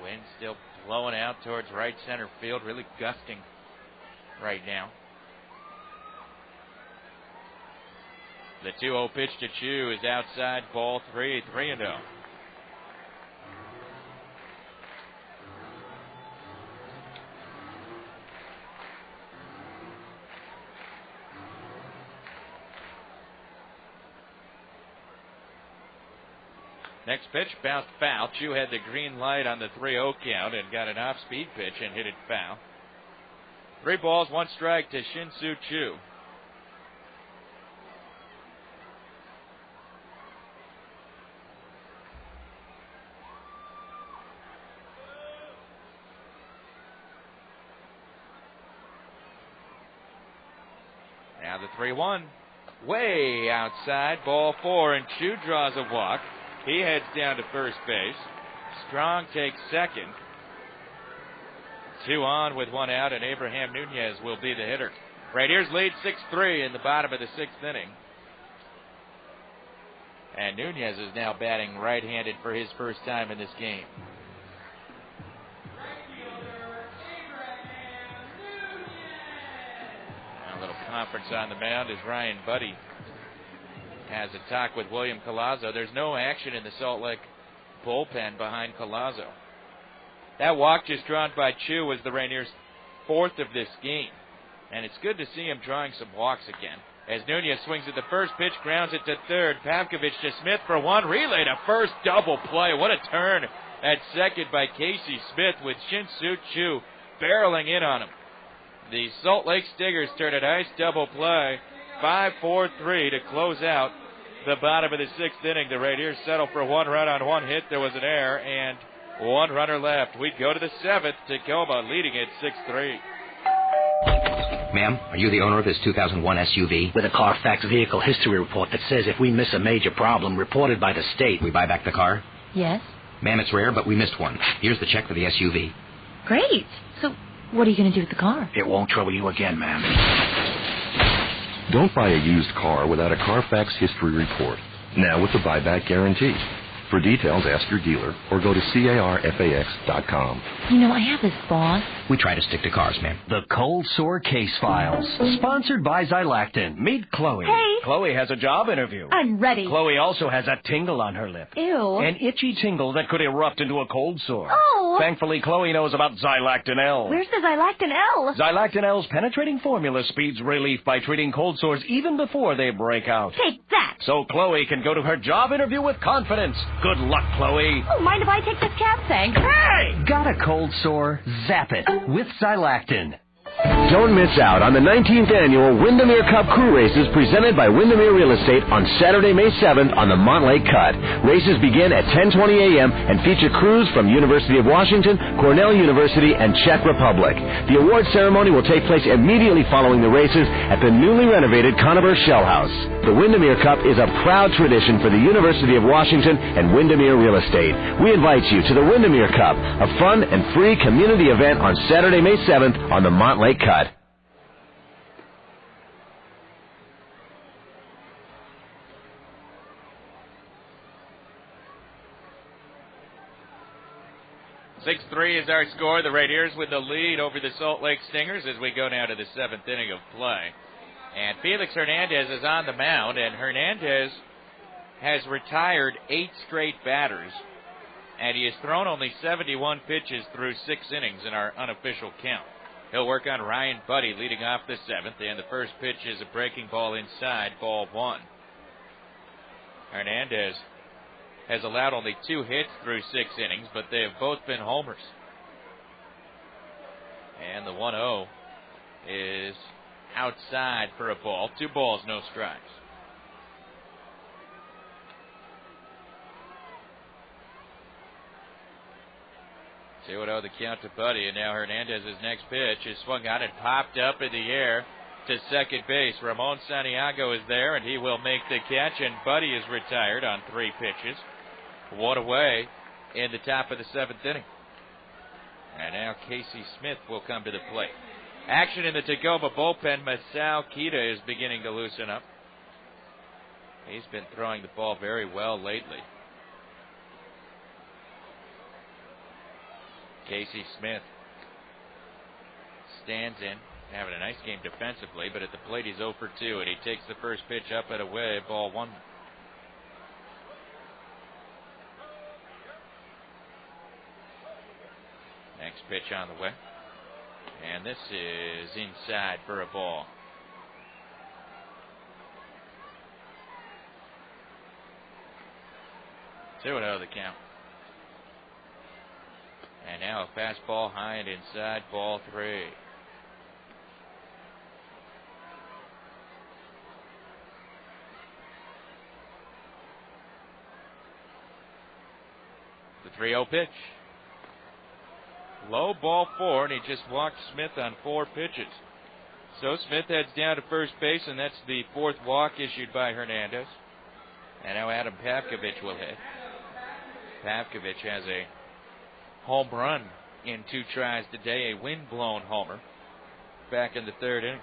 Wind still blowing out towards right center field, really gusting right now. The 2-0 pitch to Choo is outside, ball 3, 3-0. Next pitch, bounced foul. Choo had the green light on the 3-0 count and got an off-speed pitch and hit it foul. 3 balls, 1 strike to Shin-Soo Choo. Now the 3-1. Way outside, ball 4, and Choo draws a walk. He heads down to first base. Strong takes second. 2 on with 1 out, and Abraham Nunez will be the hitter. Rainiers lead 6-3 in the bottom of the 6th inning. And Nunez is now batting right-handed for his first time in this game. A little conference on the mound as Ryan Buddy has a talk with William Collazo. There's no action in the Salt Lake bullpen behind Collazo. That walk just drawn by Choo was the Rainiers' 4th of this game. And it's good to see him drawing some walks again. As Nunez swings at the first pitch, grounds it to third. Pavkovich to Smith for 1. Relay to first, double play. What a turn at second by Casey Smith with Shin-Soo Choo barreling in on him. The Salt Lake Stingers turn a nice double play. 5-4-3 to close out the bottom of the 6th inning. The Rainiers settle for 1 run on 1 hit. There was an error and 1 runner left. We go to the 7th. Tacoma leading it 6-3. Ma'am, are you the owner of this 2001 SUV? With a Carfax vehicle history report that says if we miss a major problem reported by the state, we buy back the car? Yes. Ma'am, it's rare, but we missed one. Here's the check for the SUV. Great. So what are you going to do with the car? It won't trouble you again, ma'am. Don't buy a used car without a Carfax history report. Now with the buyback guarantee. For details, ask your dealer or go to carfax.com. You know, I have this boss. We try to stick to cars, ma'am. The Cold Sore Case Files. Sponsored by Xylactin. Meet Chloe. Hey. Chloe has a job interview. I'm ready. Chloe also has a tingle on her lip. Ew. An itchy tingle that could erupt into a cold sore. Oh. Thankfully, Chloe knows about Xylactin L. Where's the Xylactin L? Xylactin L's penetrating formula speeds relief by treating cold sores even before they break out. Take that. So Chloe can go to her job interview with confidence. Good luck, Chloe. Oh, mind if I take this cab, thanks? Hey! Got a cold sore? Zap it with Xylactin. Don't miss out on the 19th annual Windermere Cup Crew Races presented by Windermere Real Estate on Saturday, May 7th on the Montlake Cut. Races begin at 10:20 a.m. and feature crews from University of Washington, Cornell University, and Czech Republic. The award ceremony will take place immediately following the races at the newly renovated Conover Shell House. The Windermere Cup is a proud tradition for the University of Washington and Windermere Real Estate. We invite you to the Windermere Cup, a fun and free community event on Saturday, May 7th on the Montlake Cut. Six-3 is our score. The Rainiers with the lead over the Salt Lake Stingers as we go now to the 7th inning of play. And Felix Hernandez is on the mound, and Hernandez has retired 8 straight batters, and he has thrown only 71 pitches through 6 innings in our unofficial count. He'll work on Ryan Buddy leading off the 7th, and the first pitch is a breaking ball inside, ball 1. Hernandez has allowed only 2 hits through 6 innings, but they have both been homers. And the 1-0 is outside for a ball. 2 balls, no strikes. See what the count to Buddy, and now Hernandez's next pitch is swung on and popped up in the air to second base. Ramon Santiago is there, and he will make the catch, and Buddy is retired on 3 pitches. 1 away in the top of the 7th inning. And now Casey Smith will come to the plate. Action in the Tacoma bullpen. Masao Kita is beginning to loosen up. He's been throwing the ball very well lately. Casey Smith stands in, having a nice game defensively, but at the plate he's 0 for 2, and he takes the first pitch up and away, ball 1. Next pitch on the way, and this is inside for a ball. Two and 0 the count. And now a fastball high and inside, ball 3. The 3-0 pitch. Low, ball 4, and he just walked Smith on 4 pitches. So Smith heads down to first base, and that's the 4th walk issued by Hernandez. And now Adam Pavkovich will hit. Pavkovich has a home run in 2 tries today, a wind-blown homer back in the 3rd inning.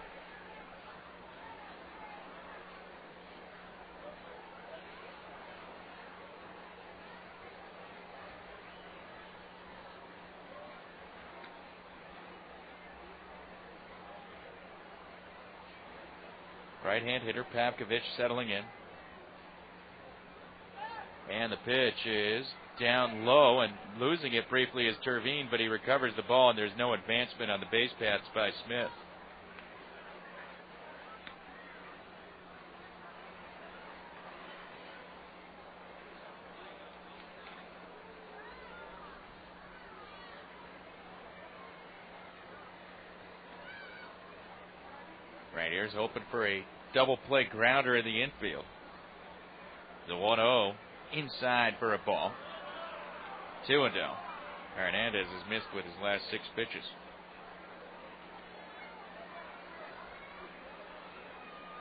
Right-hand hitter Pavkovich settling in. And the pitch is down low, and losing it briefly is Terveen, but he recovers the ball, and there's no advancement on the base paths by Smith. Rainiers hoping for a double play grounder in the infield. The 1-0 inside for a ball. 2-0. Hernandez has missed with his last 6 pitches.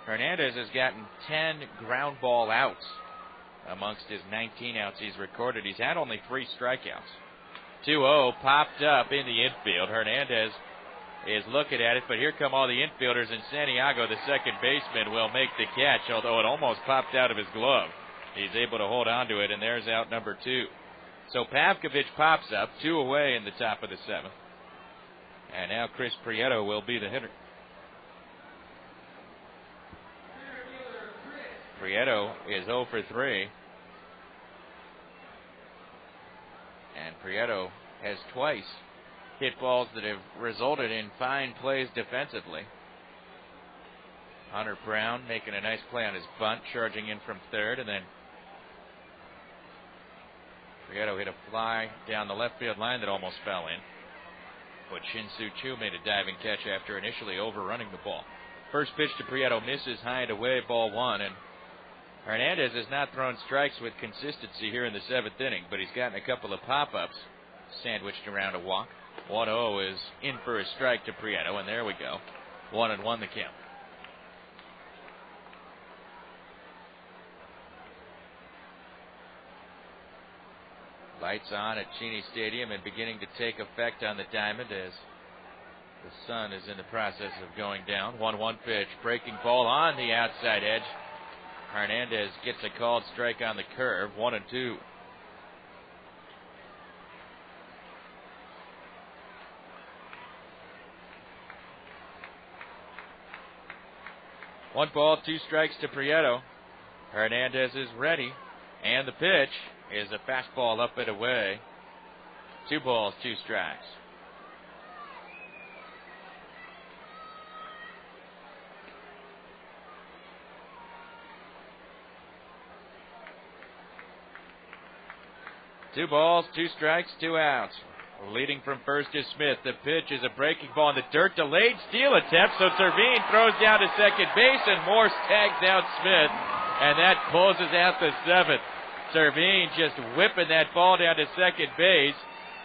Hernandez has gotten 10 ground ball outs amongst his 19 outs he's recorded. He's had only 3 strikeouts. 2-0 popped up in the infield. Hernandez is looking at it, but here come all the infielders, and Santiago, the second baseman, will make the catch, although it almost popped out of his glove. He's able to hold on to it, and there's out number 2. So Pavkovich pops up, 2 away in the top of the 7th. And now Chris Prieto will be the hitter. Prieto is 0 for 3. And Prieto has twice hit balls that have resulted in fine plays defensively. Hunter Brown making a nice play on his bunt, charging in from third, and then Prieto hit a fly down the left field line that almost fell in. But Shin-Soo Choo made a diving catch after initially overrunning the ball. First pitch to Prieto misses high and away, ball 1, and Hernandez has not thrown strikes with consistency here in the 7th inning, but he's gotten a couple of pop-ups sandwiched around a walk. 1-0 is in for a strike to Prieto, and there we go. 1-1 the count. Lights on at Cheney Stadium and beginning to take effect on the diamond as the sun is in the process of going down. 1-1 pitch, breaking ball on the outside edge. Hernandez gets a called strike on the curve. 1-2. One ball, 2 strikes to Prieto. Hernandez is ready, and the pitch is a fastball up and away. 2 balls, 2 strikes. Two balls, 2 strikes, 2 outs. Leading from first is Smith. The pitch is a breaking ball in the dirt. Delayed steal attempt, so Terveen throws down to second base, and Morse tags out Smith, and that closes out the 7th. Terveen just whipping that ball down to second base,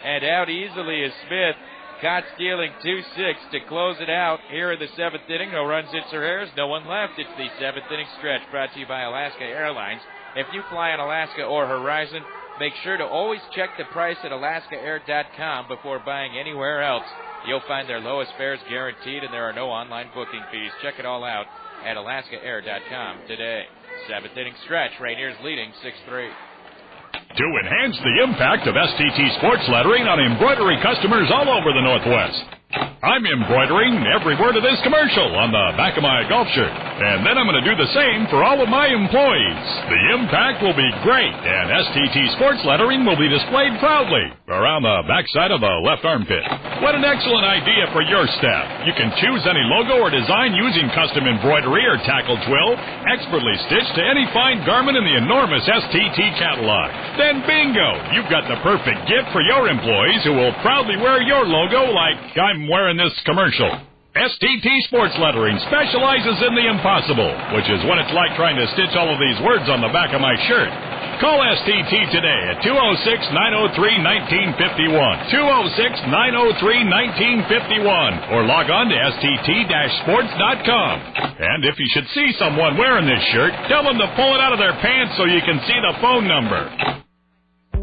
and out easily is Smith. Caught stealing 2-6 to close it out here in the 7th inning. No runs, hits, or errors. No one left. It's the 7th inning stretch brought to you by Alaska Airlines. If you fly on Alaska or Horizon, make sure to always check the price at alaskaair.com before buying anywhere else. You'll find their lowest fares guaranteed, and there are no online booking fees. Check it all out at alaskaair.com today. 7th inning stretch, Rainiers leading 6-3. To enhance the impact of STT sports lettering on embroidery customers all over the Northwest, I'm embroidering every word of this commercial on the back of my golf shirt, and then I'm going to do the same for all of my employees. The impact will be great, and STT sports lettering will be displayed proudly around the backside of the left armpit. What an excellent idea for your staff. You can choose any logo or design using custom embroidery or tackle twill, expertly stitched to any fine garment in the enormous STT catalog. Then bingo, you've got the perfect gift for your employees who will proudly wear your logo like I'm wearing this commercial. STT Sports Lettering specializes in the impossible, which is what it's like trying to stitch all of these words on the back of my shirt. Call STT today at 206-903-1951, 206-903-1951, or log on to stt-sports.com. And if you should see someone wearing this shirt, tell them to pull it out of their pants so you can see the phone number.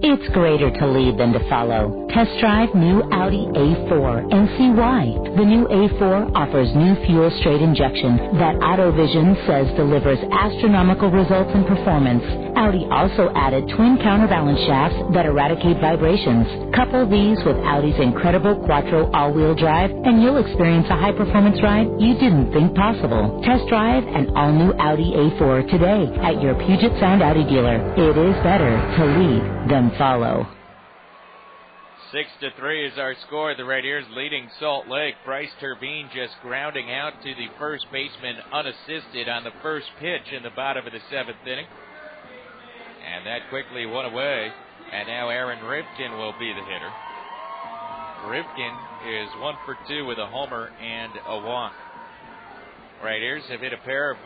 It's greater to lead than to follow. Test drive new Audi A4 and see why. The new A4 offers new fuel straight injection that AutoVision says delivers astronomical results in performance. Audi also added twin counterbalance shafts that eradicate vibrations. Couple these with Audi's incredible Quattro all-wheel drive, and you'll experience a high-performance ride you didn't think possible. Test drive an all-new Audi A4 today at your Puget Sound Audi dealer. It is better to lead than follow. 6-3 is our score. The Rainiers leading Salt Lake. Bryce Terveen just grounding out to the first baseman unassisted on the first pitch in the bottom of the 7th inning. And that quickly went away. And now Aaron Rivkin will be the hitter. Rivkin is 1 for 2 with a homer and a walk. Rainiers have hit a pair of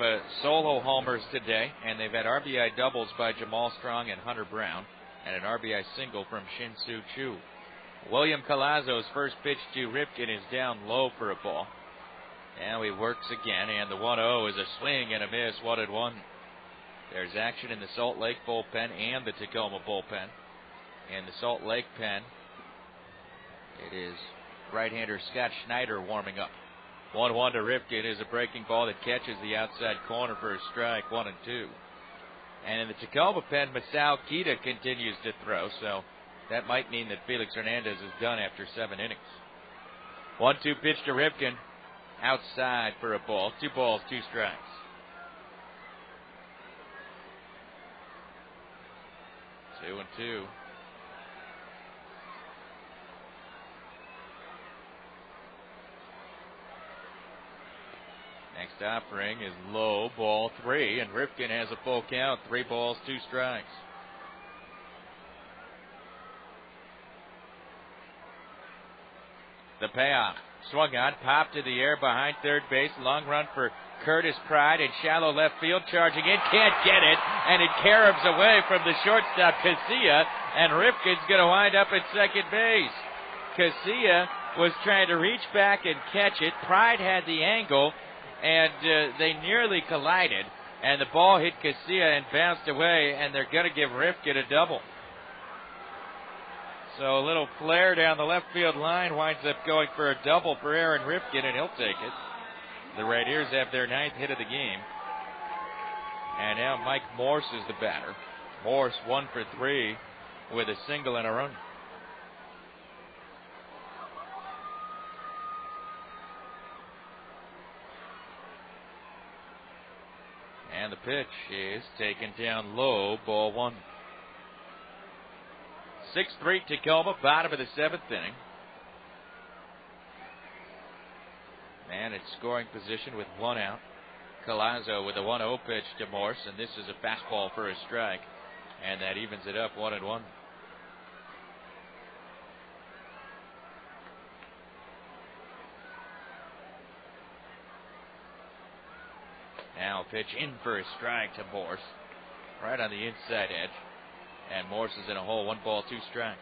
solo homers today, and they've had RBI doubles by Jamal Strong and Hunter Brown, and an RBI single from Shin-Soo Choo. William Colazo's first pitch to Ripken is down low for a ball. Now he works again, and the 1-0 is a swing and a miss, 1-1. There's action in the Salt Lake bullpen and the Tacoma bullpen. In the Salt Lake pen, it is right-hander Scott Schneider warming up. 1-1 to Rifkin is a breaking ball that catches the outside corner for a strike, 1-2. And in the Tacoma pen, Masao Kita continues to throw, so that might mean that Felix Hernandez is done after 7 innings. 1-2 pitch to Rifkin, outside for a ball. 2 balls, 2 strikes. Two and two. Next offering is low, ball 3, and Rifkin has a full count. 3 balls, 2 strikes. The payoff. Swung on, popped to the air behind third base. Long run for Curtis Pride in shallow left field, charging in. Can't get it, and it carobs away from the shortstop, Casilla, and Rifkin's going to wind up at second base. Casilla was trying to reach back and catch it. Pride had the angle, and they nearly collided, and the ball hit Casilla and bounced away, and they're going to give Rifkin a double. So a little flare down the left field line winds up going for a double for Aaron Rifkin, and he'll take it. The Rainiers have their 9th hit of the game. And now Mike Morse is the batter. Morse 1 for 3 with a single and a run. And the pitch is taken down low, ball 1. 6-3 Tacoma, bottom of the 7th inning. And it's scoring position with 1 out. Collazo with a 1-0 pitch to Morse, and this is a fastball for a strike. And that evens it up 1-1. Now pitch in for a strike to Morse, right on the inside edge. And Morse is in a hole, 1 ball, 2 strikes.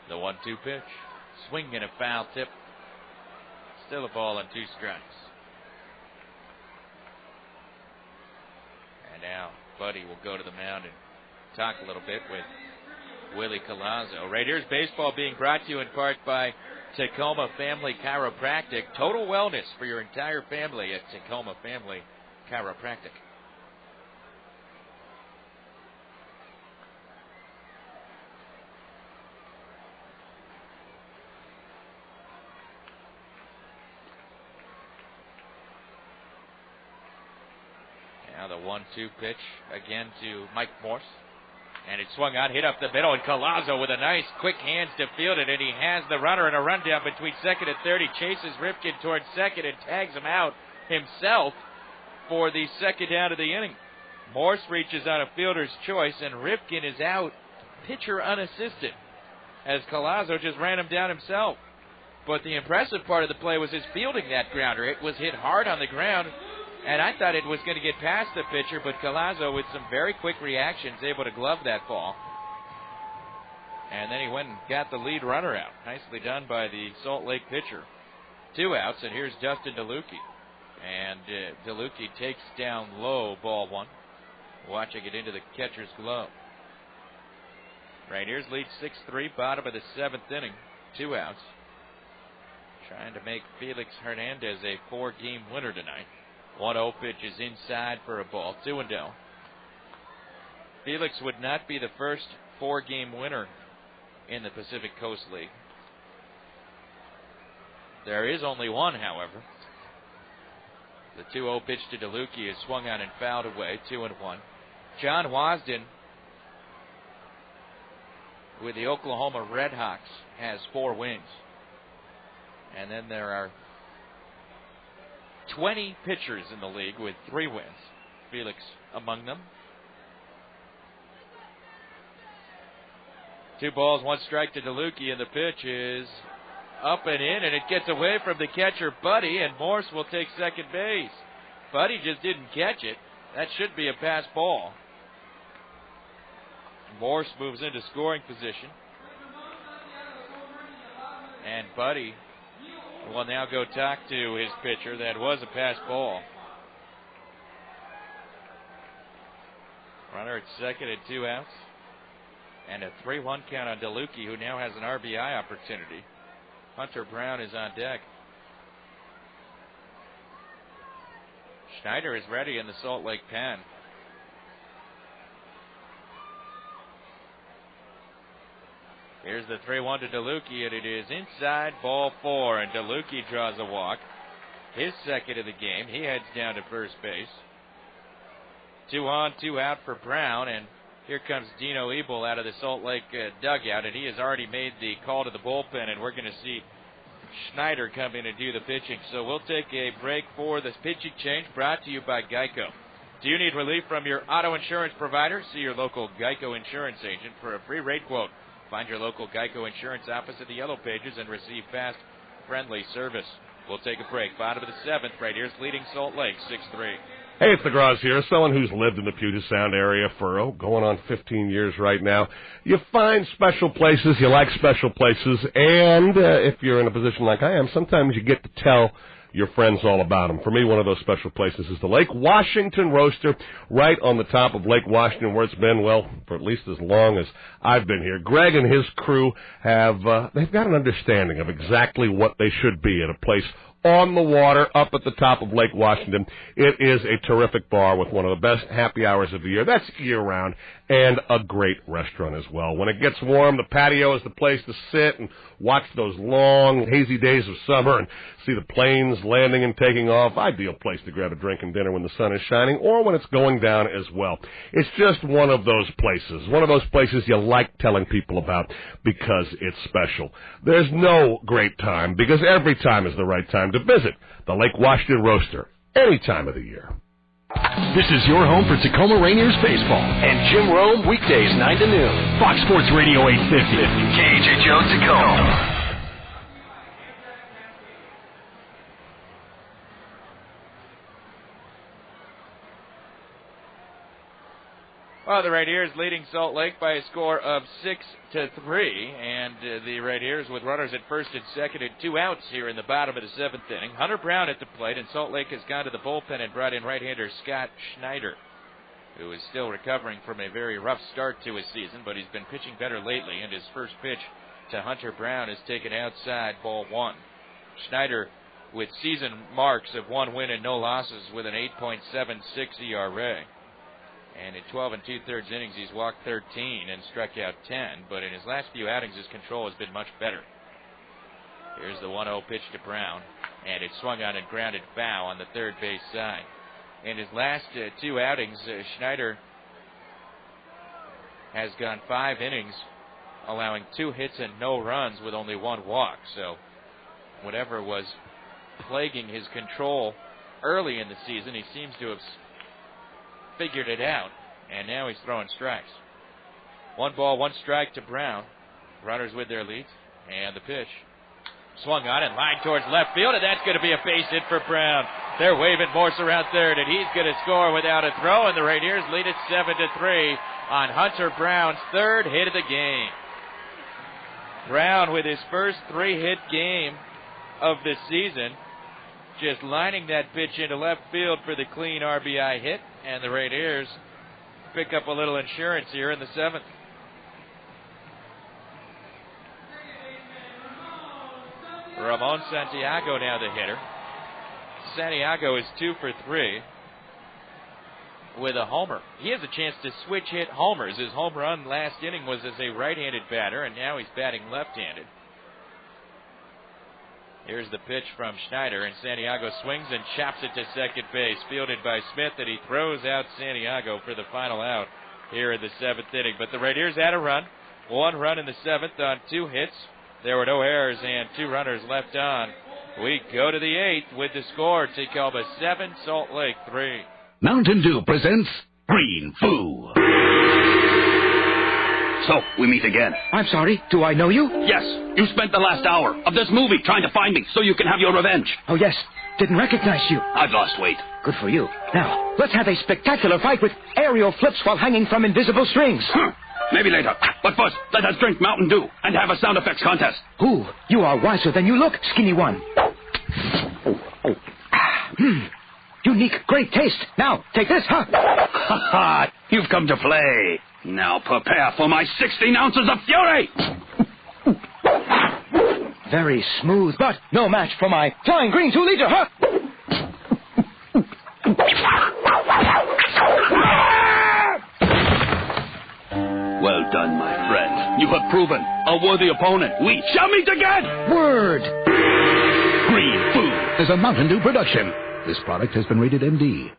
The 1-2 pitch. Swing and a foul tip. Still a ball and 2 strikes. And now Buddy will go to the mound and talk a little bit with Willie Collazo. Raiders baseball being brought to you in part by Tacoma Family Chiropractic. Total wellness for your entire family at Tacoma Family Chiropractic. Now the 1-2 pitch again to Mike Morse. And it swung on, hit up the middle, and Collazo with a nice quick hands to field it, and he has the runner in a rundown between second and third. He chases Rifkin towards second and tags him out himself for the second down of the inning. Morse reaches on a fielder's choice, and Rifkin is out, pitcher unassisted, as Collazo just ran him down himself. But the impressive part of the play was his fielding that grounder. It was hit hard on the ground, and I thought it was going to get past the pitcher, but Collazo, with some very quick reactions, able to glove that ball. And then he went and got the lead runner out. Nicely done by the Salt Lake pitcher. 2 outs, and here's Dustin DeLucchi. And DeLucchi takes down low, ball 1. Watching it into the catcher's glove. Rainiers lead 6-3, bottom of the 7th inning. 2 outs. Trying to make Felix Hernandez a 4-game winner tonight. 1-0 pitch is inside for a ball. 2-0. Felix would not be the first 4-game winner in the Pacific Coast League. There is only one, however. The 2-0 pitch to DeLucchi is swung on and fouled away. 2-1. John Wasden with the Oklahoma Redhawks has 4 wins. And then there are 20 pitchers in the league with 3 wins. Felix among them. 2 balls, 1 strike to DeLucchi, and the pitch is up and in, and it gets away from the catcher, Buddy, and Morse will take second base. Buddy just didn't catch it. That should be a pass ball. Morse moves into scoring position. And Buddy will now go talk to his pitcher. That was a pass ball. Runner at second and 2 outs. And a 3-1 count on DeLucchi, who now has an RBI opportunity. Hunter Brown is on deck. Schneider is ready in the Salt Lake pen. Here's the 3-1 to DeLucchi, and it is inside, ball 4, and DeLucchi draws a walk. His second of the game. He heads down to first base. 2 on, 2 out for Brown, and here comes Dino Ebel out of the Salt Lake dugout, and he has already made the call to the bullpen, and we're going to see Schneider come in and do the pitching. So we'll take a break for this pitching change, brought to you by Geico. Do you need relief from your auto insurance provider? See your local Geico insurance agent for a free rate quote. Find your local Geico insurance office at the Yellow Pages and receive fast, friendly service. We'll take a break. Bottom of the 7th, right here's leading Salt Lake 6-3. Hey, it's McGraws here, someone who's lived in the Puget Sound area for, going on 15 years right now. You find special places, you like special places, and if you're in a position like I am, sometimes you get to tell your friends all about them. For me, one of those special places is the Lake Washington Roaster, right on the top of Lake Washington, where it's been, well, for at least as long as I've been here. Greg and his crew have, they've got an understanding of exactly what they should be at a place on the water, up at the top of Lake Washington. It is a terrific bar with one of the best happy hours of the year. That's year-round, and a great restaurant as well. When it gets warm, the patio is the place to sit and watch those long, hazy days of summer and see the planes landing and taking off. Ideal place to grab a drink and dinner when the sun is shining or when it's going down as well. It's just one of those places you like telling people about because it's special. There's no great time, because every time is the right time to visit the Lake Washington Roaster any time of the year. This is your home for Tacoma Rainiers baseball. And Jim Rome, weekdays 9 to noon. Fox Sports Radio 850. KHHO Tacoma. Well, the Rainiers leading Salt Lake by a score of 6-3, and the Rainiers with runners at first and second and 2 outs here in the bottom of the 7th inning. Hunter Brown at the plate, and Salt Lake has gone to the bullpen and brought in right-hander Scott Schneider, who is still recovering from a very rough start to his season, but he's been pitching better lately, and his first pitch to Hunter Brown is taken outside, ball 1. Schneider with season marks of 1 win and no losses with an 8.76 ERA. And in 12 2/3 innings, he's walked 13 and struck out 10. But in his last few outings, his control has been much better. Here's the 1-0 pitch to Brown. And it's swung on and grounded foul on the third base side. In his last 2 outings, Schneider has gone 5 innings, allowing 2 hits and no runs with only 1 walk. So whatever was plaguing his control early in the season, he seems to have figured it out, and now he's throwing strikes. 1 ball, 1 strike to Brown. Runners with their lead, and the pitch. Swung on and lined towards left field, and that's going to be a base hit for Brown. They're waving Morse around third, and he's going to score without a throw, and the Rainiers lead it 7-3 on Hunter Brown's 3rd hit of the game. Brown with his first 3-hit game of the season, just lining that pitch into left field for the clean RBI hit, and the Rainiers pick up a little insurance here in the 7th. Ramon Santiago now the hitter. Santiago is 2 for 3 with a homer. He has a chance to switch hit homers. His home run last inning was as a right-handed batter, and now he's batting left-handed. Here's the pitch from Schneider, and Santiago swings and chops it to second base. Fielded by Smith, and he throws out Santiago for the final out here in the 7th inning. But the Rainiers had a run. 1 run in the 7th on 2 hits. There were no errors and 2 runners left on. We go to the 8th with the score. Tacoma 7, Salt Lake 3. Mountain Dew presents Green Foo. So, we meet again. I'm sorry, do I know you? Yes, you spent the last hour of this movie trying to find me so you can have your revenge. Oh, yes, didn't recognize you. I've lost weight. Good for you. Now, let's have a spectacular fight with aerial flips while hanging from invisible strings. Maybe later. But first, let us drink Mountain Dew and have a sound effects contest. Ooh, you are wiser than you look, Skinny One. Unique, great taste. Now, take this, huh? Ha ha! You've come to play. Now prepare for my 16 ounces of fury! Very smooth, but no match for my flying green 2-liter, huh? Well done, my friend. You have proven a worthy opponent. We shall meet again! Word Green Food is a Mountain Dew production. This product has been rated MD.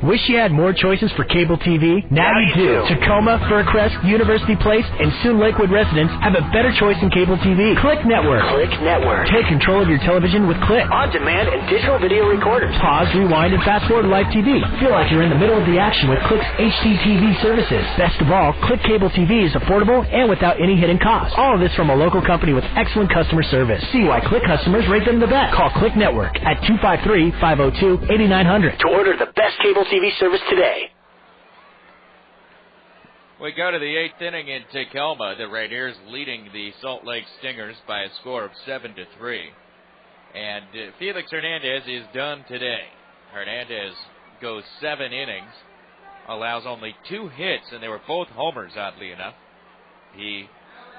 Wish you had more choices for cable TV? Now you do. Tacoma, Furcrest, University Place, and soon Lakewood residents have a better choice in cable TV. Click Network. Click Network. Take control of your television with Click. On-demand and digital video recorders. Pause, rewind, and fast-forward live TV. Feel like you're in the middle of the action with Click's HDTV services. Best of all, Click Cable TV is affordable and without any hidden costs. All of this from a local company with excellent customer service. See why Click customers rate them the best. Call Click Network at 253-502-8900. To order the best cable TV service today. We go to the 8th inning in Tacoma. The Rainiers leading the Salt Lake Stingers by a score of 7-3. And Felix Hernandez is done today. Hernandez goes 7 innings, allows only 2 hits, and they were both homers, oddly enough. He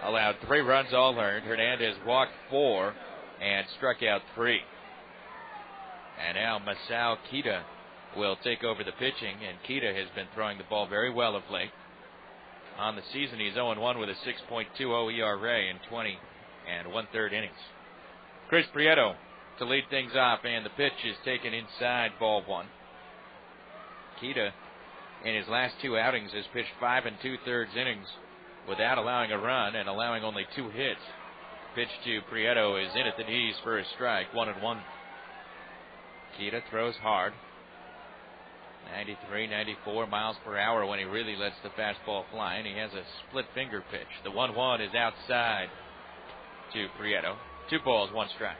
allowed 3 runs all earned. Hernandez walked 4 and struck out 3. And now Masao Kita will take over the pitching, and Kita has been throwing the ball very well of late. On the season, he's 0-1 with a 6.20 ERA in 20 1/3 innings. Chris Prieto to lead things off, and the pitch is taken inside, ball 1. Kita, in his last 2 outings, has pitched 5 2/3 innings without allowing a run and allowing only 2 hits. Pitch to Prieto is in at the knees for a strike, 1-1. Kita throws hard. 93, 94 miles per hour when he really lets the fastball fly, and he has a split finger pitch. The 1-1 is outside to Prieto. 2 balls, 1 strike.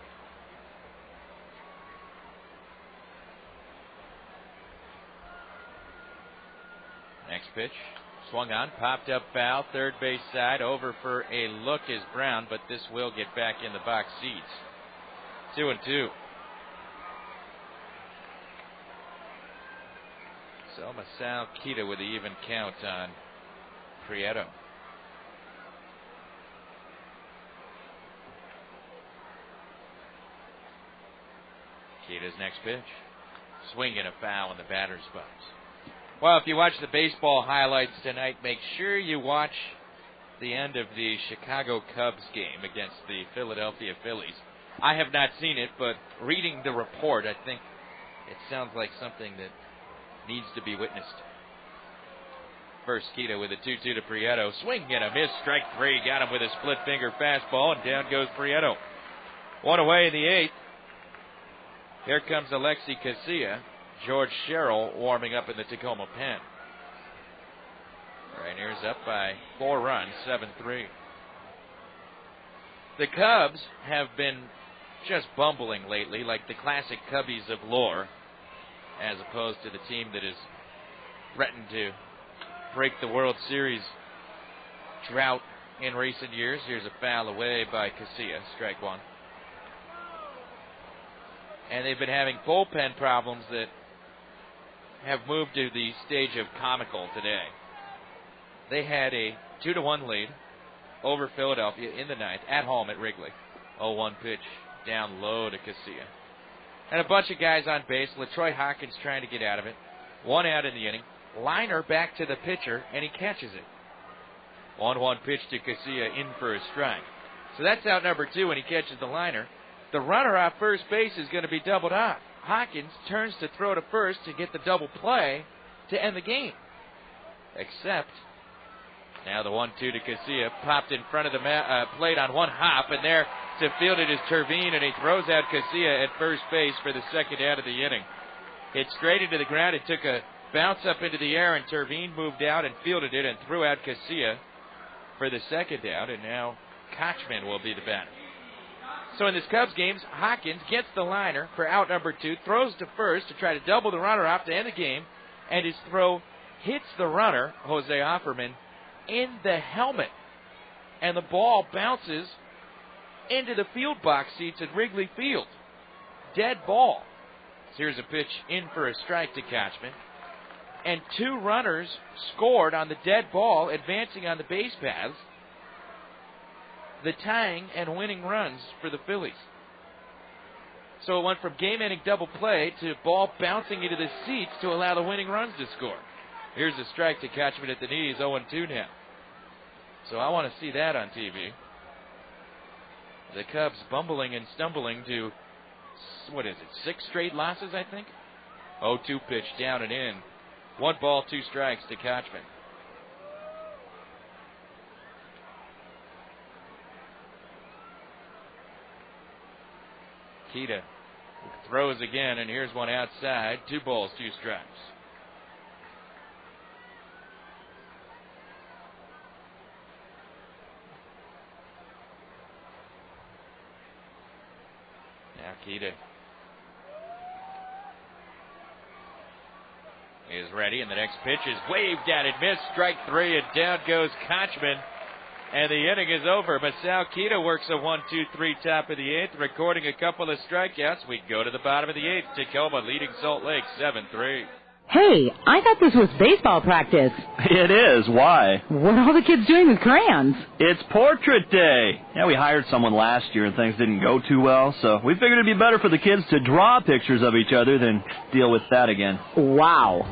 Next pitch, swung on, popped up foul, third base side, over for a look is Brown, but this will get back in the box seats. 2-2. So Masao Kita with the even count on Prieto. Kita's next pitch. Swing and a foul in the batter's box. Well, if you watch the baseball highlights tonight, make sure you watch the end of the Chicago Cubs game against the Philadelphia Phillies. I have not seen it, but reading the report, I think it sounds like something that needs to be witnessed. First, Kita with a 2-2 to Prieto. Swing and a miss. Strike 3. Got him with a split finger fastball, and down goes Prieto. 1 away in the 8th. Here comes Alexi Casilla. George Sherrill warming up in the Tacoma pen. Rainiers up by 4 runs, 7-3. The Cubs have been just bumbling lately, like the classic Cubbies of lore, as opposed to the team that has threatened to break the World Series drought in recent years. Here's a foul away by Casilla, strike 1. And they've been having bullpen problems that have moved to the stage of comical today. They had a 2-1 lead over Philadelphia in the 9th at home at Wrigley. 0-1 pitch down low to Casilla. And a bunch of guys on base. LaTroy Hawkins trying to get out of it. 1 out in the inning. Liner back to the pitcher, and he catches it. 1-1 pitch to Casilla, in for a strike. So that's out number 2, and he catches the liner. The runner off first base is going to be doubled off. Hawkins turns to throw to first to get the double play to end the game. Except, now the 1-2 to Casilla, popped in front of the plate on one hop, and there to field it is Tervine, and he throws out Casilla at first base for the second out of the inning. Hit straight into the ground. It took a bounce up into the air, and Tervine moved out and fielded it and threw out Casilla for the second out, and now Kochman will be the batter. So in this Cubs game, Hawkins gets the liner for out number 2, throws to first to try to double the runner off to end the game, and his throw hits the runner, Jose Offerman, in the helmet. And the ball bounces into the field box seats at Wrigley Field. Dead ball. So here's a pitch in for a strike to Kochman. and 2 runners scored on the dead ball, advancing on the base paths, the tying and winning runs for the Phillies. So it went from game-ending double play to ball bouncing into the seats to allow the winning runs to score. Here's a strike to Kotchman at the knees, 0-2 now. So I want to see that on TV. The Cubs bumbling and stumbling to, 6 straight losses, I think? 0-2 pitch down and in. 1 ball, 2 strikes to Kotchman. Kita throws again, and here's one outside. 2 balls, 2 strikes. Now Kita is ready, and the next pitch is waved at and missed. Strike 3, and down goes Kotchman. And the inning is over. Masao Kita works a 1-2-3 top of the 8th, recording a couple of strikeouts. We go to the bottom of the 8th. Tacoma leading Salt Lake 7-3. Hey, I thought this was baseball practice. It is. Why? What are all the kids doing with crayons? It's portrait day. Yeah, we hired someone last year and things didn't go too well, so we figured it'd be better for the kids to draw pictures of each other than deal with that again. Wow.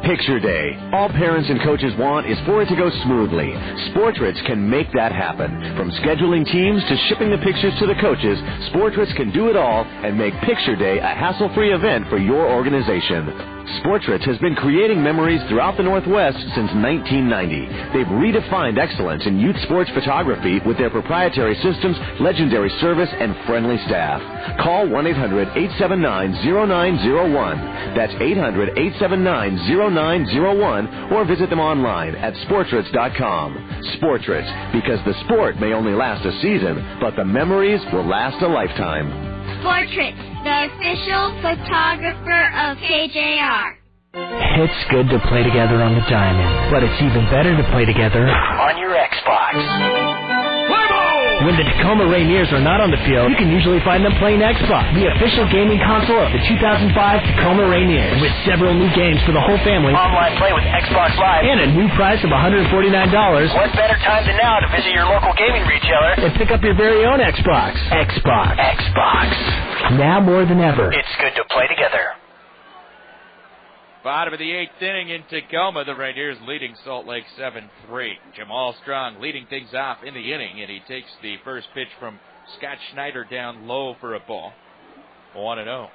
Picture Day. All parents and coaches want is for it to go smoothly. Sportrits can make that happen. From scheduling teams to shipping the pictures to the coaches, Sportrits can do it all and make Picture Day a hassle-free event for your organization. Sportrits has been creating memories throughout the Northwest since 1990. They've redefined excellence in youth sports photography with their proprietary systems, legendary service, and friendly staff. Call 1-800-879-0901. That's 800-879-0901, or visit them online at sportrits.com. Sportrits, because the sport may only last a season, but the memories will last a lifetime. Sportrits, the official photographer of KJR. It's good to play together on the diamond, but it's even better to play together on your Xbox. When the Tacoma Rainiers are not on the field, you can usually find them playing Xbox, the official gaming console of the 2005 Tacoma Rainiers. With several new games for the whole family, Online play with Xbox Live, and a new price of $149. What better time than now to visit your local gaming retailer and pick up your very own Xbox. Xbox. Now more than ever. It's good to play together. Bottom of the 8th inning in Tacoma, the Rainiers leading Salt Lake 7-3. Jamal Strong leading things off in the inning, and he takes the first pitch from Scott Schneider down low for a ball. 1-0.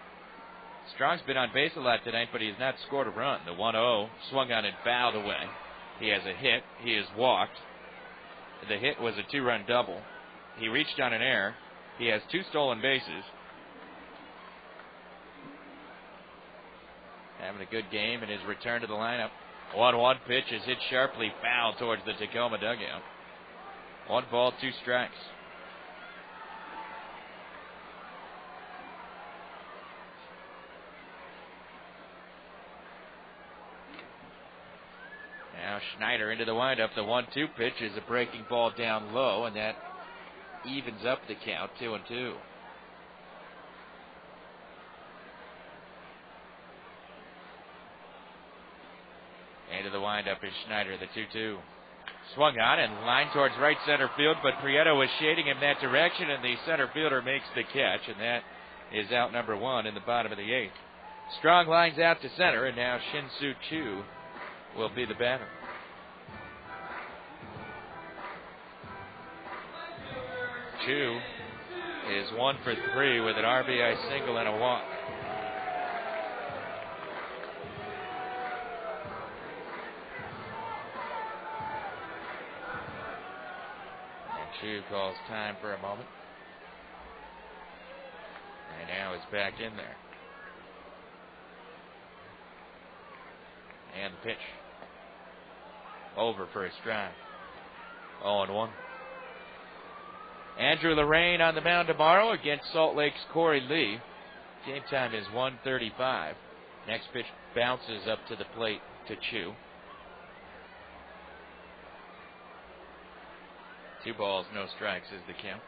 Strong's been on base a lot tonight, but he has not scored a run. The 1-0 swung on and fouled away. He has a hit. He is walked. The hit was a 2-run double. He reached on an error. He has 2 stolen bases. Having a good game in his return to the lineup. 1-1 pitch is hit sharply foul towards the Tacoma dugout. 1 ball, 2 strikes. Now Schneider into the windup. The 1-2 pitch is a breaking ball down low, and that evens up the count, 2-2. Into the windup is Schneider, the 2-2. Swung on and lined towards right center field, but Prieto was shading him that direction, and the center fielder makes the catch, and that is out number 1 in the bottom of the 8th. Strong lines out to center, and now Shin-Soo Chu will be the batter. Chu is 1 for 3 with an RBI single and a walk. Chu calls time for a moment. And now is back in there. And the pitch. Over for a strike. 0-1. Andrew Lorraine on the mound tomorrow against Salt Lake's Corey Lee. Game time is 1:35. Next pitch bounces up to the plate to Chu. 2 balls, no strikes is the count.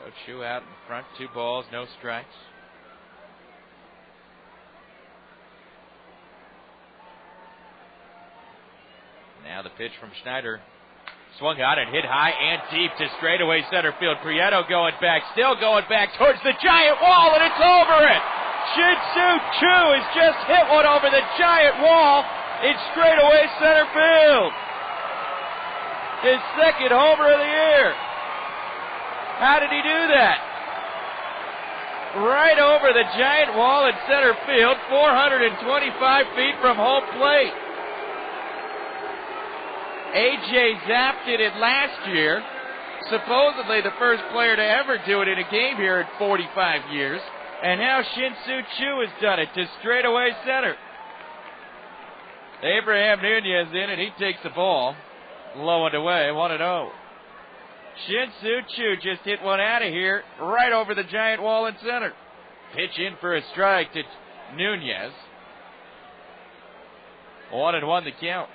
So Chu out in front, 2 balls, no strikes. Now the pitch from Schneider. Swung out and hit high and deep to straightaway center field. Prieto going back, still going back towards the giant wall, and it's over it. Shin-Soo Choo has just hit one over the giant wall in straightaway center field. His second homer of the year. How did he do that? Right over the giant wall in center field, 425 feet from home plate. A.J. Zapp did it last year. Supposedly the first player to ever do it in a game here in 45 years. And now Shin-Soo Choo has done it to straightaway center. Abraham Nunez in, and he takes the ball. Low and away, 1-0. Shin-Soo Choo just hit one out of here, right over the giant wall in center. Pitch in for a strike to Nunez. 1-1 the count.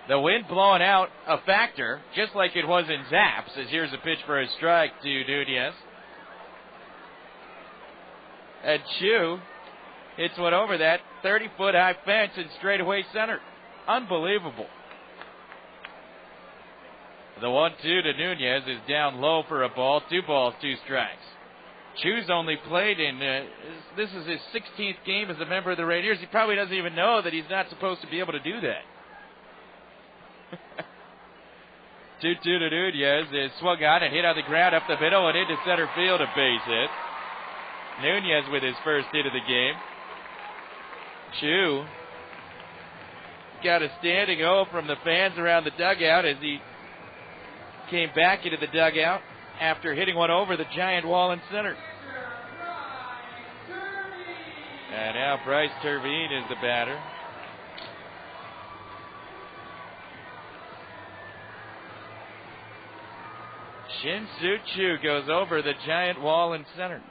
The wind blowing out a factor, just like it was in Zapp's, as here's a pitch for a strike to Nunez. And Chu hits one over that 30-foot high fence in straightaway center. Unbelievable. The 1-2 to Nunez is down low for a ball. 2 balls, 2 strikes. Chu's only played in, this is his 16th game as a member of the Rainiers. He probably doesn't even know that he's not supposed to be able to do that. 2-2 to Nunez is swung on and hit on the ground up the middle and into center field, a base hit. Nunez with his first hit of the game. Chu got a standing O from the fans around the dugout as he came back into the dugout after hitting one over the giant wall in center. And now Bryce Terveen is the batter. Shin-Soo Choo goes over the giant wall in center.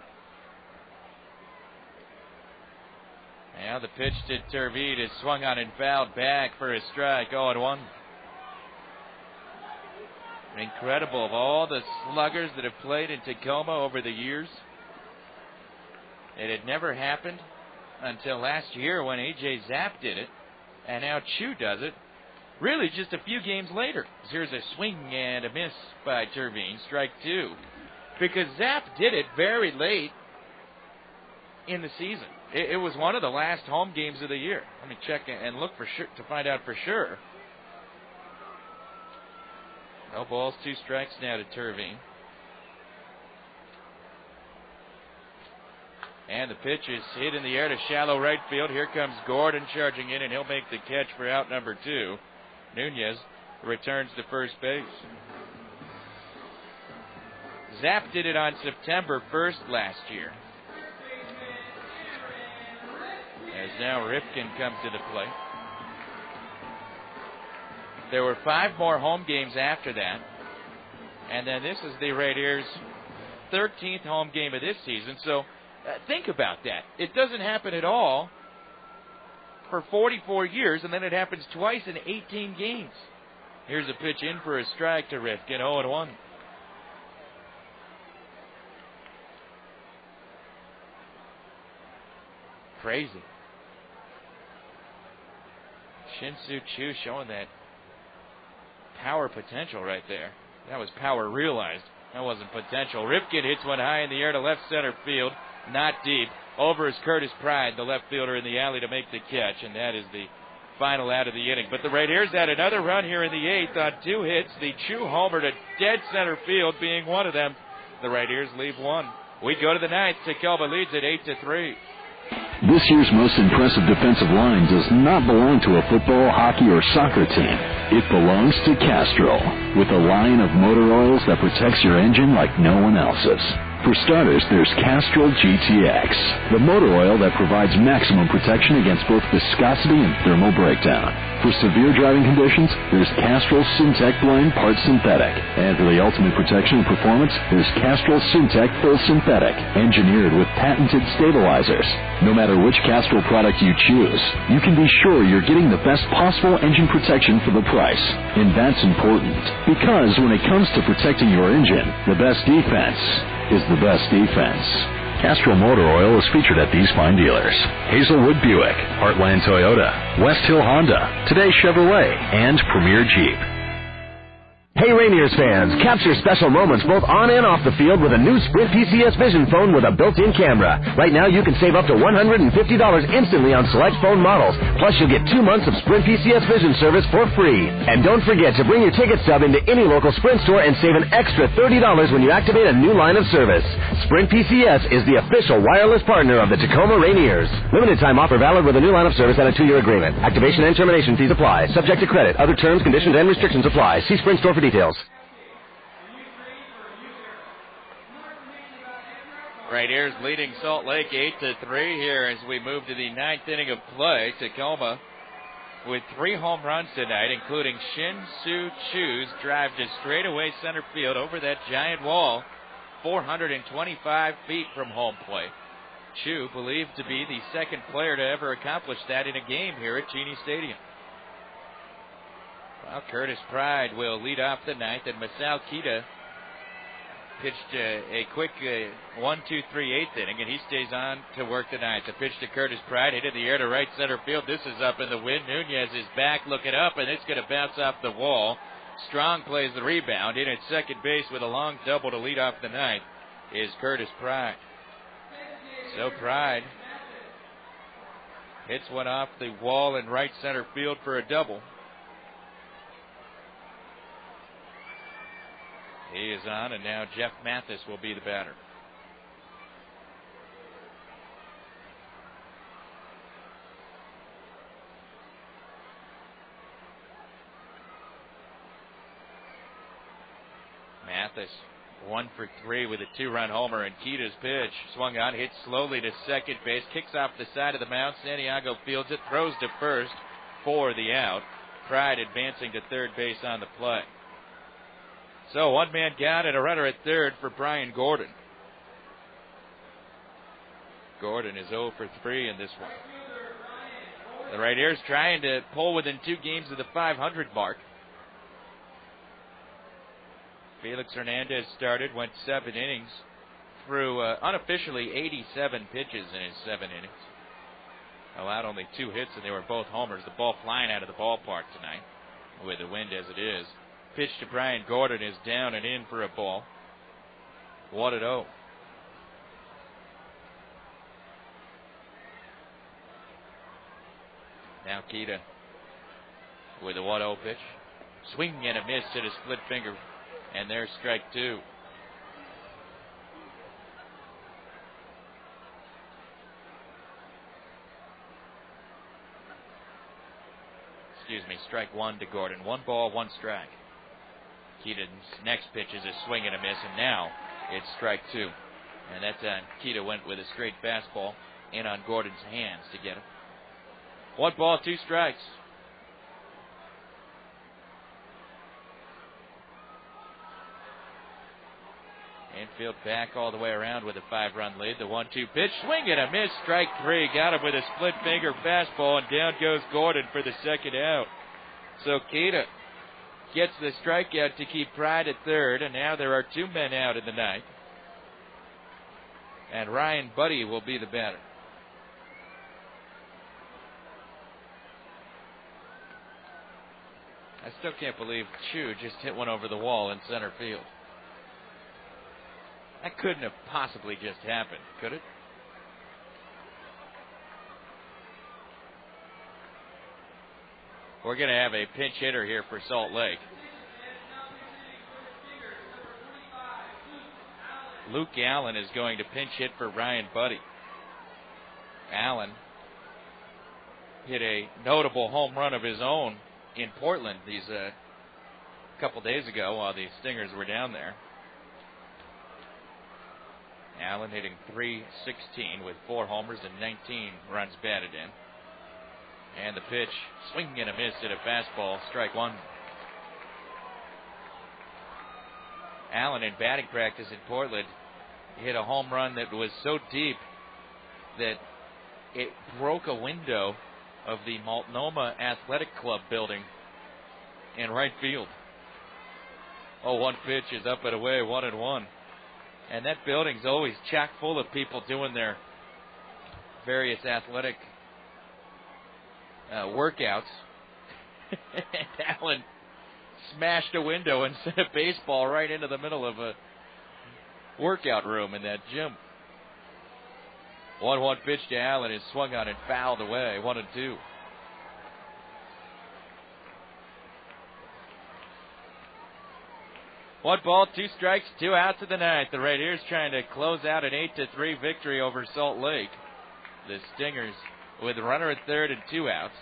Now the pitch to Terveen is swung on and fouled back for a strike. 0-1. Incredible, of all the sluggers that have played in Tacoma over the years. It had never happened until last year when A.J. Zapp did it. And now Chu does it. Really just a few games later. Here's a swing and a miss by Terveen. Strike 2. Because Zapp did it very late in the season. It was one of the last home games of the year. Let me check and look for sure to find out for sure. No balls, 2 strikes now to Terveen. And the pitch is hit in the air to shallow right field. Here comes Gordon charging in, and he'll make the catch for out number 2. Nunez returns to first base. Zapp did it on September 1st last year. As now Rifkin comes to the plate. There were 5 more home games after that. And then this is the Rainiers' 13th home game of this season. So think about that. It doesn't happen at all for 44 years, and then it happens twice in 18 games. Here's a pitch in for a strike to Rifkin, 0-1. Crazy. Shin-Soo Choo showing that power potential right there. That was power realized. That wasn't potential. Rifkin hits one high in the air to left center field. Not deep. Over is Curtis Pride, the left fielder in the alley, to make the catch, and that is the final out of the inning. But the Rainiers had another run here in the 8th on 2 hits. The Chu homer to dead center field being one of them. The Rainiers leave 1. We go to the 9th. Tacoma leads at 8-3. This year's most impressive defensive line does not belong to a football, hockey, or soccer team. It belongs to Castrol, with a line of motor oils that protects your engine like no one else's. For starters, there's Castrol GTX, the motor oil that provides maximum protection against both viscosity and thermal breakdown. For severe driving conditions, there's Castrol Syntec Blend Part Synthetic. And for the ultimate protection and performance, there's Castrol Syntec Full Synthetic, engineered with patented stabilizers. No matter which Castrol product you choose, you can be sure you're getting the best possible engine protection for the price. And that's important, because when it comes to protecting your engine, the best defense is the best defense. Castrol Motor Oil is featured at these fine dealers: Hazelwood Buick, Heartland Toyota, West Hill Honda, Today Chevrolet, and Premier Jeep. Hey Rainiers fans, capture special moments both on and off the field with a new Sprint PCS Vision phone with a built-in camera. Right now you can save up to $150 instantly on select phone models. Plus you'll get 2 months of Sprint PCS Vision service for free. And don't forget to bring your ticket stub into any local Sprint store and save an extra $30 when you activate a new line of service. Sprint PCS is the official wireless partner of the Tacoma Rainiers. Limited time offer valid with a new line of service and a 2-year agreement. Activation and termination fees apply. Subject to credit. Other terms, conditions, and restrictions apply. See Sprint store for details. Rainiers leading Salt Lake 8-3 here as we move to the 9th inning of play. Tacoma with 3 home runs tonight, including Shin Soo Chu's drive to straightaway center field over that giant wall, 425 feet from home plate. Chu believed to be the second player to ever accomplish that in a game here at Cheney Stadium. Well, Curtis Pride will lead off the 9th, and Masao Kita pitched a quick 1, 2, 3, 8th inning, and he stays on to work the 9th. The pitch to Curtis Pride, hit in the air to right center field. This is up in the wind. Nunez is back looking up, and it's going to bounce off the wall. Strong plays the rebound. In at second base with a long double to lead off the 9th is Curtis Pride. So Pride hits one off the wall in right center field for a double. He is on, and now Jeff Mathis will be the batter. Mathis 1 for 3 with a 2-run homer, and Kita's pitch swung on, hit slowly to second base, kicks off the side of the mound. Santiago fields it, throws to first for the out. Pride advancing to third base on the play. So 1 man down and a runner at third for Brian Gordon. Gordon is 0 for 3 in this one. The Rainiers trying to pull within 2 games of the 500 mark. Felix Hernandez started, went 7 innings, threw unofficially 87 pitches in his 7 innings. Allowed only 2 hits, and they were both homers. The ball flying out of the ballpark tonight with the wind as it is. Pitch to Brian Gordon is down and in for a ball. 1-0. Now Kita with a 1-0 pitch. Swing and a miss to the split finger. And there's strike 2. Excuse me, strike 1 to Gordon. 1 ball, 1 strike. Keaton's next pitch is a swing and a miss, and now it's strike 2. And that time, Kita went with a straight fastball in on Gordon's hands to get him. 1 ball, 2 strikes. Infield back all the way around with a 5-run lead. The 1-2 pitch, swing and a miss, strike 3. Got him with a split finger fastball, and down goes Gordon for the second out. So Kita gets the strikeout to keep Pride at third, and now there are 2 men out in the 9th. And Ryan Buddy will be the batter. I still can't believe Chu just hit one over the wall in center field. That couldn't have possibly just happened, could it? We're going to have a pinch hitter here for Salt Lake. Luke Allen is going to pinch hit for Ryan Buddy. Allen hit a notable home run of his own in Portland these couple days ago while the Stingers were down there. Allen hitting .316 with 4 homers and 19 runs batted in. And the pitch, swing and a miss at a fastball, strike one. Allen in batting practice in Portland hit a home run that was so deep that it broke a window of the Multnomah Athletic Club building in right field. Oh, one pitch is up and away, 1-1. And that building's always chock full of people doing their various athletic workouts. And Allen smashed a window and sent a baseball right into the middle of a workout room in that gym. 1-1 pitch to Allen is swung on and fouled away. 1-2. One ball, 2 strikes, 2 outs in the ninth. The Rainiers trying to close out an 8-3 victory over Salt Lake. The Stingers with a runner at third and 2 outs.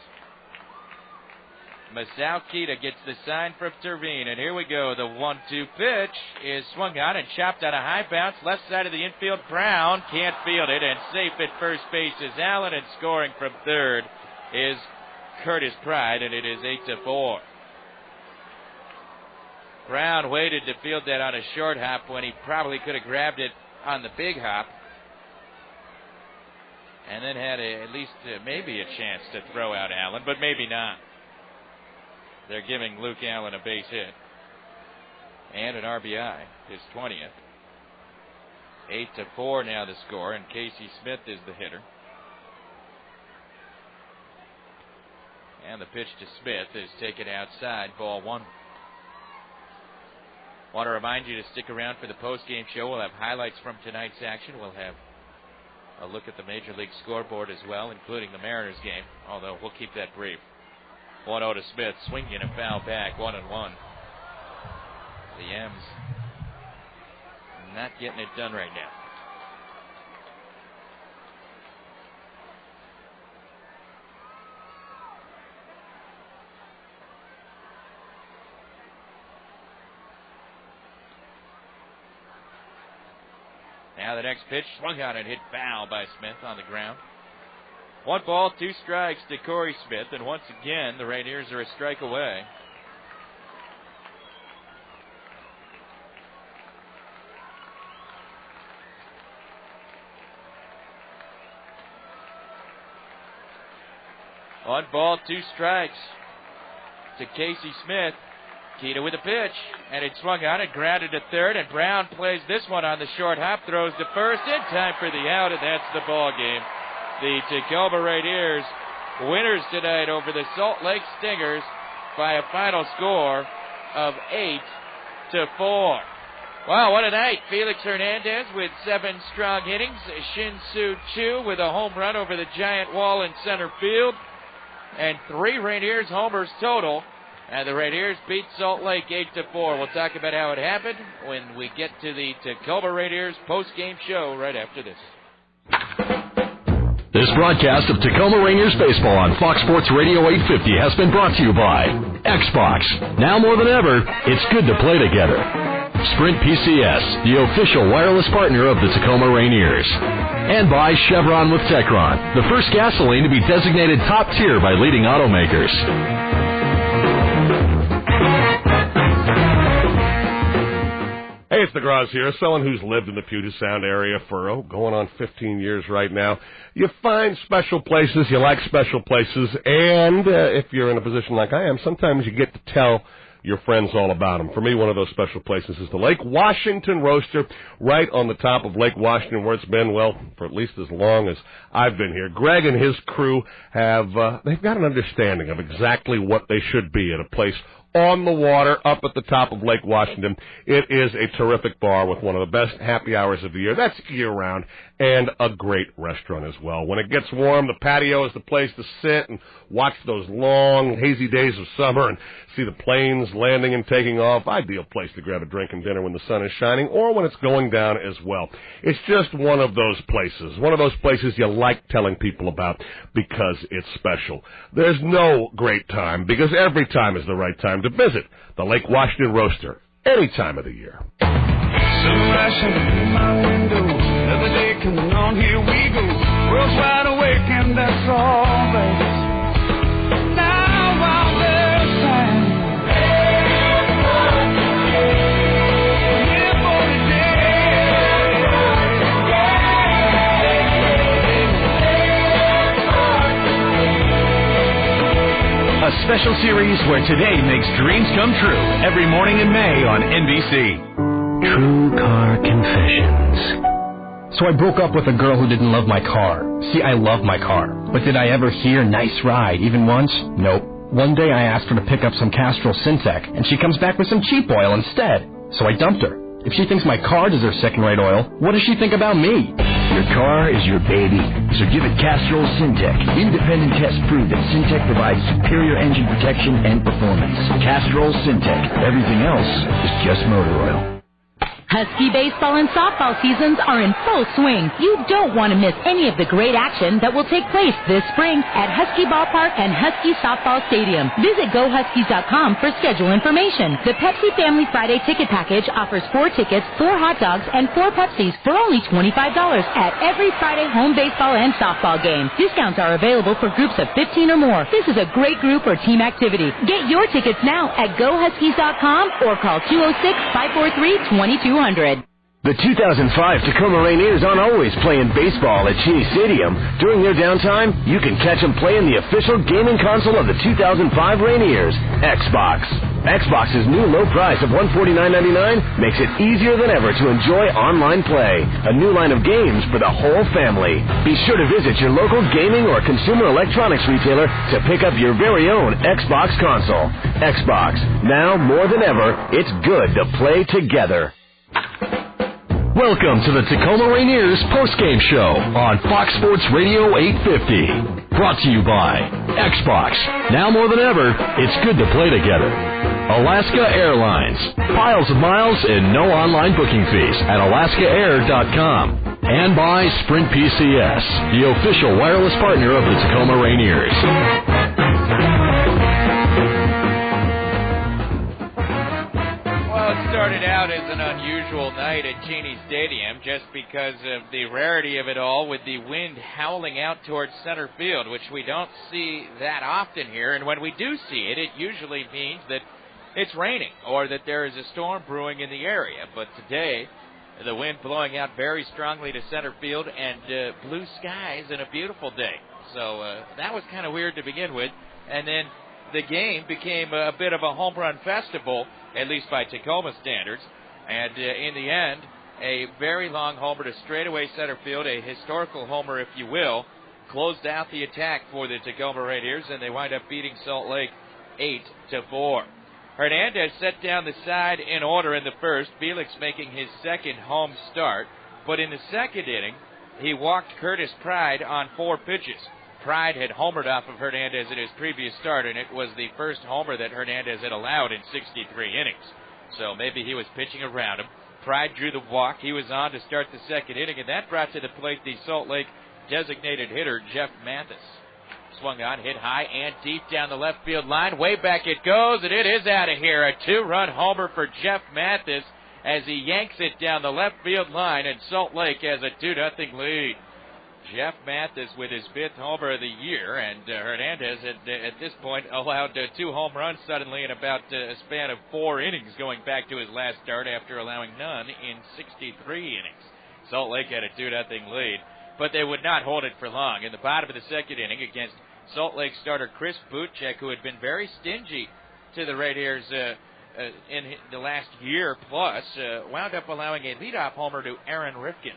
Masao Kita gets the sign from Terveen, and here we go. The 1-2 pitch is swung on and chopped on a high bounce. Left side of the infield, Brown can't field it, and safe at first base is Allen, and scoring from third is Curtis Pride, and it is 8-4. Brown waited to field that on a short hop when he probably could have grabbed it on the big hop, and then had at least maybe a chance to throw out Allen, but maybe not. They're giving Luke Allen a base hit and an RBI, his 20th. 8-4 now the score, and Casey Smith is the hitter. And the pitch to Smith is taken outside, ball 1. Want to remind you to stick around for the post-game show. We'll have highlights from tonight's action. We'll have a look at the Major League scoreboard as well, including the Mariners game, although we'll keep that brief. 1-0 to Smith, swinging a foul back, 1-1. The M's not getting it done right now. Now the next pitch, swung out and hit foul by Smith on the ground. 1 ball, 2 strikes to Corey Smith, and once again, the Rainiers are a strike away. One ball, 2 strikes to Casey Smith. Kita with a pitch, and it swung on and grounded to third, and Brown plays this one on the short hop, throws to first, in time for the out, and that's the ball game. The Tacoma Rainiers winners tonight over the Salt Lake Stingers by a final score of 8-4. Wow, what a night. Felix Hernandez with 7 strong innings. Shin-Soo Choo with a home run over the giant wall in center field. And 3 Rainiers homers total. And the Rainiers beat Salt Lake 8-4. We'll talk about how it happened when we get to the Tacoma Rainiers post-game show right after this. This broadcast of Tacoma Rainiers baseball on Fox Sports Radio 850 has been brought to you by Xbox. Now more than ever, it's good to play together. Sprint PCS, the official wireless partner of the Tacoma Rainiers. And by Chevron with Techron, the first gasoline to be designated top tier by leading automakers. Hey, it's DeGrasse here, someone who's lived in the Puget Sound area for, going on 15 years right now. You find special places, you like special places, and if you're in a position like I am, sometimes you get to tell your friends all about them. For me, one of those special places is the Lake Washington Roaster, right on the top of Lake Washington, where it's been, well, for at least as long as I've been here. Greg and his crew have, they've got an understanding of exactly what they should be at a place on the water, up at the top of Lake Washington. It is a terrific bar with one of the best happy hours of the year. That's year-round, and a great restaurant as well. When it gets warm, the patio is the place to sit and watch those long, hazy days of summer and see the planes landing and taking off. Ideal place to grab a drink and dinner when the sun is shining or when it's going down as well. It's just one of those places you like telling people about because it's special. There's no great time because every time is the right time to visit the Lake Washington Roaster any time of the year. Another day coming on, here we go. World's wide awake and that's all, baby. Now while there's time, live for the A special series where today makes dreams come true every morning in May on NBC. True Car Confessions. So I broke up with a girl who didn't love my car. See, I love my car. But did I ever hear nice ride even once? Nope. One day I asked her to pick up some Castrol Syntec, and she comes back with some cheap oil instead. So I dumped her. If she thinks my car deserves second-rate oil, what does she think about me? Your car is your baby, so give it Castrol Syntec. Independent tests prove that Syntec provides superior engine protection and performance. Castrol Syntec. Everything else is just motor oil. Husky baseball and softball seasons are in full swing. You don't want to miss any of the great action that will take place this spring at Husky Ballpark and Husky Softball Stadium. Visit GoHuskies.com for schedule information. The Pepsi Family Friday ticket package offers 4 tickets, 4 hot dogs, and 4 Pepsis for only $25 at every Friday home baseball and softball game. Discounts are available for groups of 15 or more. This is a great group or team activity. Get your tickets now at GoHuskies.com or call 206-543-2200. The 2005 Tacoma Rainiers aren't always playing baseball at Cheney Stadium. During their downtime, you can catch them playing the official gaming console of the 2005 Rainiers, Xbox. Xbox's new low price of $149.99 makes it easier than ever to enjoy online play. A new line of games for the whole family. Be sure to visit your local gaming or consumer electronics retailer to pick up your very own Xbox console. Xbox. Now more than ever, it's good to play together. Welcome to the Tacoma Rainiers postgame show on Fox Sports Radio 850. Brought to you by Xbox. Now more than ever, it's good to play together. Alaska Airlines. Piles of miles and no online booking fees at alaskaair.com. And by Sprint PCS, the official wireless partner of the Tacoma Rainiers. It started out as an unusual night at Cheney Stadium just because of the rarity of it all, with the wind howling out towards center field, which we don't see that often here. And when we do see it, it usually means that it's raining or that there is a storm brewing in the area. But today, the wind blowing out very strongly to center field and blue skies and a beautiful day. So that was kind of weird to begin with. And then the game became a bit of a home run festival, at least by Tacoma standards. And in the end, a very long homer to straightaway center field, a historical homer, if you will, closed out the attack for the Tacoma Rainiers, and they wind up beating Salt Lake 8-4. Hernandez set down the side in order in the first, Felix making his second home start. But in the second inning, he walked Curtis Pride on 4 pitches. Pride had homered off of Hernandez in his previous start, and it was the first homer that Hernandez had allowed in 63 innings. So maybe he was pitching around him. Pride drew the walk. He was on to start the second inning, and that brought to the plate the Salt Lake designated hitter, Jeff Mathis. Swung on, hit high and deep down the left field line. Way back it goes, and it is out of here. A 2-run homer for Jeff Mathis as he yanks it down the left field line, and Salt Lake has a 2-0 lead. Jeff Mathis with his 5th homer of the year, and Hernandez had, at this point, allowed 2 home runs suddenly in about a span of 4 innings, going back to his last start after allowing none in 63 innings. Salt Lake had a 2-0 lead, but they would not hold it for long. In the bottom of the second inning, against Salt Lake starter Chris Butchek, who had been very stingy to the Rainiers in the last year plus, wound up allowing a leadoff homer to Aaron Rifkin.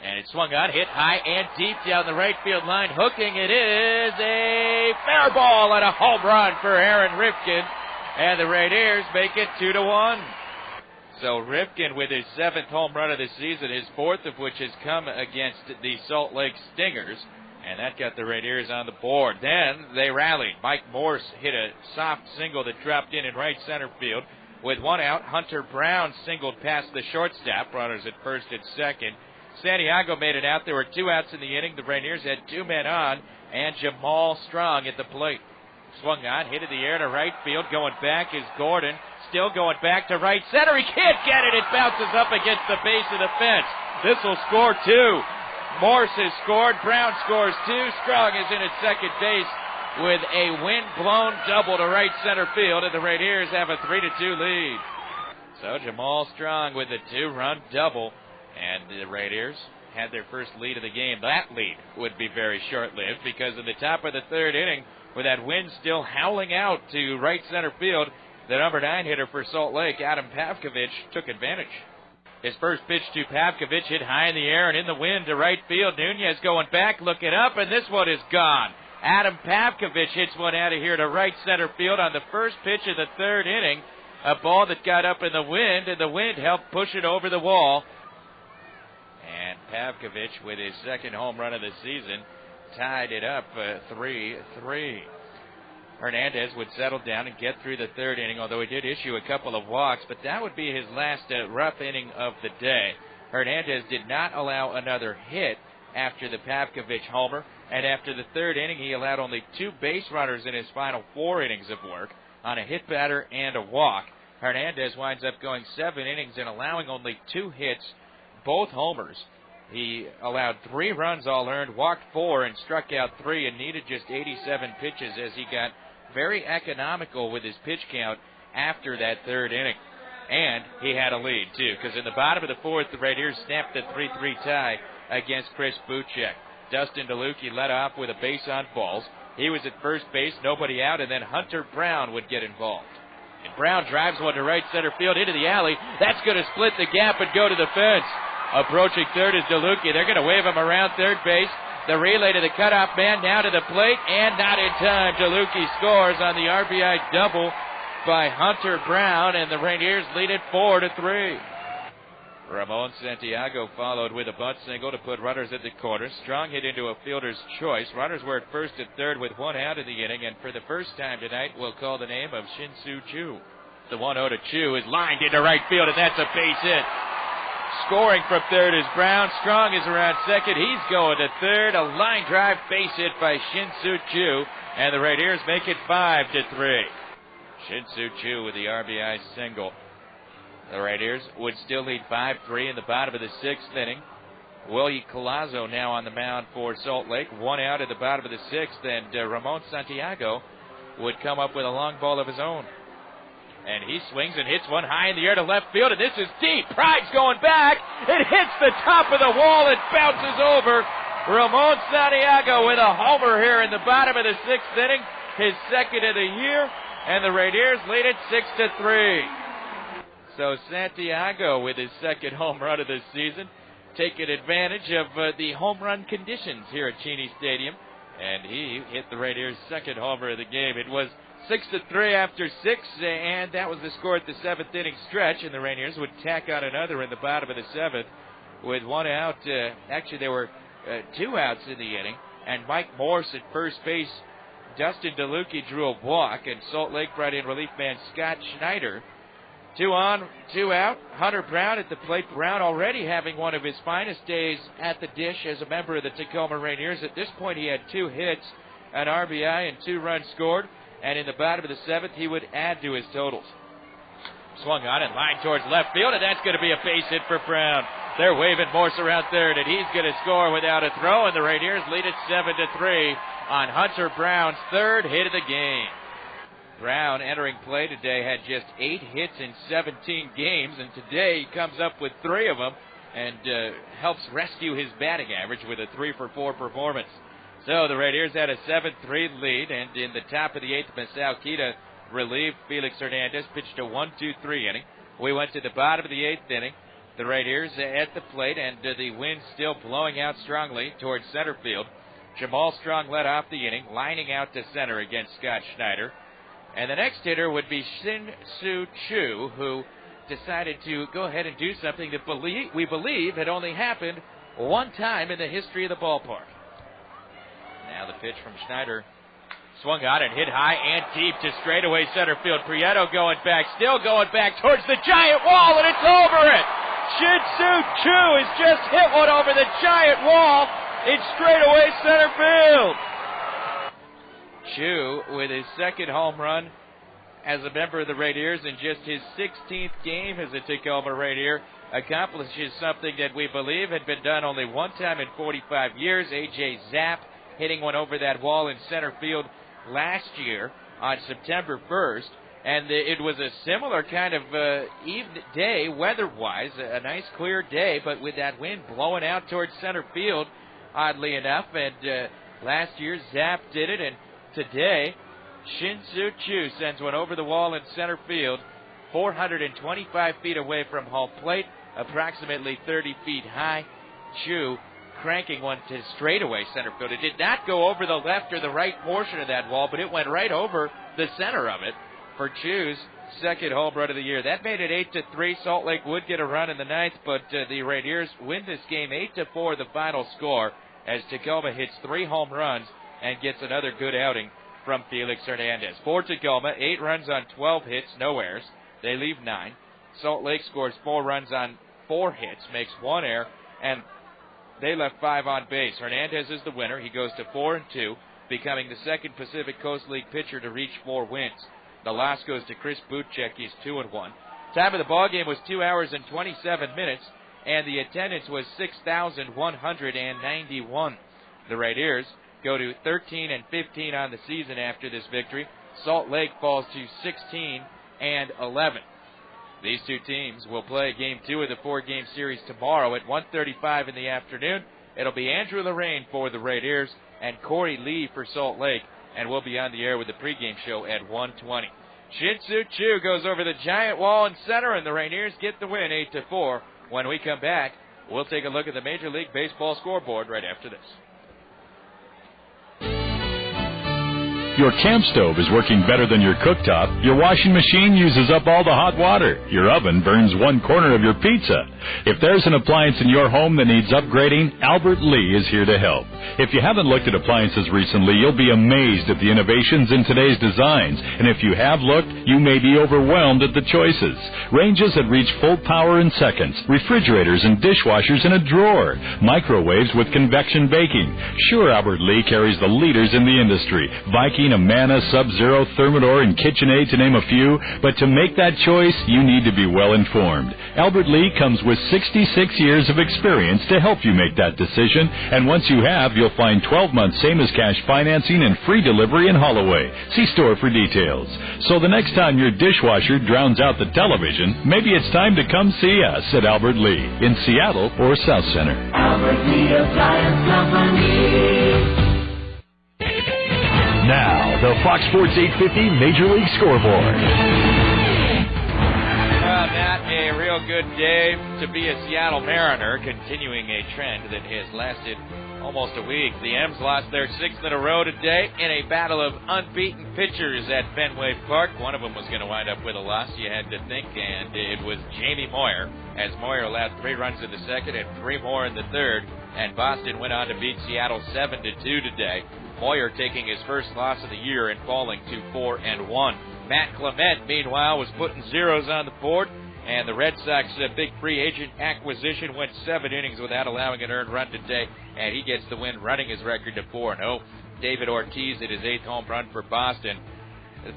And it swung on, hit high and deep down the right field line. Hooking, it is a fair ball and a home run for Aaron Rifkin. And the Rainiers make it 2-1. So Rifkin with his 7th home run of the season, his 4th of which has come against the Salt Lake Stingers. And that got the Rainiers on the board. Then they rallied. Mike Morse hit a soft single that dropped in right center field. With 1 out, Hunter Brown singled past the shortstop. Runners at first and second. Santiago made it out. There were 2 outs in the inning. The Rainiers had 2 men on, and Jamal Strong at the plate. Swung on, hit in the air to right field. Going back is Gordon. Still going back to right center. He can't get it. It bounces up against the base of the fence. This will score 2. Morse has scored. Brown scores 2. Strong is in at second base with a wind-blown double to right center field, and the Rainiers have a 3-2 lead. So Jamal Strong with a 2-run double, and the Rainiers had their first lead of the game. That lead would be very short-lived because in the top of the third inning, with that wind still howling out to right center field, the number 9 hitter for Salt Lake, Adam Pavkovich, took advantage. His first pitch to Pavkovich hit high in the air and in the wind to right field. Nunez going back, looking up, and this one is gone. Adam Pavkovich hits one out of here to right center field on the first pitch of the third inning. A ball that got up in the wind, and the wind helped push it over the wall. And Pavkovich, with his second home run of the season, tied it up 3-3. Hernandez would settle down and get through the third inning, although he did issue a couple of walks, but that would be his last rough inning of the day. Hernandez did not allow another hit after the Pavkovich homer, and after the third inning, he allowed only 2 base runners in his final 4 innings of work on a hit batter and a walk. Hernandez winds up going 7 innings and allowing only 2 hits, both homers. He allowed 3 runs all earned, walked 4, and struck out 3, and needed just 87 pitches as he got very economical with his pitch count after that third inning. And he had a lead, too, because in the bottom of the fourth, the Rainiers snapped the 3-3 tie against Chris Buchek. Dustin DeLucchi led off with a base on balls. He was at first base, nobody out, and then Hunter Brown would get involved. And Brown drives one to right center field into the alley. That's going to split the gap and go to the fence. Approaching third is DeLucchi. They're going to wave him around third base. The relay to the cutoff man, now to the plate, and not in time. DeLucchi scores on the RBI double by Hunter Brown, and the Rainiers lead it 4-3. Ramon Santiago followed with a bunt single to put runners at the corner. Strong hit into a fielder's choice. Runners were at first and third with 1 out in the inning, and for the first time tonight, we'll call the name of Shin-Soo Choo. The 1-0 to Choo is lined into right field, and that's a base hit. Scoring from third is Brown. Strong is around second. He's going to third. A line drive base hit by Shin-Soo Choo, and the Rainiers make it 5-3. Shin-Soo Choo with the RBI single. The Rainiers would still lead 5-3 in the bottom of the 6th inning. Willie Collazo now on the mound for Salt Lake. 1 out at the bottom of the 6th, and Ramon Santiago would come up with a long ball of his own. And he swings and hits one high in the air to left field, and this is deep. Pride's going back. It hits the top of the wall and bounces over. Ramon Santiago with a homer here in the bottom of the 6th inning, his second of the year, and the Rainiers lead it 6-3. So Santiago with his second home run of the season, taking advantage of the home run conditions here at Cheney Stadium, and he hit the Rainiers' second homer of the game. It was 6-3 after 6, and that was the score at the 7th inning stretch, and the Rainiers would tack on another in the bottom of the 7th with 1 out. Actually, there were 2 outs in the inning, and Mike Morse at first base. Dustin DeLucchi drew a walk, and Salt Lake brought in relief man Scott Schneider. 2 on, 2 out. Hunter Brown at the plate. Brown already having one of his finest days at the dish as a member of the Tacoma Rainiers. At this point, he had 2 hits, an RBI, and 2 runs scored. And in the bottom of the 7th, he would add to his totals. Swung on and lined towards left field, and that's going to be a base hit for Brown. They're waving Morse around third, and he's going to score without a throw, and the Rainiers lead it 7-3 on Hunter Brown's third hit of the game. Brown, entering play today, had just 8 hits in 17 games, and today he comes up with 3 of them and helps rescue his batting average with a 3-for-4 performance. So the Rainiers had a 7-3 lead, and in the top of the 8th, Masao Kita relieved Felix Hernandez, pitched a 1-2-3 inning. We went to the bottom of the 8th inning. The Rainiers at the plate, and the wind still blowing out strongly towards center field. Jamal Strong led off the inning, lining out to center against Scott Schneider. And the next hitter would be Shin-Soo Choo, who decided to go ahead and do something that we believe had only happened 1 time in the history of the ballpark. Now the pitch from Schneider. Swung on and hit high and deep to straightaway center field. Prieto going back, still going back towards the giant wall, and it's over it. Shin-Soo Choo has just hit one over the giant wall in straightaway center field. Choo with his second home run as a member of the Rainiers in just his 16th game as a Tacoma Rainier, accomplishes something that we believe had been done only one time in 45 years. A.J. Zapp hitting one over that wall in center field last year on September 1st. And it was a similar kind of day, weather-wise, a nice clear day, but with that wind blowing out towards center field, oddly enough. And last year, Zapp did it, and today, Shin-Soo Choo sends one over the wall in center field, 425 feet away from home plate, approximately 30 feet high. Choo cranking one to straightaway center field. It did not go over the left or the right portion of that wall, but it went right over the center of it for Choo's second home run of the year. That made it 8-3. Salt Lake would get a run in the ninth, but the Rainiers win this game 8-4, the final score, as Tacoma hits 3 home runs and gets another good outing from Felix Hernandez. For Tacoma, 8 runs on 12 hits, no errors. They leave 9. Salt Lake scores 4 runs on 4 hits, makes 1 error, and they left 5 on base. Hernandez is the winner. He goes to 4-2, becoming the second Pacific Coast League pitcher to reach 4 wins. The loss goes to Chris Butchek. He's 2-1. Time of the ball game was 2 hours and 27 minutes, and the attendance was 6,191. The Rainiers go to 13-15 on the season after this victory. Salt Lake falls to 16-11. These two teams will play Game 2 of the 4-game series tomorrow at 1:35 in the afternoon. It'll be Andrew Lorraine for the Rainiers and Corey Lee for Salt Lake, and we'll be on the air with the pregame show at 1:20. Shin-Soo Choo goes over the giant wall in center, and the Rainiers get the win 8-4. When we come back, we'll take a look at the Major League Baseball scoreboard right after this. Your camp stove is working better than your cooktop. Your washing machine uses up all the hot water. Your oven burns one corner of your pizza. If there's an appliance in your home that needs upgrading, Albert Lee is here to help. If you haven't looked at appliances recently, you'll be amazed at the innovations in today's designs. And if you have looked, you may be overwhelmed at the choices. Ranges that reach full power in seconds. Refrigerators and dishwashers in a drawer. Microwaves with convection baking. Sure, Albert Lee carries the leaders in the industry. Viking, Amana, Sub-Zero, Thermador, and KitchenAid, to name a few. But to make that choice, you need to be well informed. Albert Lee comes with 66 years of experience to help you make that decision. And once you have, you'll find 12-month same-as-cash financing and free delivery in Holloway. See store for details. So the next time your dishwasher drowns out the television, maybe it's time to come see us at Albert Lee in Seattle or South Center. Albert Lee Appliance Company. Now, the Fox Sports 850 Major League Scoreboard. Not a real good day to be a Seattle Mariner, continuing a trend that has lasted almost a week. The M's lost their 6th in a row today in a battle of unbeaten pitchers at Fenway Park. One of them was going to wind up with a loss, you had to think, and it was Jamie Moyer, as Moyer allowed 3 runs in the second and 3 more in the third, and Boston went on to beat Seattle 7-2 today. Moyer taking his first loss of the year and falling to 4-1. Matt Clement, meanwhile, was putting zeros on the board, and the Red Sox big free agent acquisition went 7 innings without allowing an earned run today, and he gets the win, running his record to 4-0. David Ortiz hit his 8th home run for Boston.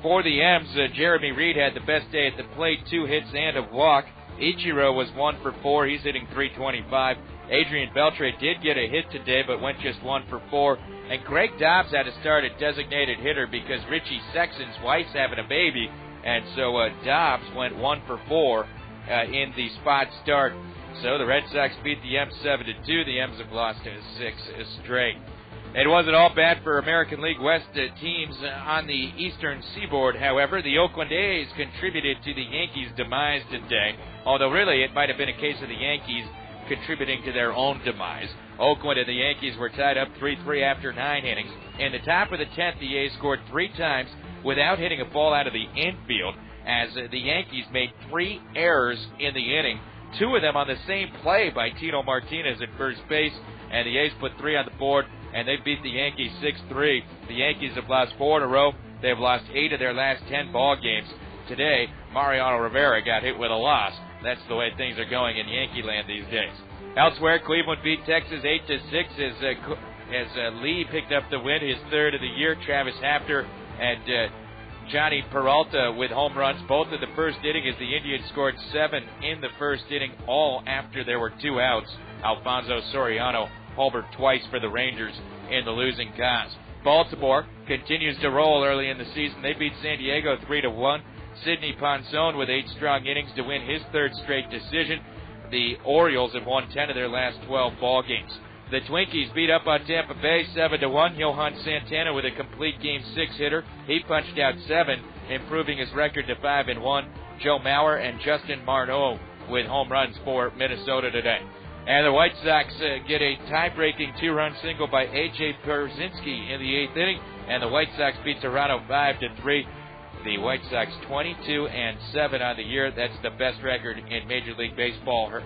For the M's, Jeremy Reed had the best day at the plate, 2 hits and a walk. Ichiro was 1 for 4. He's hitting .325. Adrian Beltre did get a hit today, but went just 1 for 4. And Greg Dobbs had to start at designated hitter because Richie Sexton's wife's having a baby. And so Dobbs went 1 for 4 in the spot start. So the Red Sox beat the M's 7-2. The M's have lost 6 straight. It wasn't all bad for American League West teams on the Eastern Seaboard, however. The Oakland A's contributed to the Yankees' demise today, although really it might have been a case of the Yankees contributing to their own demise. Oakland and the Yankees were tied up 3-3 after 9 innings. In the top of the 10th, the A's scored 3 times without hitting a ball out of the infield, as the Yankees made 3 errors in the inning, 2 of them on the same play by Tino Martinez at first base, and the A's put 3 on the board, and they beat the Yankees 6-3. The Yankees have lost 4 in a row. They have lost 8 of their last 10 ball games. Today, Mariano Rivera got hit with a loss. That's the way things are going in Yankee land these days. Elsewhere, Cleveland beat Texas 8-6 as Lee picked up the win, his 3rd of the year. Travis Hafter and Johnny Peralta with home runs, both in the first inning, as the Indians scored 7 in the first inning, all after there were 2 outs. Alfonso Soriano homered twice for the Rangers in the losing cause. Baltimore continues to roll early in the season. They beat San Diego 3-1. Sidney Ponson with 8 strong innings to win his 3rd straight decision. The Orioles have won 10 of their last 12 ball games. The Twinkies beat up on Tampa Bay 7-1. Johan Santana with a complete Game 6 hitter. He punched out 7, improving his record to 5-1. Joe Mauer and Justin Marneau with home runs for Minnesota today. And the White Sox get a tie-breaking 2-run single by A.J. Pierzynski in the 8th inning, and the White Sox beat Toronto 5-3. The White Sox 22-7 on the year. That's the best record in Major League Baseball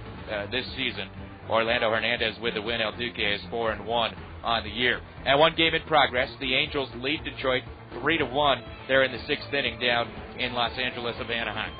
this season. Orlando Hernandez with the win. El Duque is 4-1 on the year. And one game in progress. The Angels lead Detroit 3-1. They're in the 6th inning down in Los Angeles of Anaheim.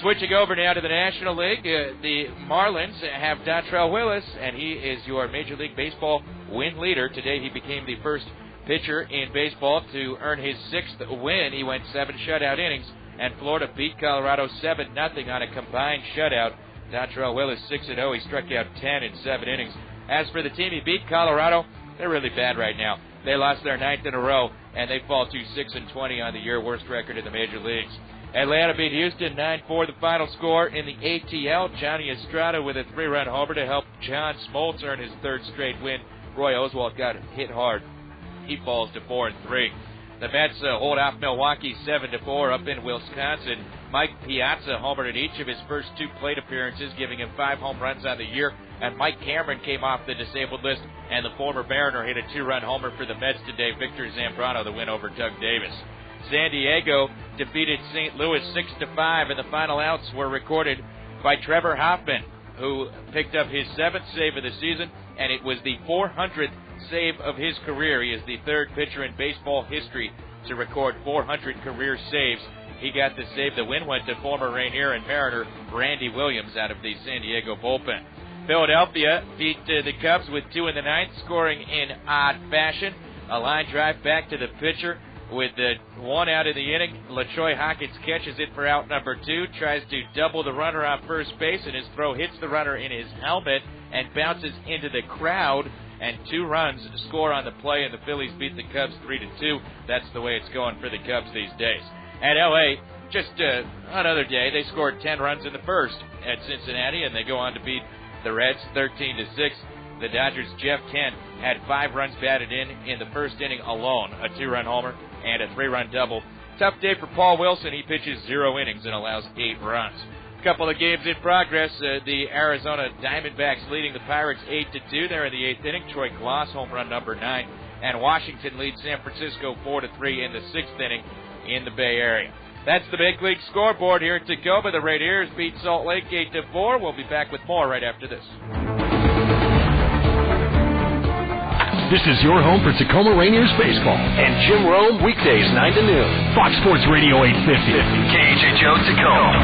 Switching over now to the National League, the Marlins have Dontrell Willis, and he is your Major League Baseball win leader. Today he became the first pitcher in baseball to earn his 6th win. He went 7 shutout innings, and Florida beat Colorado 7-0 on a combined shutout. Dontrell Willis 6-0. He struck out 10 in 7 innings. As for the team he beat, Colorado, they're really bad right now. They lost their 9th in a row, and they fall to 6-20 on the year, worst record in the major leagues. Atlanta beat Houston 9-4, the final score in the ATL. Johnny Estrada with a 3-run homer to help John Smoltz earn his 3rd straight win. Roy Oswalt got hit hard. He falls to 4-3. The Mets hold off Milwaukee 7-4 up in Wisconsin. Mike Piazza homered in each of his first 2 plate appearances, giving him 5 home runs on the year. And Mike Cameron came off the disabled list, and the former Mariner hit a 2-run homer for the Mets today. Victor Zambrano, the win over Doug Davis. San Diego defeated St. Louis 6-5, and the final outs were recorded by Trevor Hoffman, who picked up his 7th save of the season, and it was the 400th save of his career. He is the 3rd pitcher in baseball history to record 400 career saves. He got the save. The win went to former Rainier and Mariner Randy Williams out of the San Diego bullpen. Philadelphia beat the Cubs with 2 in the 9th, scoring in odd fashion. A line drive back to the pitcher. With 1 out of the inning, LaTroy Hawkins catches it for out number 2, tries to double the runner on first base, and his throw hits the runner in his helmet and bounces into the crowd, and 2 runs score on the play, and the Phillies beat the Cubs 3-2. That's the way it's going for the Cubs these days. At L.A., just another day, they scored 10 runs in the first at Cincinnati, and they go on to beat the Reds 13-6. The Dodgers' Jeff Kent had 5 runs batted in the first inning alone, a 2-run homer and a 3-run double. Tough day for Paul Wilson. He pitches 0 innings and allows 8 runs. A couple of games in progress. The Arizona Diamondbacks leading the Pirates 8-2. They're in the 8th inning. Troy Glaus, home run number 9. And Washington leads San Francisco 4-3 in the 6th inning in the Bay Area. That's the big league scoreboard here at Tacoma. The Rainiers beat Salt Lake 8-4. We'll be back with more right after this. This is your home for Tacoma Rainiers baseball. And Jim Rome, weekdays 9 to noon. Fox Sports Radio 850. KHHO Tacoma.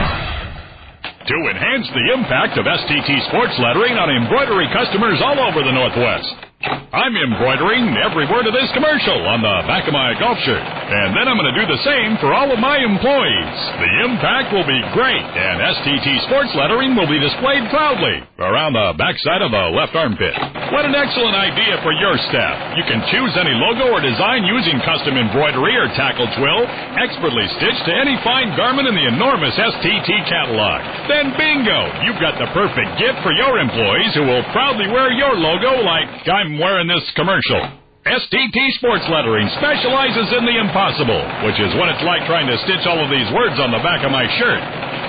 To enhance the impact of STT sports lettering on embroidery customers all over the Northwest, I'm embroidering every word of this commercial on the back of my golf shirt. And then I'm going to do the same for all of my employees. The impact will be great, and STT sports lettering will be displayed proudly around the backside of the left armpit. What an excellent idea for your staff. You can choose any logo or design using custom embroidery or tackle twill, expertly stitched to any fine garment in the enormous STT catalog. Then bingo, you've got the perfect gift for your employees who will proudly wear your logo like I'm wearing this commercial. STT Sports Lettering specializes in the impossible, which is what it's like trying to stitch all of these words on the back of my shirt.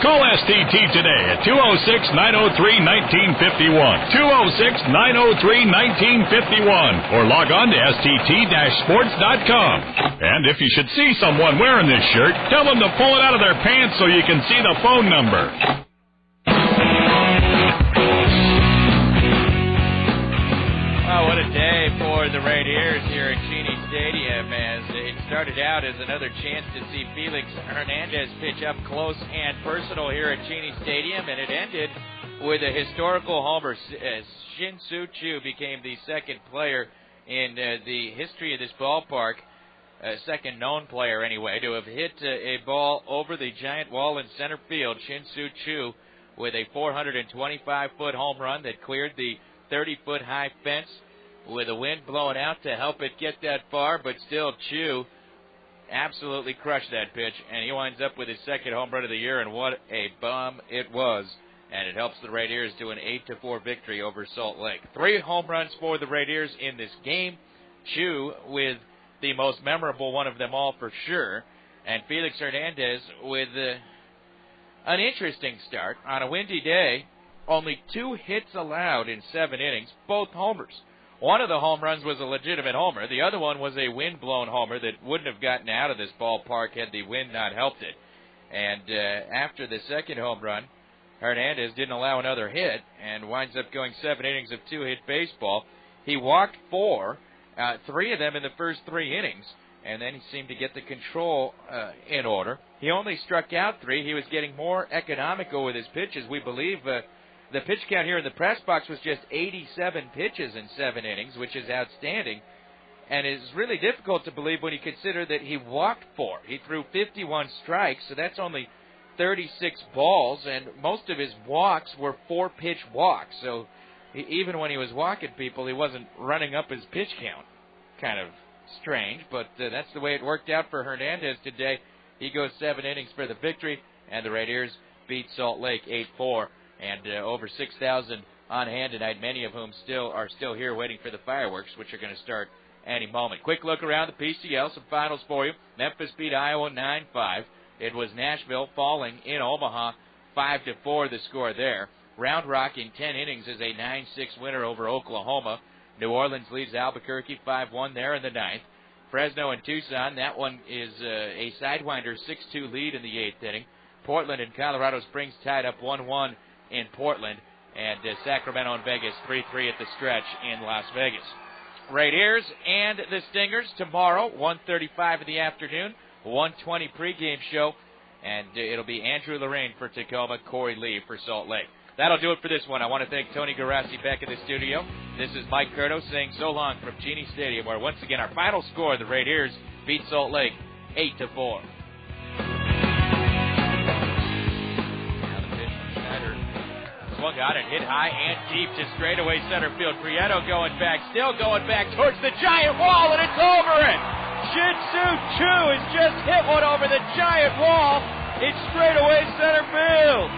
Call STT today at 206-903-1951, 206-903-1951, or log on to stt-sports.com. And if you should see someone wearing this shirt, tell them to pull it out of their pants so you can see the phone number. Oh, what a day for the Rainiers here at Cheney Stadium, as it started out as another chance to see Felix Hernandez pitch up close and personal here at Cheney Stadium, and it ended with a historical homer. Shin-Soo Choo became the 2nd player in the history of this ballpark second known player anyway, to have hit a ball over the giant wall in center field. Shin-Soo Choo with a 425-foot home run that cleared the 30-foot high fence with the wind blowing out to help it get that far, but still Choo absolutely crushed that pitch, and he winds up with his second home run of the year, and what a bomb it was. And it helps the Rainiers to an 8-4 victory over Salt Lake. 3 home runs for the Rainiers in this game. Choo with the most memorable one of them all for sure, and Felix Hernandez with an interesting start. On a windy day, only 2 hits allowed in 7 innings, both homers. One of the home runs was a legitimate homer. The other one was a wind-blown homer that wouldn't have gotten out of this ballpark had the wind not helped it. And after the second home run, Hernandez didn't allow another hit and winds up going 7 innings of 2-hit baseball. He walked 4, 3 of them in the first 3 innings, and then he seemed to get the control in order. He only struck out 3. He was getting more economical with his pitches. We believe the pitch count here in the press box was just 87 pitches in 7 innings, which is outstanding, and it's really difficult to believe when you consider that he walked 4. He threw 51 strikes, so that's only 36 balls, and most of his walks were 4-pitch walks. So even when he was walking people, he wasn't running up his pitch count. Kind of strange, but that's the way it worked out for Hernandez today. He goes 7 innings for the victory, and the Rainiers beat Salt Lake 8-4. And over 6,000 on hand tonight, many of whom are still here waiting for the fireworks, which are going to start any moment. Quick look around the PCL, some finals for you. Memphis beat Iowa 9-5. It was Nashville falling in Omaha 5-4, the score there. Round Rock in 10 innings is a 9-6 winner over Oklahoma. New Orleans leads Albuquerque 5-1 there in the 9th. Fresno and Tucson, that one is a Sidewinder 6-2 lead in the 8th inning. Portland and Colorado Springs tied up 1-1 in Portland. And Sacramento and Vegas 3-3 at the stretch in Las Vegas. Rainiers and the Stingers tomorrow, 1:35 in the afternoon. 1:20 pregame show, and it'll be Andrew Lorraine for Tacoma, Corey Lee for Salt Lake. That'll do it for this one. I want to thank Tony Garassi back in the studio. This is Mike Curto saying so long from Cheney Stadium, where once again our final score, the Rainiers beat Salt Lake 8-4. Now the pitch from Schneider. Swung out and hit high and deep to straightaway center field. Prieto going back, still going back towards the giant wall, and it's over it. Shin-Soo Choo has just hit one over the giant wall. It's straight away center field.